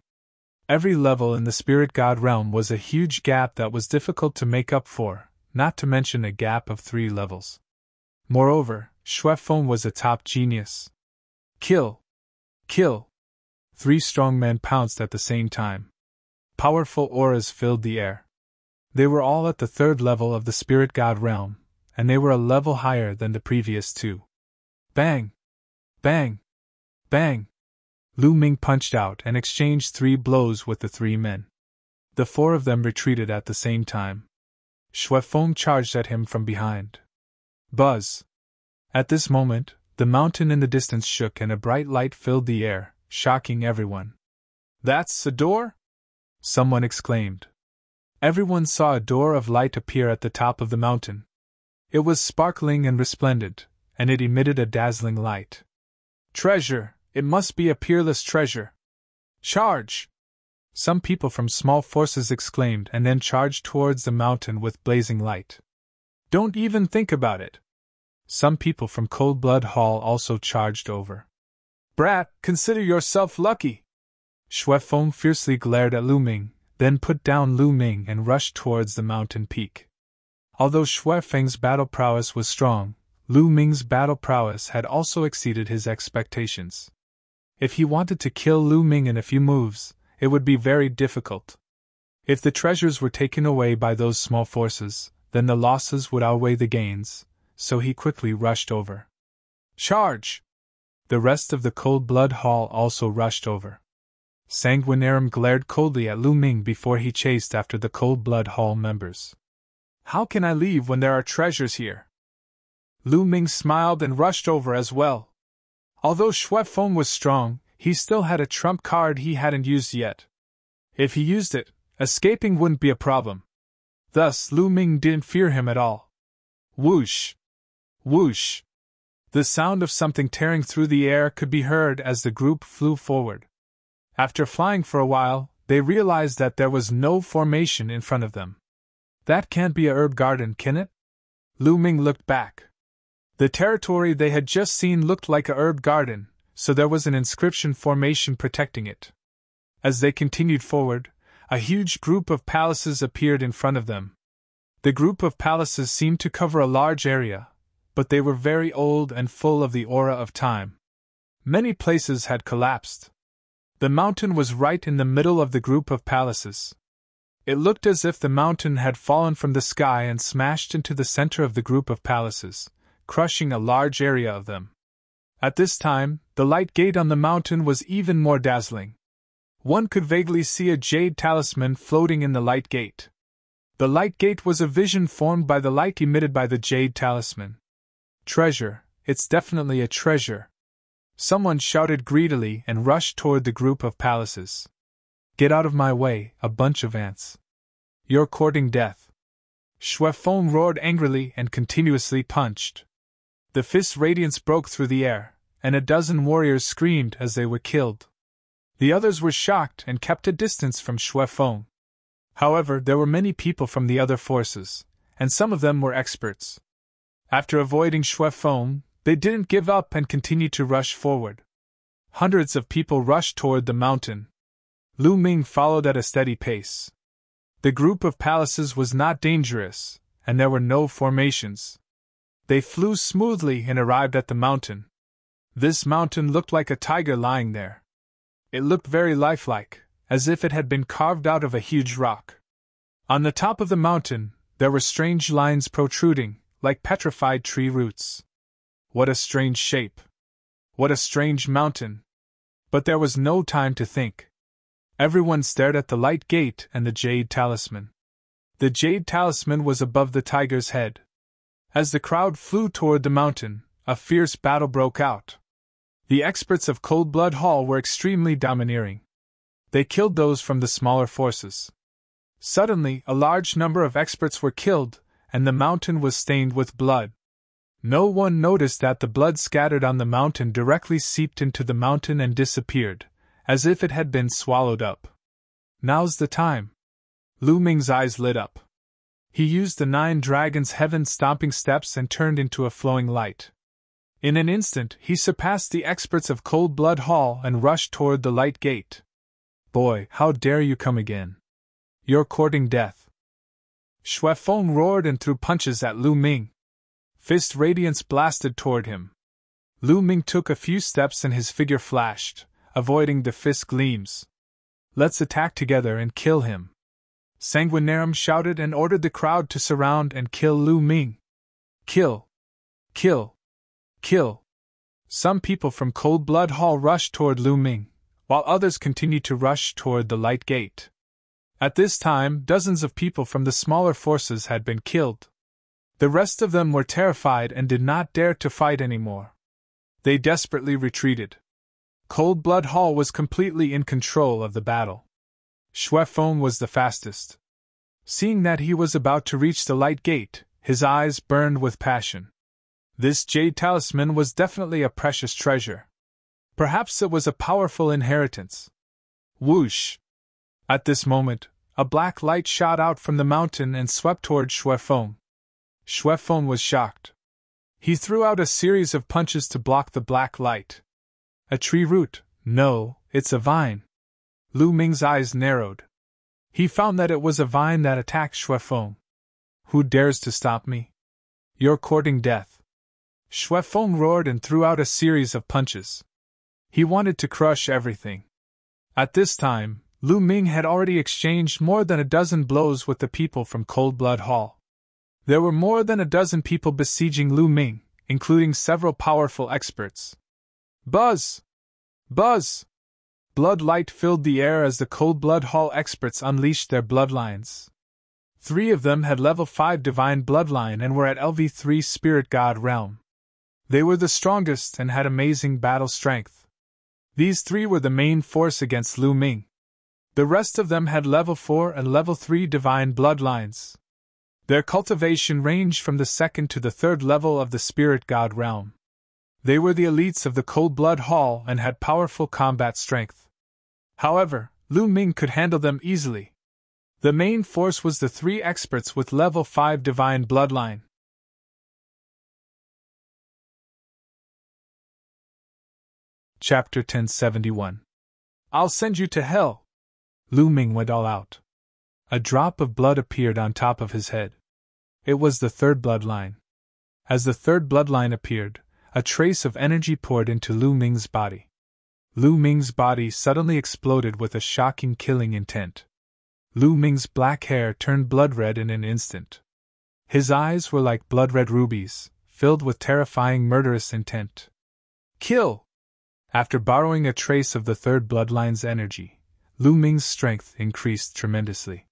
Every level in the spirit god realm was a huge gap that was difficult to make up for, not to mention a gap of 3 levels. Moreover, Xue Feng was a top genius. Kill! Kill! 3 strong men pounced at the same time. Powerful auras filled the air. They were all at the 3rd level of the spirit god realm, and they were a level higher than the previous 2. Bang! Bang! Bang! Lu Ming punched out and exchanged 3 blows with the 3 men. The 4 of them retreated at the same time. Xue Feng charged at him from behind. Buzz! At this moment, the mountain in the distance shook and a bright light filled the air, shocking everyone. That's a door? Someone exclaimed. Everyone saw a door of light appear at the top of the mountain. It was sparkling and resplendent, and it emitted a dazzling light. Treasure! It must be a peerless treasure! Charge! Some people from small forces exclaimed and then charged towards the mountain with blazing light. Don't even think about it! Some people from Cold Blood Hall also charged over. Brat, consider yourself lucky! Xue Feng fiercely glared at Lu Ming, then put down Lu Ming and rushed towards the mountain peak. Although Xue Feng's battle prowess was strong, Lu Ming's battle prowess had also exceeded his expectations. If he wanted to kill Lu Ming in a few moves, it would be very difficult. If the treasures were taken away by those small forces, then the losses would outweigh the gains, so he quickly rushed over. Charge! The rest of the Cold Blood Hall also rushed over. Sanguinarium glared coldly at Lu Ming before he chased after the Cold Blood Hall members. How can I leave when there are treasures here? Lu Ming smiled and rushed over as well. Although Xue Feng was strong, he still had a trump card he hadn't used yet. If he used it, escaping wouldn't be a problem. Thus, Lu Ming didn't fear him at all. Whoosh! Whoosh! The sound of something tearing through the air could be heard as the group flew forward. After flying for a while, they realized that there was no formation in front of them. That can't be a herb garden, can it? Lu Ming looked back. The territory they had just seen looked like a herb garden, so there was an inscription formation protecting it. As they continued forward, a huge group of palaces appeared in front of them. The group of palaces seemed to cover a large area, but they were very old and full of the aura of time. Many places had collapsed. The mountain was right in the middle of the group of palaces. It looked as if the mountain had fallen from the sky and smashed into the center of the group of palaces, crushing a large area of them. At this time, the light gate on the mountain was even more dazzling. One could vaguely see a jade talisman floating in the light gate. The light gate was a vision formed by the light emitted by the jade talisman. Treasure, it's definitely a treasure. Someone shouted greedily and rushed toward the group of palaces. Get out of my way, a bunch of ants. You're courting death. Xuefeng roared angrily and continuously punched. The fist's radiance broke through the air, and a dozen warriors screamed as they were killed. The others were shocked and kept a distance from Xuefeng. However, there were many people from the other forces, and some of them were experts. After avoiding Xuefeng, they didn't give up and continued to rush forward. Hundreds of people rushed toward the mountain. Lu Ming followed at a steady pace. The group of palaces was not dangerous, and there were no formations. They flew smoothly and arrived at the mountain. This mountain looked like a tiger lying there. It looked very lifelike, as if it had been carved out of a huge rock. On the top of the mountain, there were strange lines protruding, like petrified tree roots. What a strange shape! What a strange mountain! But there was no time to think. Everyone stared at the light gate and the jade talisman. The jade talisman was above the tiger's head. As the crowd flew toward the mountain, a fierce battle broke out. The experts of Cold Blood Hall were extremely domineering. They killed those from the smaller forces. Suddenly, a large number of experts were killed, and the mountain was stained with blood. No one noticed that the blood scattered on the mountain directly seeped into the mountain and disappeared, as if it had been swallowed up. Now's the time. Lu Ming's eyes lit up. He used the 9 dragons' heaven-stomping steps and turned into a flowing light. In an instant, he surpassed the experts of Cold Blood Hall and rushed toward the light gate. Boy, how dare you come again? You're courting death. Xuefeng roared and threw punches at Lu Ming. Fist radiance blasted toward him. Lu Ming took a few steps and his figure flashed, avoiding the fist gleams. Let's attack together and kill him. Sanguinarium shouted and ordered the crowd to surround and kill Lu Ming. Kill! Kill! Kill! Some people from Cold Blood Hall rushed toward Lu Ming, while others continued to rush toward the light gate. At this time, dozens of people from the smaller forces had been killed. The rest of them were terrified and did not dare to fight anymore. They desperately retreated. Cold Blood Hall was completely in control of the battle. Xuefeng was the fastest. Seeing that he was about to reach the light gate, his eyes burned with passion. This jade talisman was definitely a precious treasure. Perhaps it was a powerful inheritance. Whoosh! At this moment, a black light shot out from the mountain and swept toward Xuefeng. Xuefeng was shocked. He threw out a series of punches to block the black light. A tree root? No, it's a vine. Lu Ming's eyes narrowed. He found that it was a vine that attacked Xuefeng. Who dares to stop me? You're courting death. Xuefeng roared and threw out a series of punches. He wanted to crush everything. At this time, Lu Ming had already exchanged more than a dozen blows with the people from Cold Blood Hall. There were more than a dozen people besieging Lu Ming, including several powerful experts. Buzz! Buzz! Blood light filled the air as the Cold Blood Hall experts unleashed their bloodlines. 3 of them had level 5 divine bloodline and were at LV3 spirit god realm. They were the strongest and had amazing battle strength. These 3 were the main force against Lu Ming. The rest of them had level 4 and level 3 divine bloodlines. Their cultivation ranged from the 2nd to the 3rd level of the spirit god realm. They were the elites of the Cold Blood Hall and had powerful combat strength. However, Lu Ming could handle them easily. The main force was the 3 experts with level 5 divine bloodline. Chapter 1071. I'll send you to hell! Lu Ming went all out. A drop of blood appeared on top of his head. It was the 3rd bloodline. As the 3rd bloodline appeared, a trace of energy poured into Lu Ming's body. Lu Ming's body suddenly exploded with a shocking killing intent. Lu Ming's black hair turned blood red in an instant. His eyes were like blood-red rubies, filled with terrifying murderous intent. Kill! After borrowing a trace of the 3rd bloodline's energy, Lu Ming's strength increased tremendously.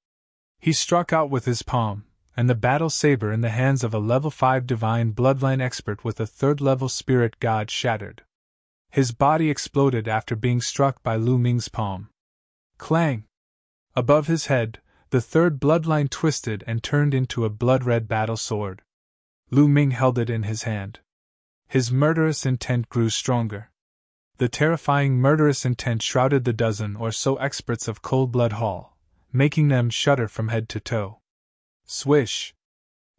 He struck out with his palm, and the battle saber in the hands of a level 5 divine bloodline expert with a 3rd level spirit god shattered. His body exploded after being struck by Lu Ming's palm. Clang! Above his head, the third bloodline twisted and turned into a blood-red battle sword. Lu Ming held it in his hand. His murderous intent grew stronger. The terrifying murderous intent shrouded the dozen or so experts of Cold Blood Hall, making them shudder from head to toe. Swish!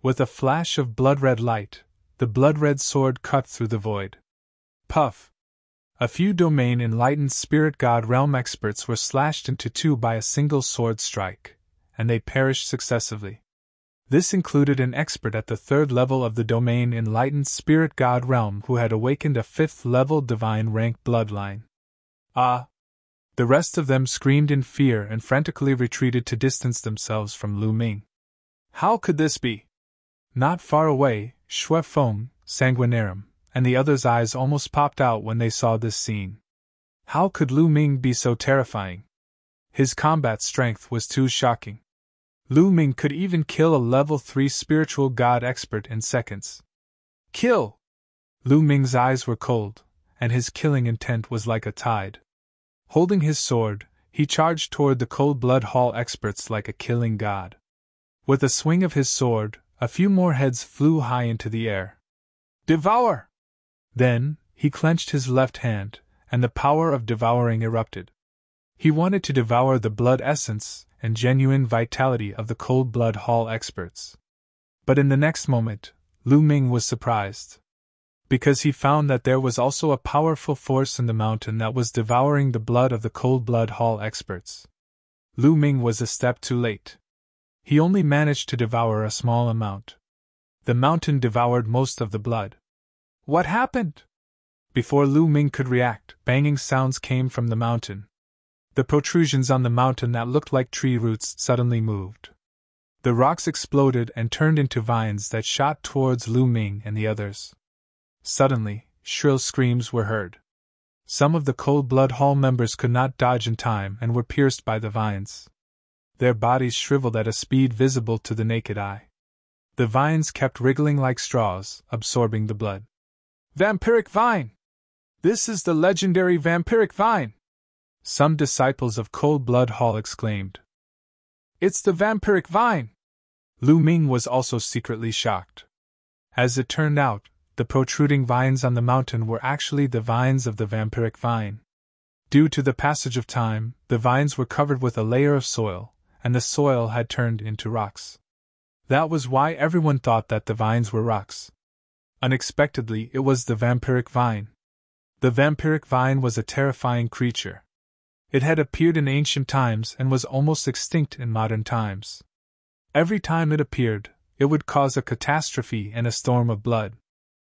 With a flash of blood-red light, the blood-red sword cut through the void. Puff! A few domain-enlightened spirit god realm experts were slashed into two by a single sword strike, and they perished successively. This included an expert at the third level of the domain-enlightened spirit god realm who had awakened a fifth-level divine rank bloodline. Ah! The rest of them screamed in fear and frantically retreated to distance themselves from Lu Ming. How could this be? Not far away, Xue Feng, Sanguinarum, and the others' eyes almost popped out when they saw this scene. How could Lu Ming be so terrifying? His combat strength was too shocking. Lu Ming could even kill a level 3 spiritual god expert in seconds. Kill! Lu Ming's eyes were cold, and his killing intent was like a tide. Holding his sword, he charged toward the Cold Blood Hall experts like a killing god. With a swing of his sword, a few more heads flew high into the air. Devour! Then, he clenched his left hand, and the power of devouring erupted. He wanted to devour the blood essence and genuine vitality of the Cold Blood Hall experts. But in the next moment, Lu Ming was surprised. Because he found that there was also a powerful force in the mountain that was devouring the blood of the Cold Blood Hall experts. Lu Ming was a step too late. He only managed to devour a small amount. The mountain devoured most of the blood. What happened? Before Lu Ming could react, banging sounds came from the mountain. The protrusions on the mountain that looked like tree roots suddenly moved. The rocks exploded and turned into vines that shot towards Lu Ming and the others. Suddenly, shrill screams were heard. Some of the Cold Blood Hall members could not dodge in time and were pierced by the vines. Their bodies shriveled at a speed visible to the naked eye. The vines kept wriggling like straws, absorbing the blood. Vampiric vine! This is the legendary vampiric vine! Some disciples of Cold Blood Hall exclaimed. It's the vampiric vine! Lu Ming was also secretly shocked. As it turned out, the protruding vines on the mountain were actually the vines of the vampiric vine. Due to the passage of time, the vines were covered with a layer of soil, and the soil had turned into rocks. That was why everyone thought that the vines were rocks. Unexpectedly, it was the vampiric vine. The vampiric vine was a terrifying creature. It had appeared in ancient times and was almost extinct in modern times. Every time it appeared, it would cause a catastrophe and a storm of blood.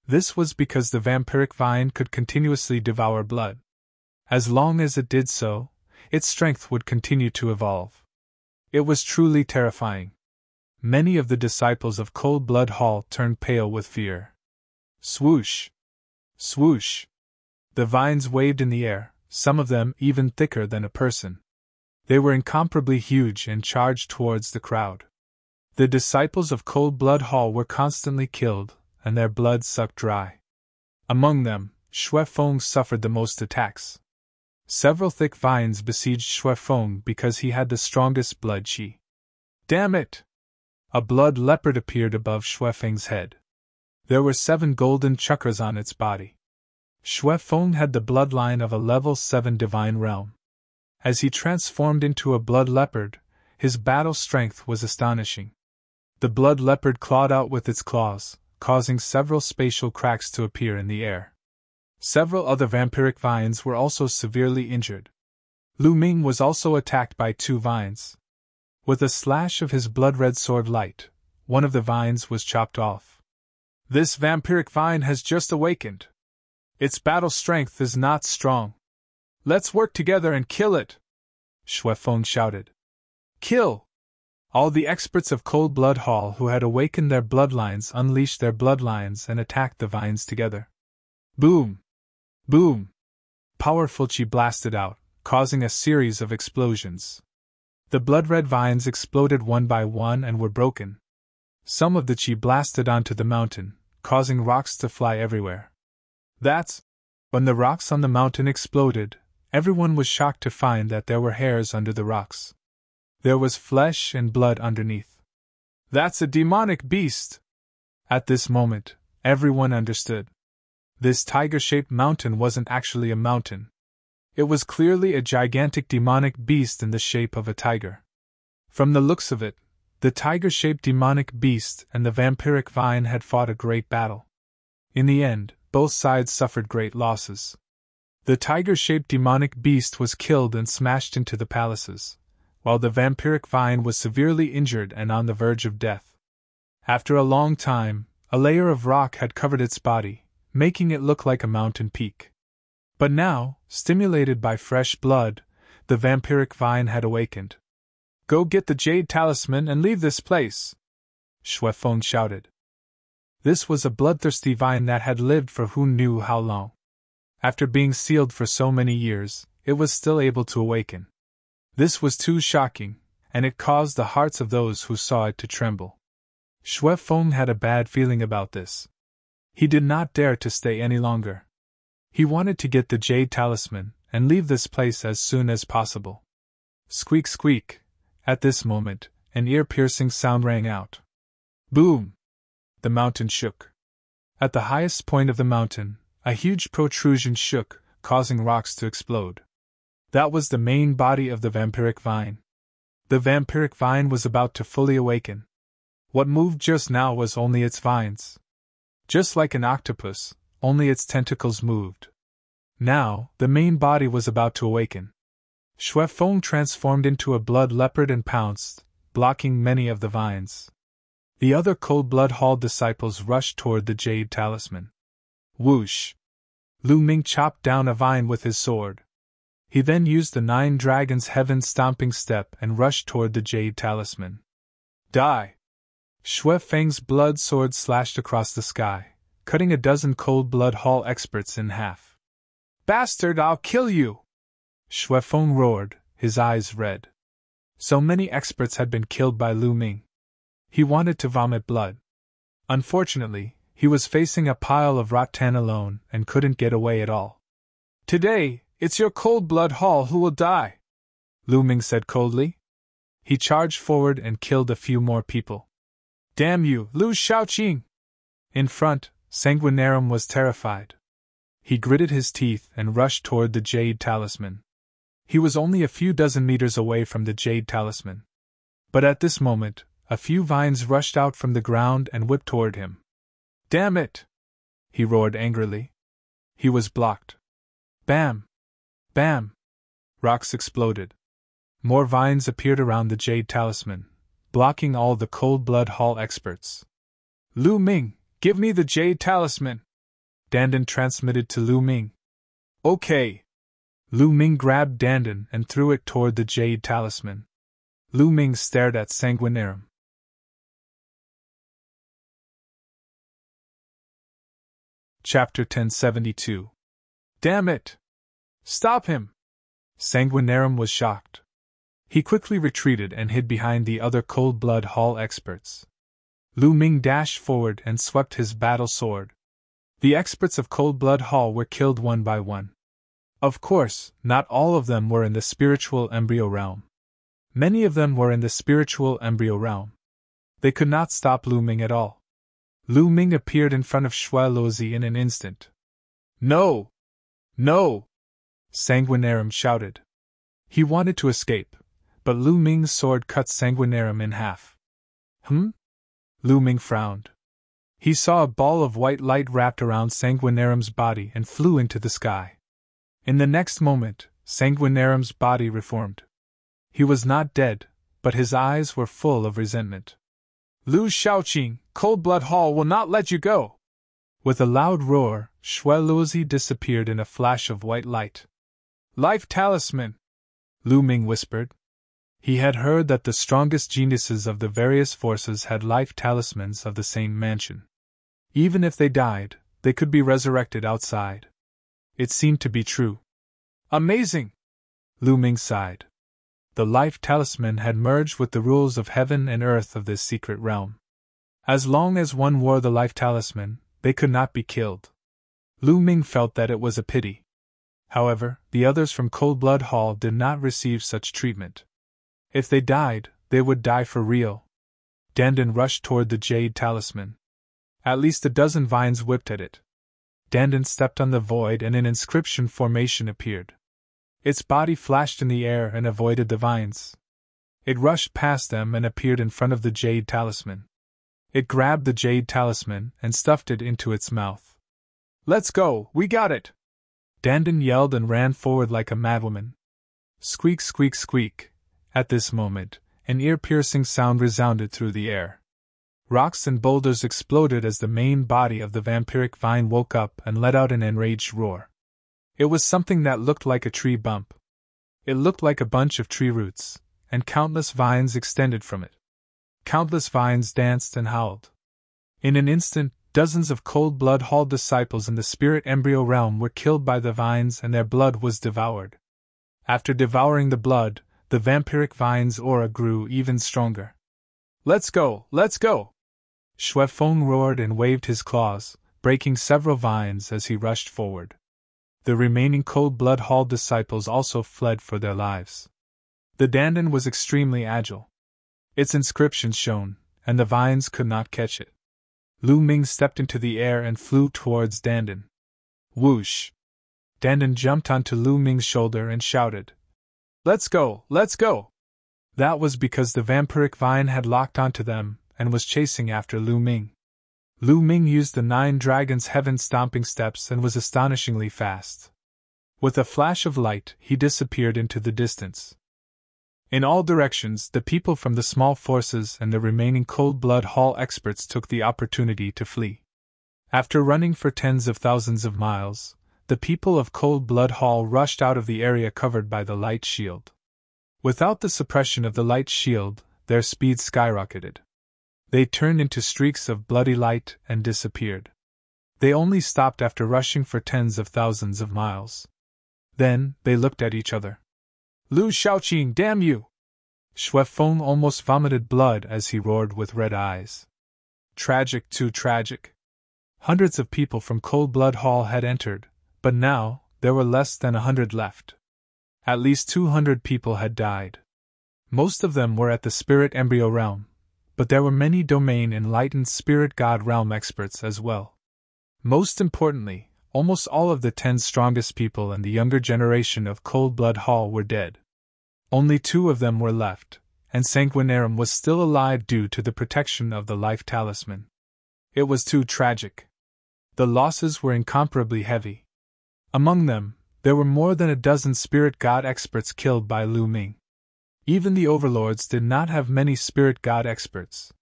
This was because the vampiric vine could continuously devour blood. As long as it did so, its strength would continue to evolve. It was truly terrifying. Many of the disciples of Cold Blood Hall turned pale with fear. Swoosh! Swoosh! The vines waved in the air, some of them even thicker than a person. They were incomparably huge and charged towards the crowd. The disciples of Cold Blood Hall were constantly killed, and their blood sucked dry. Among them, Xue Feng suffered the most attacks. Several thick vines besieged Xue Feng because he had the strongest blood qi. Damn it! A blood leopard appeared above Xue Feng's head. There were 7 golden chakras on its body. Xue Feng had the bloodline of a level 7 divine realm. As he transformed into a blood leopard, his battle strength was astonishing. The blood leopard clawed out with its claws, causing several spatial cracks to appear in the air. Several other vampiric vines were also severely injured. Lu Ming was also attacked by 2 vines. With a slash of his blood-red sword light, one of the vines was chopped off. This vampiric vine has just awakened. Its battle strength is not strong. Let's work together and kill it! Xue Feng shouted. Kill! All the experts of Cold Blood Hall who had awakened their bloodlines unleashed their bloodlines and attacked the vines together. Boom! Boom! Powerful qi blasted out, causing a series of explosions. The blood-red vines exploded one by one and were broken. Some of the qi blasted onto the mountain, causing rocks to fly everywhere. That's When the rocks on the mountain exploded, everyone was shocked to find that there were hairs under the rocks. There was flesh and blood underneath. That's a demonic beast! At this moment, everyone understood. This tiger-shaped mountain wasn't actually a mountain. It was clearly a gigantic demonic beast in the shape of a tiger. From the looks of it, the tiger-shaped demonic beast and the vampiric vine had fought a great battle. In the end, both sides suffered great losses. The tiger-shaped demonic beast was killed and smashed into the palaces, while the vampiric vine was severely injured and on the verge of death. After a long time, a layer of rock had covered its body, making it look like a mountain peak. But now, stimulated by fresh blood, the vampiric vine had awakened. "Go get the jade talisman and leave this place!" Shui Feng shouted. This was a bloodthirsty vine that had lived for who knew how long. After being sealed for so many years, it was still able to awaken. This was too shocking, and it caused the hearts of those who saw it to tremble. Shui Feng had a bad feeling about this. He did not dare to stay any longer. He wanted to get the jade talisman and leave this place as soon as possible. Squeak, squeak! At this moment, an ear-piercing sound rang out. Boom! The mountain shook. At the highest point of the mountain, a huge protrusion shook, causing rocks to explode. That was the main body of the vampiric vine. The vampiric vine was about to fully awaken. What moved just now was only its vines. Just like an octopus, only its tentacles moved. Now, the main body was about to awaken. Shui Feng transformed into a blood leopard and pounced, blocking many of the vines. The other Cold Blood Hall disciples rushed toward the jade talisman. Whoosh! Lu Ming chopped down a vine with his sword. He then used the 9 Dragons' Heaven Stomping Step and rushed toward the jade talisman. Die! Shui Feng's blood sword slashed across the sky, cutting a dozen Cold Blood Hall experts in half. Bastard, I'll kill you! Shui Feng roared, his eyes red. So many experts had been killed by Lu Ming. He wanted to vomit blood. Unfortunately, he was facing a pile of rattan alone and couldn't get away at all. Today, it's your Cold Blood Hall who will die, Lu Ming said coldly. He charged forward and killed a few more people. Damn you, Lu Shaoqing! In front, Sanguinarum was terrified. He gritted his teeth and rushed toward the jade talisman. He was only a few dozen meters away from the jade talisman. But at this moment, a few vines rushed out from the ground and whipped toward him. Damn it! He roared angrily. He was blocked. Bam! Bam! Rocks exploded. More vines appeared around the jade talisman, blocking all the Cold Blood Hall experts. Lu Ming, give me the jade talisman! Dandan transmitted to Lu Ming. Okay. Lu Ming grabbed Dandan and threw it toward the jade talisman. Lu Ming stared at Sanguinarum. Chapter 1072. Damn it! Stop him! Sanguinarum was shocked. He quickly retreated and hid behind the other Cold Blood Hall experts. Lu Ming dashed forward and swept his battle sword. The experts of Cold Blood Hall were killed one by one. Of course, not all of them were in the spiritual embryo realm. Many of them were in the spiritual embryo realm. They could not stop Lu Ming at all. Lu Ming appeared in front of Shui Luozi in an instant. No! No! Sanguinarum shouted. He wanted to escape, but Lu Ming's sword cut Sanguinarum in half. Lu Ming frowned. He saw a ball of white light wrapped around Sanguinarum's body and flew into the sky. In the next moment, Sanguinarum's body reformed. He was not dead, but his eyes were full of resentment. Lu Shaoqing, Cold Blood Hall will not let you go! With a loud roar, Shui Luozi disappeared in a flash of white light. Life Talisman! Lu Ming whispered. He had heard that the strongest geniuses of the various forces had life talismans of the same mansion. Even if they died, they could be resurrected outside. It seemed to be true. Amazing! Lu Ming sighed. The life talisman had merged with the rules of heaven and earth of this secret realm. As long as one wore the life talisman, they could not be killed. Lu Ming felt that it was a pity. However, the others from Cold Blood Hall did not receive such treatment. If they died, they would die for real. Dandan rushed toward the jade talisman. At least a dozen vines whipped at it. Dandan stepped on the void and an inscription formation appeared. Its body flashed in the air and avoided the vines. It rushed past them and appeared in front of the jade talisman. It grabbed the jade talisman and stuffed it into its mouth. "Let's go, we got it!" Dandan yelled and ran forward like a madwoman. Squeak, squeak, squeak. At this moment, an ear-piercing sound resounded through the air. Rocks and boulders exploded as the main body of the vampiric vine woke up and let out an enraged roar. It was something that looked like a tree bump. It looked like a bunch of tree roots, and countless vines extended from it. Countless vines danced and howled. In an instant, dozens of Cold Blood Hall disciples in the spirit embryo realm were killed by the vines and their blood was devoured. After devouring the blood, the vampiric vine's aura grew even stronger. "Let's go, let's go!" Xue Feng roared and waved his claws, breaking several vines as he rushed forward. The remaining Cold Blood Hall disciples also fled for their lives. The Dandan was extremely agile. Its inscription shone, and the vines could not catch it. Lu Ming stepped into the air and flew towards Dandan. Whoosh! Dandan jumped onto Lu Ming's shoulder and shouted, "Let's go, let's go!" That was because the vampiric vine had locked onto them and was chasing after Lu Ming. Lu Ming used the 9 Dragons' Heaven stomping steps and was astonishingly fast. With a flash of light, he disappeared into the distance. In all directions, the people from the small forces and the remaining Cold Blood Hall experts took the opportunity to flee. After running for tens of thousands of miles, the people of Cold Blood Hall rushed out of the area covered by the light shield. Without the suppression of the light shield, their speed skyrocketed. They turned into streaks of bloody light and disappeared. They only stopped after rushing for tens of thousands of miles. Then, they looked at each other. "Lu Shaoqing, damn you!" Xue Feng almost vomited blood as he roared with red eyes. Tragic, too tragic. Hundreds of people from Cold Blood Hall had entered, but now, there were less than 100 left. At least 200 people had died. Most of them were at the Spirit Embryo Realm, but there were many Domain Enlightened Spirit God Realm experts as well. Most importantly, almost all of the 10 strongest people in the younger generation of Cold Blood Hall were dead. Only 2 of them were left, and Sanguinarum was still alive due to the protection of the life talisman. It was too tragic. The losses were incomparably heavy. Among them, there were more than a dozen spirit god experts killed by Lu Ming. Even the overlords did not have many spirit god experts.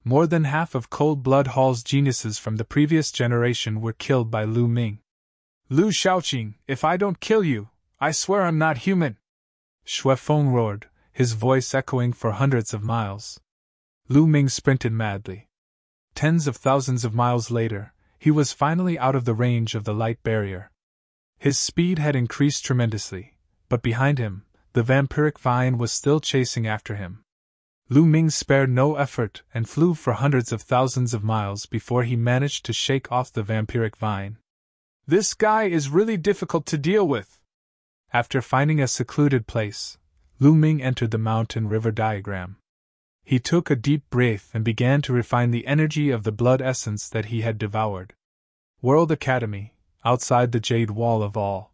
More than half of Cold Blood Hall's geniuses from the previous generation were killed by Lu Ming. "Lu Shaoqing, if I don't kill you, I swear I'm not human!" Xue Feng roared, his voice echoing for hundreds of miles. Lu Ming sprinted madly. Tens of thousands of miles later, he was finally out of the range of the light barrier. His speed had increased tremendously, but behind him, the vampiric vine was still chasing after him. Lu Ming spared no effort and flew for hundreds of thousands of miles before he managed to shake off the vampiric vine. "This guy is really difficult to deal with." After finding a secluded place, Lu Ming entered the mountain river diagram. He took a deep breath and began to refine the energy of the blood essence that he had devoured. World Academy, outside the jade wall of all.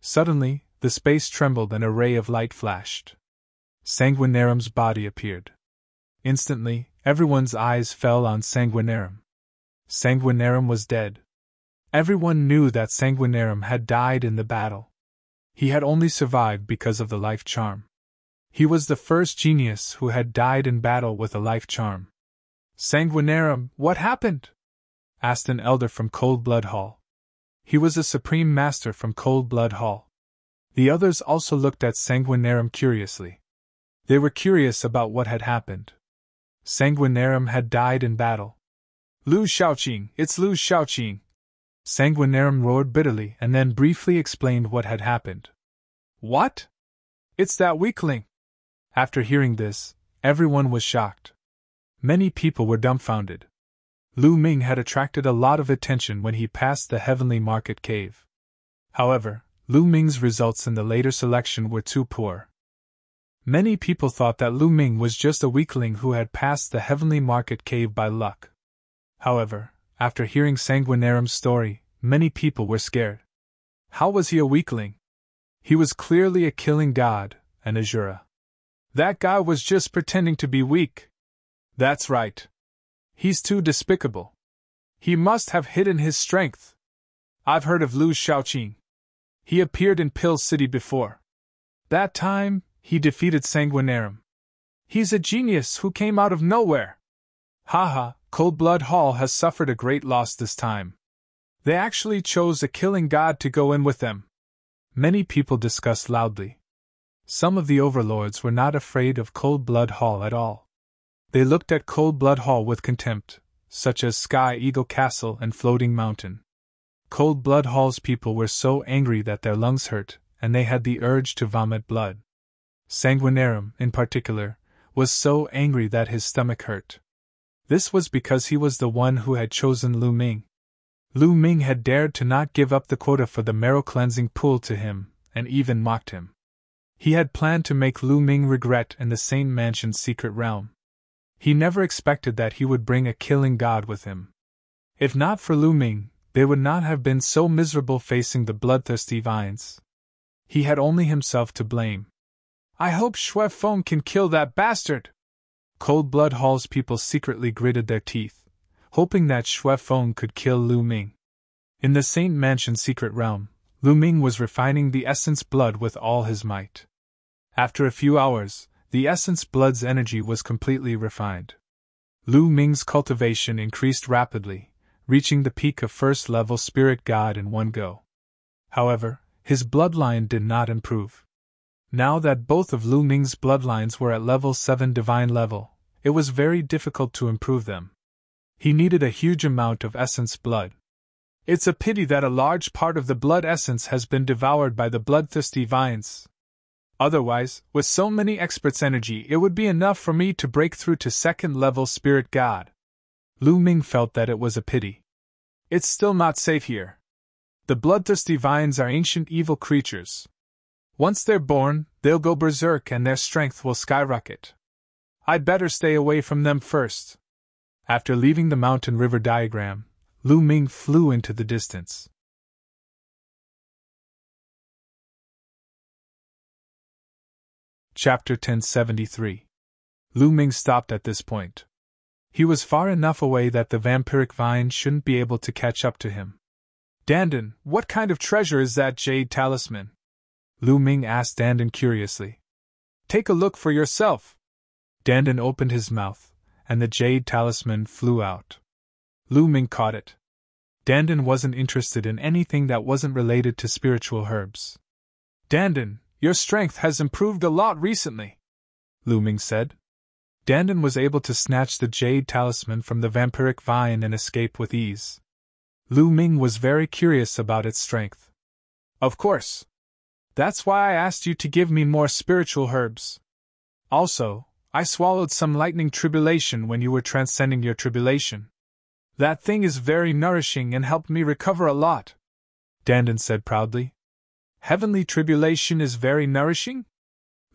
Suddenly, the space trembled and a ray of light flashed. Sanguinarum's body appeared. Instantly, everyone's eyes fell on Sanguinarum. Sanguinarum was dead. Everyone knew that Sanguinarum had died in the battle. He had only survived because of the life charm. He was the first genius who had died in battle with a life charm. "Sanguinarum, what happened?" asked an elder from Cold Blood Hall. He was a supreme master from Cold Blood Hall. The others also looked at Sanguinarum curiously. They were curious about what had happened. Sanguinarum had died in battle. "Lu Shaoqing, it's Lu Shaoqing!" Sanguinarum roared bitterly and then briefly explained what had happened. "What? It's that weakling!" After hearing this, everyone was shocked. Many people were dumbfounded. Lu Ming had attracted a lot of attention when he passed the Heavenly Market Cave. However, Lu Ming's results in the later selection were too poor. Many people thought that Lu Ming was just a weakling who had passed the Heavenly Market Cave by luck. However, after hearing Sanguinarum's story, many people were scared. How was he a weakling? He was clearly a killing god, an Azura. That guy was just pretending to be weak. That's right. He's too despicable. He must have hidden his strength. I've heard of Lu Shaoqing. He appeared in Pill City before. That time, he defeated Sanguinarum. He's a genius who came out of nowhere. Haha, Cold Blood Hall has suffered a great loss this time. They actually chose a killing god to go in with them. Many people discussed loudly. Some of the overlords were not afraid of Cold Blood Hall at all. They looked at Cold Blood Hall with contempt, such as Sky Eagle Castle and Floating Mountain. Cold Blood Hall's people were so angry that their lungs hurt, and they had the urge to vomit blood. Sanguinarum, in particular, was so angry that his stomach hurt. This was because he was the one who had chosen Lu Ming. Lu Ming had dared to not give up the quota for the marrow cleansing pool to him, and even mocked him. He had planned to make Lu Ming regret in the Saint Mansion's secret realm. He never expected that he would bring a killing god with him. If not for Lu Ming, they would not have been so miserable facing the bloodthirsty vines. He had only himself to blame. I hope Xue Feng can kill that bastard! Cold Blood Hall's people secretly gritted their teeth, hoping that Xue Feng could kill Lu Ming. In the Saint Mansion's secret realm, Lu Ming was refining the essence blood with all his might. After a few hours, the essence blood's energy was completely refined. Lu Ming's cultivation increased rapidly, reaching the peak of first-level spirit god in one go. However, his bloodline did not improve. Now that both of Lu Ming's bloodlines were at level 7 divine level, it was very difficult to improve them. He needed a huge amount of essence blood. It's a pity that a large part of the blood essence has been devoured by the bloodthirsty vines. Otherwise, with so many experts' energy, it would be enough for me to break through to second-level spirit god. Lu Ming felt that it was a pity. It's still not safe here. The bloodthirsty vines are ancient evil creatures. Once they're born, they'll go berserk and their strength will skyrocket. I'd better stay away from them first. After leaving the mountain river diagram, Lu Ming flew into the distance. Chapter 1073. Lu Ming stopped at this point. He was far enough away that the vampiric vine shouldn't be able to catch up to him. Dandan, what kind of treasure is that jade talisman? Lu Ming asked Dandan curiously. Take a look for yourself. Dandan opened his mouth, and the jade talisman flew out. Lu Ming caught it. Dandan wasn't interested in anything that wasn't related to spiritual herbs. Dandan, your strength has improved a lot recently, Lu Ming said. Dandan was able to snatch the jade talisman from the vampiric vine and escape with ease. Lu Ming was very curious about its strength. Of course. That's why I asked you to give me more spiritual herbs. Also, I swallowed some lightning tribulation when you were transcending your tribulation. That thing is very nourishing and helped me recover a lot, Dandan said proudly. Heavenly tribulation is very nourishing?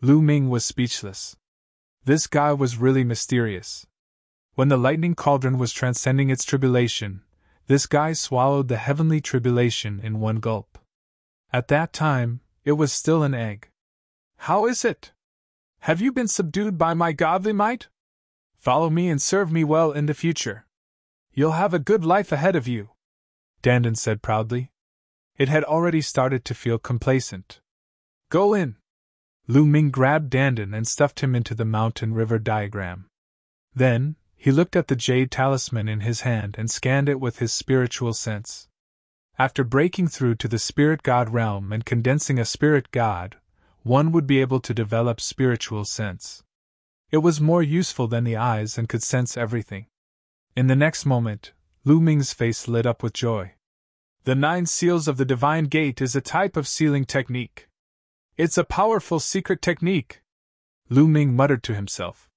Lu Ming was speechless. This guy was really mysterious. When the lightning cauldron was transcending its tribulation, this guy swallowed the heavenly tribulation in one gulp. At that time, it was still an egg. How is it? Have you been subdued by my godly might? Follow me and serve me well in the future. You'll have a good life ahead of you, Dandan said proudly. It had already started to feel complacent. Go in. Lu Ming grabbed Dandan and stuffed him into the mountain river diagram. Then, he looked at the jade talisman in his hand and scanned it with his spiritual sense. After breaking through to the spirit god realm and condensing a spirit god, one would be able to develop spiritual sense. It was more useful than the eyes and could sense everything. In the next moment, Lu Ming's face lit up with joy. The 9 seals of the Divine Gate is a type of sealing technique. It's a powerful secret technique, Lu Ming muttered to himself.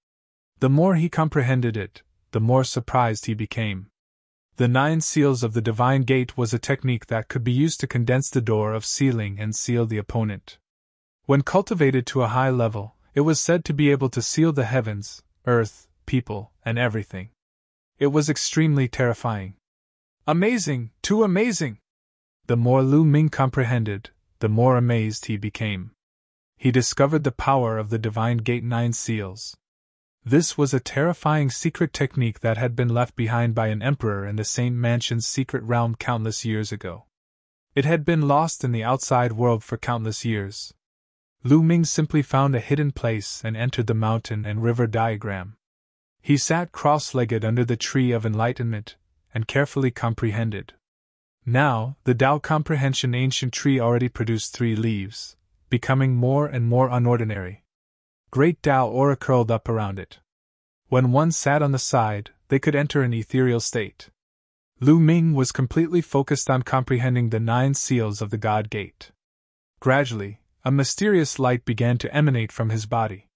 The more he comprehended it, the more surprised he became. The 9 seals of the divine gate was a technique that could be used to condense the door of sealing and seal the opponent. When cultivated to a high level, it was said to be able to seal the heavens, earth, people, and everything. It was extremely terrifying. Amazing, too amazing! The more Lu Ming comprehended, the more amazed he became. He discovered the power of the divine gate 9 seals. This was a terrifying secret technique that had been left behind by an emperor in the Saint Mansion's secret realm countless years ago. It had been lost in the outside world for countless years. Lu Ming simply found a hidden place and entered the mountain and river diagram. He sat cross-legged under the tree of enlightenment and carefully comprehended. Now, the Tao comprehension ancient tree already produced 3 leaves, becoming more and more unordinary. Great Tao aura curled up around it. When one sat on the side, they could enter an ethereal state. Lu Ming was completely focused on comprehending the 9 seals of the God Gate. Gradually, a mysterious light began to emanate from his body.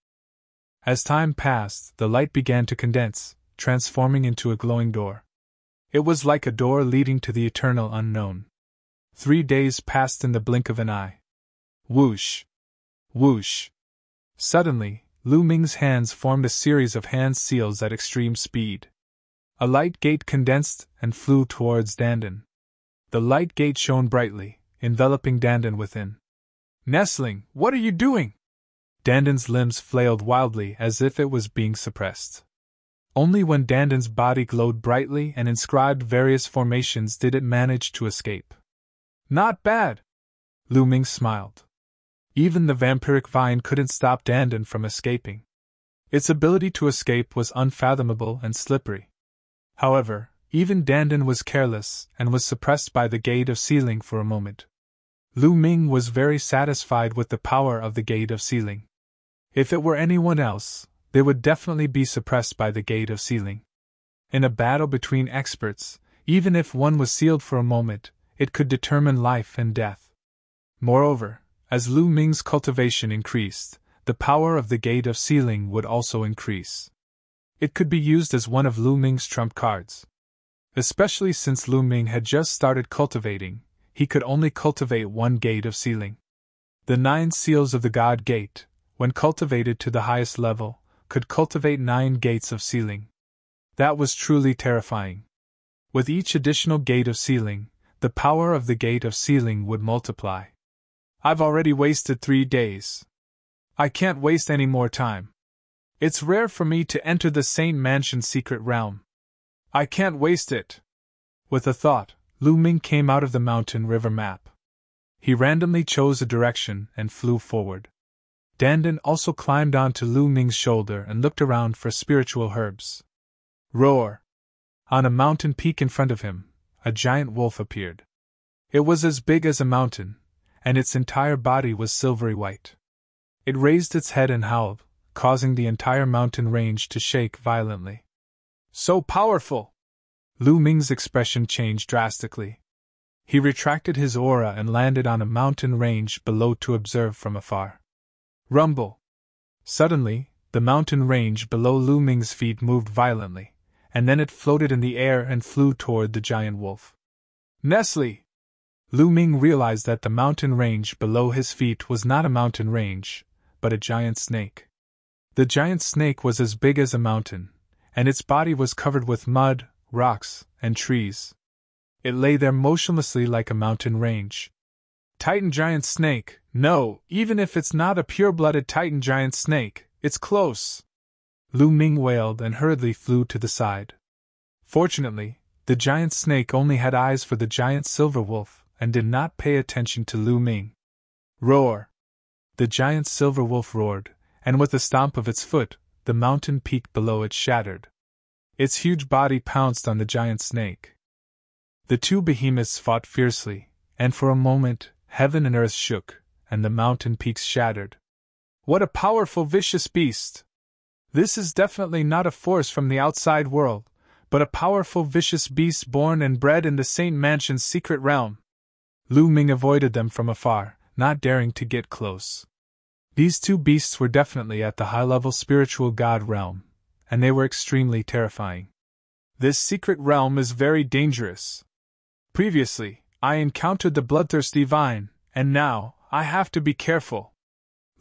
As time passed, the light began to condense, transforming into a glowing door. It was like a door leading to the eternal unknown. 3 days passed in the blink of an eye. Whoosh! Whoosh! Suddenly, Lu Ming's hands formed a series of hand seals at extreme speed. A light gate condensed and flew towards Dandan. The light gate shone brightly, enveloping Dandan within. Nestling, what are you doing? Dandan's limbs flailed wildly as if it was being suppressed. Only when Dandan's body glowed brightly and inscribed various formations did it manage to escape. Not bad! Lu Ming smiled. Even the vampiric vine couldn't stop Dandan from escaping. Its ability to escape was unfathomable and slippery. However, even Dandan was careless and was suppressed by the gate of sealing for a moment. Lu Ming was very satisfied with the power of the gate of sealing. If it were anyone else, they would definitely be suppressed by the gate of sealing. In a battle between experts, even if one was sealed for a moment, it could determine life and death. Moreover, as Lu Ming's cultivation increased, the power of the gate of sealing would also increase. It could be used as one of Lu Ming's trump cards. Especially since Lu Ming had just started cultivating, he could only cultivate 1 gate of sealing. The 9 seals of the God Gate, when cultivated to the highest level, could cultivate 9 gates of sealing. That was truly terrifying. With each additional gate of sealing, the power of the gate of sealing would multiply. I've already wasted 3 days. I can't waste any more time. It's rare for me to enter the Saint Mansion's secret realm. I can't waste it. With a thought, Lu Ming came out of the mountain river map. He randomly chose a direction and flew forward. Dandan also climbed onto Lu Ming's shoulder and looked around for spiritual herbs. Roar! On a mountain peak in front of him, a giant wolf appeared. It was as big as a mountain, and its entire body was silvery white. It raised its head and howled, causing the entire mountain range to shake violently. So powerful! Lu Ming's expression changed drastically. He retracted his aura and landed on a mountain range below to observe from afar. Rumble! Suddenly, the mountain range below Lu Ming's feet moved violently, and then it floated in the air and flew toward the giant wolf. Nestle! Lu Ming realized that the mountain range below his feet was not a mountain range, but a giant snake. The giant snake was as big as a mountain, and its body was covered with mud, rocks, and trees. It lay there motionlessly like a mountain range. Titan giant snake, no, even if it's not a pure-blooded Titan giant snake, it's close. Lu Ming wailed and hurriedly flew to the side. Fortunately, the giant snake only had eyes for the giant silver wolf and did not pay attention to Lu Ming. Roar! The giant silver wolf roared, and with a stomp of its foot, the mountain peak below it shattered. Its huge body pounced on the giant snake. The 2 behemoths fought fiercely, and for a moment, heaven and earth shook, and the mountain peaks shattered. What a powerful, vicious beast! This is definitely not a force from the outside world, but a powerful, vicious beast born and bred in the Saint Mansion's secret realm. Lu Ming avoided them from afar, not daring to get close. These 2 beasts were definitely at the high-level spiritual god realm, and they were extremely terrifying. This secret realm is very dangerous. Previously, I encountered the bloodthirsty vine, and now, I have to be careful.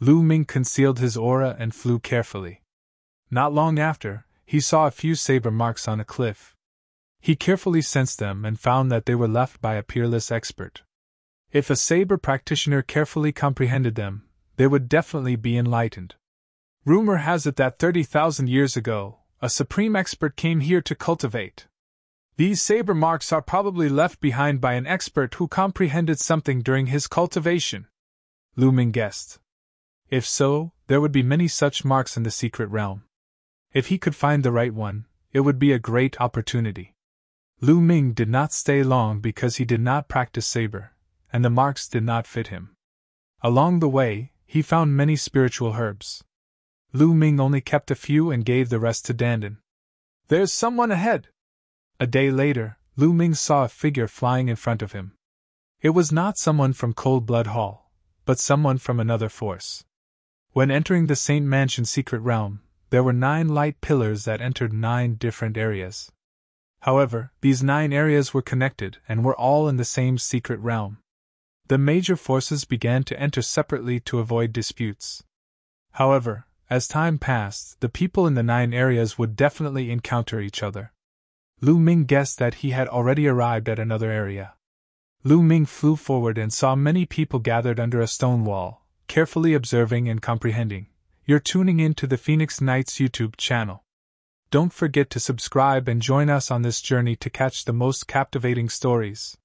Lu Ming concealed his aura and flew carefully. Not long after, he saw a few saber marks on a cliff. He carefully sensed them and found that they were left by a peerless expert. If a saber practitioner carefully comprehended them, they would definitely be enlightened. Rumor has it that 30,000 years ago, a supreme expert came here to cultivate. These saber marks are probably left behind by an expert who comprehended something during his cultivation, Lu Ming guessed. If so, there would be many such marks in the secret realm. If he could find the right one, it would be a great opportunity. Lu Ming did not stay long because he did not practice saber, and the marks did not fit him. Along the way, he found many spiritual herbs. Lu Ming only kept a few and gave the rest to Dandan. There's someone ahead! A day later, Lu Ming saw a figure flying in front of him. It was not someone from Cold Blood Hall, but someone from another force. When entering the Saint Mansion secret realm, there were 9 light pillars that entered 9 different areas. However, these 9 areas were connected and were all in the same secret realm. The major forces began to enter separately to avoid disputes. However, as time passed, the people in the 9 areas would definitely encounter each other. Lu Ming guessed that he had already arrived at another area. Lu Ming flew forward and saw many people gathered under a stone wall, carefully observing and comprehending. You're tuning in to the Phoenix Knights YouTube channel. Don't forget to subscribe and join us on this journey to catch the most captivating stories.